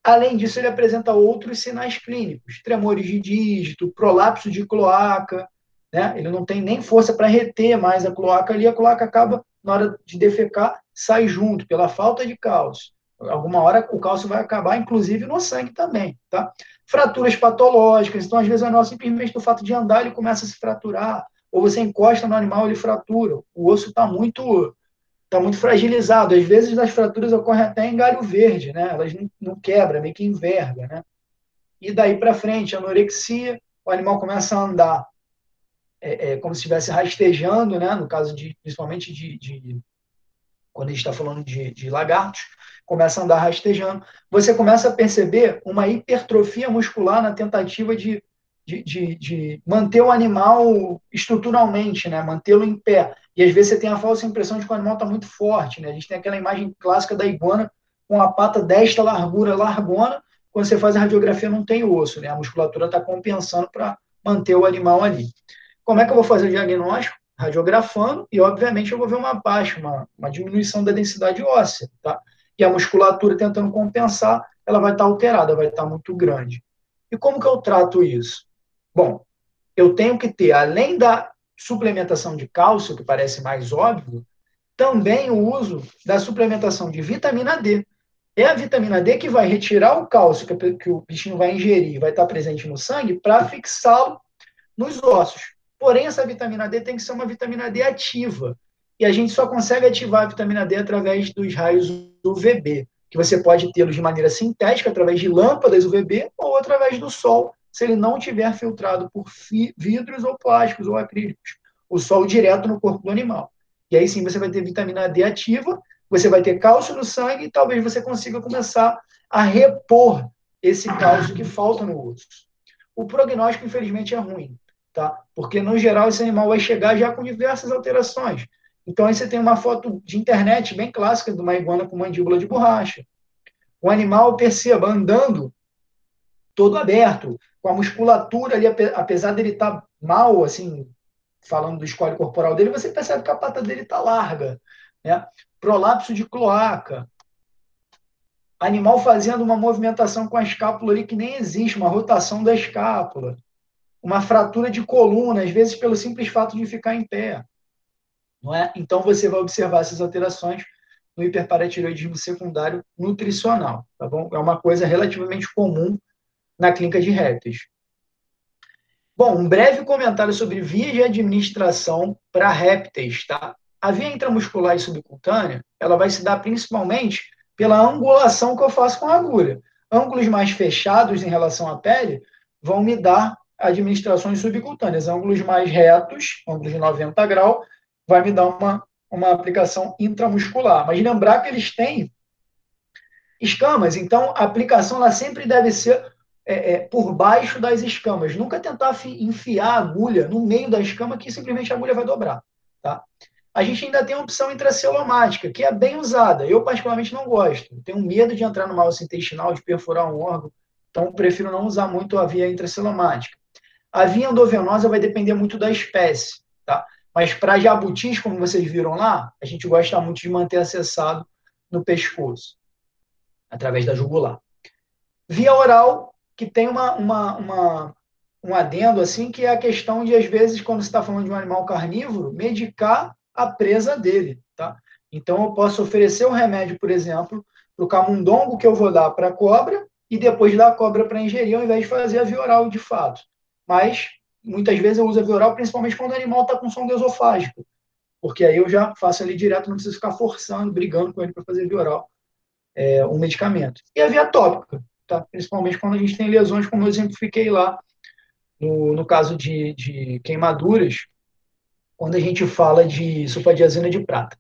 Além disso, ele apresenta outros sinais clínicos, tremores de dígito, prolapso de cloaca, né? Ele não tem nem força para reter mais a cloaca ali, a cloaca acaba, na hora de defecar, sai junto, pela falta de cálcio. Alguma hora o cálcio vai acabar, inclusive, no sangue também, tá? Fraturas patológicas, então, às vezes, o animal, simplesmente do fato de andar, ele começa a se fraturar, ou você encosta no animal, ele fratura. O osso está muito fragilizado. Às vezes as fraturas ocorrem até em galho verde, né? Elas não quebram, meio que enverga, né? E daí para frente, anorexia, o animal começa a andar como se estivesse rastejando, né? No caso principalmente quando a gente está falando de lagartos, começa a andar rastejando. Você começa a perceber uma hipertrofia muscular na tentativa de manter o animal estruturalmente, né? Mantê-lo em pé. E às vezes você tem a falsa impressão de que o animal está muito forte, né? A gente tem aquela imagem clássica da iguana com a pata desta largura largona, quando você faz a radiografia não tem osso, né? A musculatura está compensando para manter o animal ali. Como é que eu vou fazer o diagnóstico? Radiografando, e obviamente eu vou ver uma baixa, uma diminuição da densidade óssea, tá? E a musculatura tentando compensar, ela vai estar alterada, vai estar muito grande. E como que eu trato isso? Bom, eu tenho que ter, além da suplementação de cálcio, que parece mais óbvio, também o uso da suplementação de vitamina D. É a vitamina D que vai retirar o cálcio que o bichinho vai ingerir, vai estar presente no sangue, para fixá-lo nos ossos. Porém, essa vitamina D tem que ser uma vitamina D ativa. E a gente só consegue ativar a vitamina D através dos raios UVB, que você pode tê-los de maneira sintética, através de lâmpadas UVB, ou através do sol, se ele não tiver filtrado por vidros ou plásticos ou acrílicos. O sol direto no corpo do animal. E aí sim você vai ter vitamina D ativa, você vai ter cálcio no sangue e talvez você consiga começar a repor esse cálcio que falta no osso. O prognóstico, infelizmente, é ruim. Tá? Porque, no geral, esse animal vai chegar já com diversas alterações. Então, aí você tem uma foto de internet bem clássica de uma iguana com mandíbula de borracha. O animal, perceba, andando todo aberto, com a musculatura ali, apesar dele estar mal, assim, falando do escolho corporal dele, você percebe que a pata dele está larga. Né? Prolapso de cloaca. Animal fazendo uma movimentação com a escápula ali que nem existe, uma rotação da escápula. Uma fratura de coluna, às vezes pelo simples fato de ficar em pé. Não é? Então, você vai observar essas alterações no hiperparatiroidismo secundário nutricional. Tá bom? É uma coisa relativamente comum na clínica de répteis. Bom, um breve comentário sobre vias de administração para répteis. Tá? A via intramuscular e subcutânea, ela vai se dar principalmente pela angulação que eu faço com a agulha. Ângulos mais fechados em relação à pele vão me dar administrações subcutâneas. Ângulos mais retos, ângulos de 90 graus, vai me dar uma aplicação intramuscular. Mas lembrar que eles têm escamas, então a aplicação ela sempre deve ser por baixo das escamas. Nunca tentar enfiar a agulha no meio da escama, que simplesmente a agulha vai dobrar. Tá? A gente ainda tem a opção intracelomática, que é bem usada. Eu, particularmente, não gosto. Tenho medo de entrar numa alça intestinal, de perfurar um órgão, então prefiro não usar muito a via intracelomática. A via endovenosa vai depender muito da espécie, tá? Mas para jabutis, como vocês viram lá, a gente gosta muito de manter acessado no pescoço, através da jugular. Via oral, que tem um adendo, assim, que é a questão de, às vezes, quando você está falando de um animal carnívoro, medicar a presa dele, tá? Então, eu posso oferecer um remédio, por exemplo, para o camundongo que eu vou dar para a cobra e depois dar a cobra para ingerir, ao invés de fazer a via oral de fato. Mas, muitas vezes, eu uso a via oral, principalmente quando o animal está com sonda esofágica, porque aí eu já faço ali direto, não preciso ficar forçando, brigando com ele para fazer via oral um medicamento. E a via tópica, tá? Principalmente quando a gente tem lesões, como eu exemplifiquei lá, no caso de queimaduras, quando a gente fala de sulfadiazina de prata.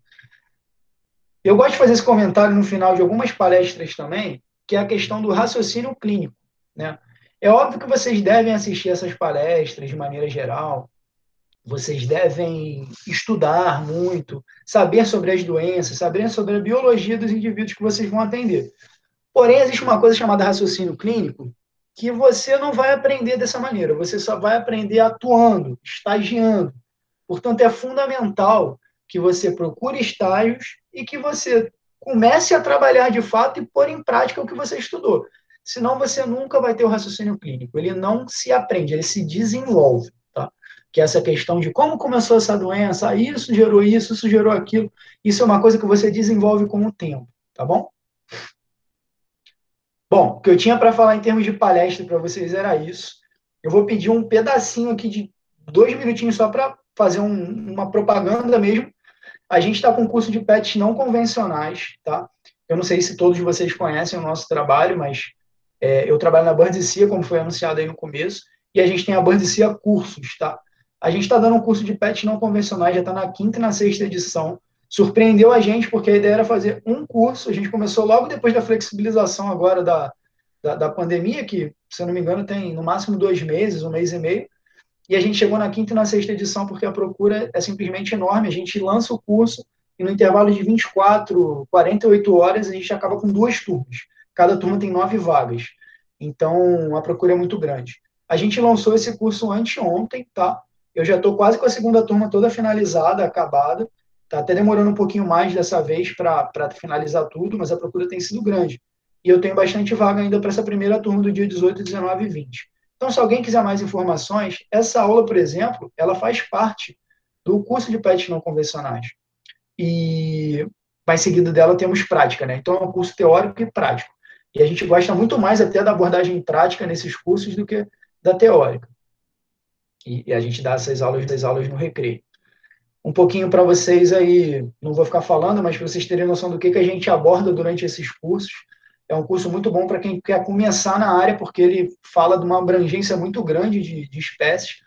Eu gosto de fazer esse comentário no final de algumas palestras também, que é a questão do raciocínio clínico, né? É óbvio que vocês devem assistir essas palestras de maneira geral, vocês devem estudar muito, saber sobre as doenças, saber sobre a biologia dos indivíduos que vocês vão atender. Porém, existe uma coisa chamada raciocínio clínico, que você não vai aprender dessa maneira, você só vai aprender atuando, estagiando. Portanto, é fundamental que você procure estágios e que você comece a trabalhar de fato e pôr em prática o que você estudou. Senão, você nunca vai ter o raciocínio clínico. Ele não se aprende, ele se desenvolve. Tá? Que é essa questão de como começou essa doença, isso gerou aquilo. Isso é uma coisa que você desenvolve com o tempo. Tá bom? Bom, o que eu tinha para falar em termos de palestra para vocês era isso. Eu vou pedir um pedacinho aqui de 2 minutinhos só para fazer uma propaganda mesmo. A gente está com um curso de pets não convencionais, tá? Eu não sei se todos de vocês conhecem o nosso trabalho, mas eu trabalho na Birds Sea, como foi anunciado aí no começo, e a gente tem a Birds Sea Cursos, tá? A gente está dando um curso de PET não convencionais, já está na 5ª e na 6ª edição. Surpreendeu a gente, porque a ideia era fazer um curso, a gente começou logo depois da flexibilização agora da pandemia, que, se eu não me engano, tem no máximo 2 meses, 1 mês e meio, e a gente chegou na 5ª e na 6ª edição porque a procura é simplesmente enorme. A gente lança o curso e no intervalo de 24, 48 horas a gente acaba com 2 turmas. Cada turma tem 9 vagas. Então, a procura é muito grande. A gente lançou esse curso anteontem, tá? Eu já estou quase com a 2ª turma toda finalizada, acabada. Tá até demorando um pouquinho mais dessa vez para finalizar tudo, mas a procura tem sido grande. E eu tenho bastante vaga ainda para essa primeira turma do dia 18, 19 e 20. Então, se alguém quiser mais informações, essa aula, por exemplo, ela faz parte do curso de PETs não convencionais. E mais seguido dela temos prática, né? Então, é um curso teórico e prático. E a gente gosta muito mais até da abordagem prática nesses cursos do que da teórica. E a gente dá essas aulas no recreio. Um pouquinho para vocês aí, não vou ficar falando, mas para vocês terem noção do que a gente aborda durante esses cursos. É um curso muito bom para quem quer começar na área, porque ele fala de uma abrangência muito grande de espécies.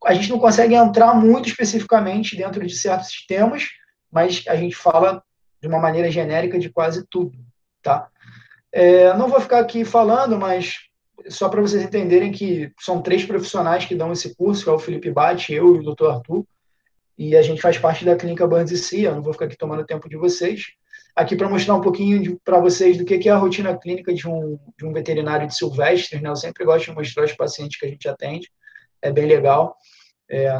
A gente não consegue entrar muito especificamente dentro de certos temas, mas a gente fala de uma maneira genérica de quase tudo, tá? Não vou ficar aqui falando, mas só para vocês entenderem que são 3 profissionais que dão esse curso, que é o Felipe Bate, eu e o Dr. Arthur, e a gente faz parte da clínica Burns e Cia. Não vou ficar aqui tomando tempo de vocês. Aqui para mostrar um pouquinho para vocês do que é a rotina clínica de um veterinário de silvestres, né? Eu sempre gosto de mostrar os pacientes que a gente atende, é bem legal.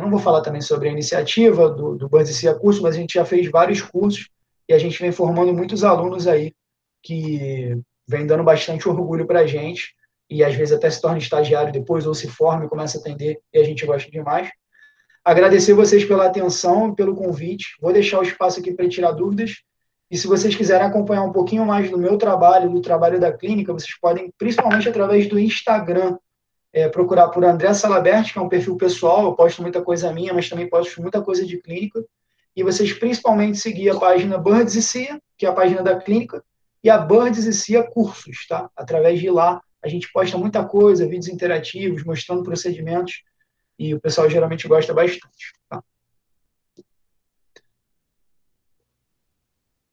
Não vou falar também sobre a iniciativa do Burns e Cia curso, mas a gente já fez vários cursos e a gente vem formando muitos alunos aí que vem dando bastante orgulho para a gente e às vezes até se torna estagiário depois ou se forma e começa a atender e a gente gosta demais. Agradecer vocês pela atenção e pelo convite. Vou deixar o espaço aqui para tirar dúvidas. E se vocês quiserem acompanhar um pouquinho mais do meu trabalho, do trabalho da clínica, vocês podem, principalmente através do Instagram, procurar por André Salabert, que é um perfil pessoal. Eu posto muita coisa minha, mas também posto muita coisa de clínica. E vocês principalmente seguir a página Burns e Cia, que é a página da clínica, e a Burns e Cia Cursos, tá? Através de lá, a gente posta muita coisa, vídeos interativos, mostrando procedimentos. E o pessoal geralmente gosta bastante. Tá?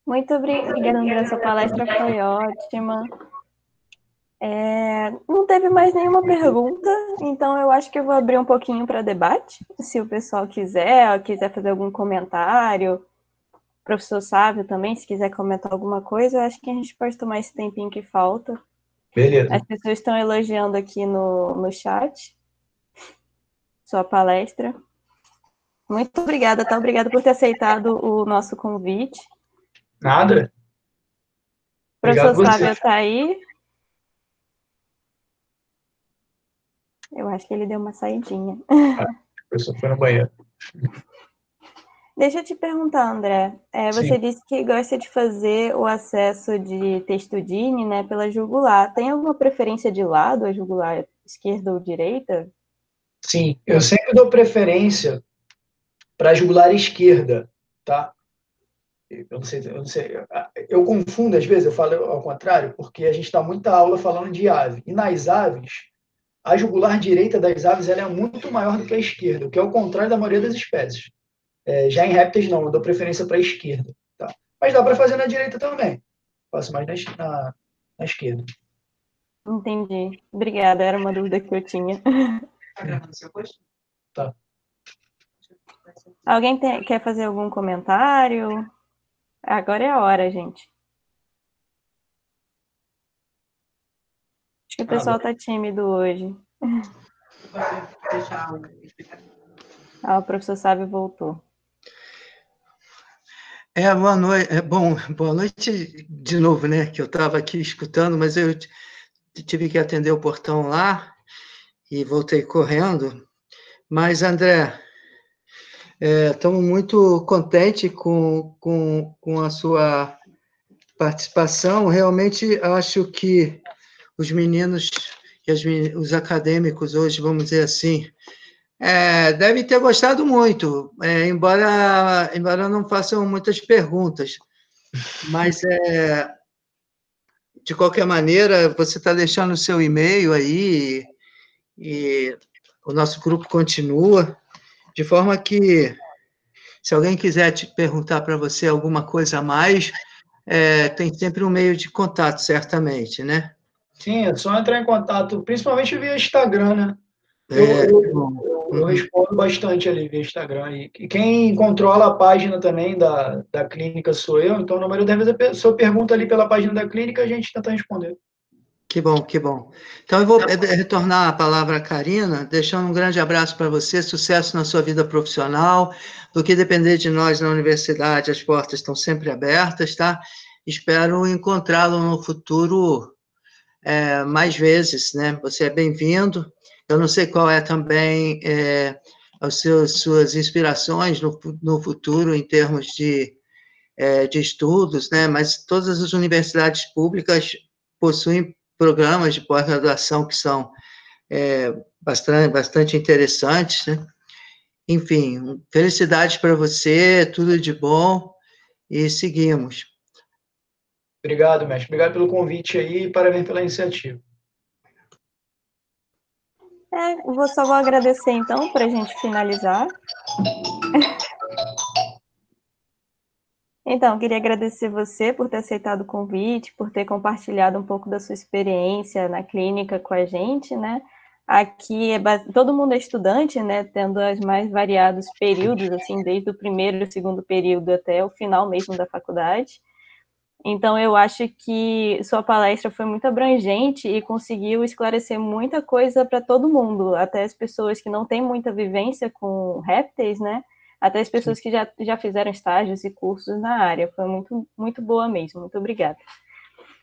Muito obrigada, André. Sua palestra foi ótima. Não teve mais nenhuma pergunta, então eu acho que eu vou abrir um pouquinho para debate, se o pessoal quiser fazer algum comentário. O professor Sávio também, se quiser comentar alguma coisa, eu acho que a gente pode tomar esse tempinho que falta. Beleza. As pessoas estão elogiando aqui no chat sua palestra. Muito obrigada, tá? Obrigada por ter aceitado o nosso convite. Nada. O professor Sávio está aí. Eu acho que ele deu uma saidinha. O professor foi no banheiro. Deixa eu te perguntar, André. Você disse que gosta de fazer o acesso de Testudine, né, pela jugular. Tem alguma preferência de lado, a jugular esquerda ou direita? Sim, eu sempre dou preferência para a jugular esquerda, tá? Eu não sei, eu confundo às vezes, eu falo ao contrário, porque a gente está muita aula falando de ave. E nas aves, a jugular direita das aves ela é muito maior do que a esquerda, o que é o contrário da maioria das espécies. Já em répteis, não, eu dou preferência para a esquerda. Tá? Mas dá para fazer na direita também. Faço mais na esquerda. Entendi. Obrigada, era uma dúvida que eu tinha. Está gravando seu post? Tá. Alguém quer fazer algum comentário? Agora é a hora, gente. Acho que o pessoal está tímido hoje. O professor Sávio voltou. Boa noite. Boa noite de novo, né? Que eu estava aqui escutando, mas eu tive que atender o portão lá e voltei correndo. Mas, André, estamos muito contentes com a sua participação. Realmente, acho que os meninos e os acadêmicos hoje, vamos dizer assim, devem ter gostado muito, embora não façam muitas perguntas. Mas, de qualquer maneira, você está deixando o seu e-mail aí e o nosso grupo continua. De forma que, se alguém quiser te perguntar para você alguma coisa a mais, tem sempre um meio de contato, certamente, né? Sim, é só entrar em contato, principalmente via Instagram, né? Que bom. Eu respondo bastante ali via Instagram. E quem controla a página também da clínica sou eu, então, na maioria das vezes, a pessoa pergunta ali pela página da clínica, a gente tenta responder. Que bom, que bom. Então, eu vou retornar a palavra à Karina, deixando um grande abraço para você, sucesso na sua vida profissional. Do que depender de nós na universidade, as portas estão sempre abertas, tá? Espero encontrá-lo no futuro mais vezes, né? Você é bem-vindo. Eu não sei qual é também as suas inspirações no futuro em termos de estudos, né? Mas todas as universidades públicas possuem programas de pós-graduação que são bastante interessantes, né? Enfim, felicidades para você, tudo de bom e seguimos. Obrigado, mestre. Obrigado pelo convite aí e parabéns pela iniciativa. Só vou agradecer, então, para a gente finalizar. Então, queria agradecer você por ter aceitado o convite, por ter compartilhado um pouco da sua experiência na clínica com a gente, né? Aqui todo mundo é estudante, né? Tendo os mais variados períodos, assim, desde o primeiro e o segundo período até o final mesmo da faculdade. Então, eu acho que sua palestra foi muito abrangente e conseguiu esclarecer muita coisa para todo mundo, até as pessoas que não têm muita vivência com répteis, né? Até as pessoas que já fizeram estágios e cursos na área. Foi muito, muito boa mesmo. Muito obrigada.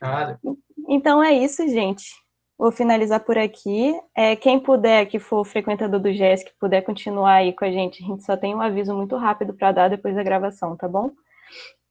Nada. Então, é isso, gente. Vou finalizar por aqui. Quem puder, que for frequentador do GES, que puder continuar aí com a gente só tem um aviso muito rápido para dar depois da gravação, tá bom?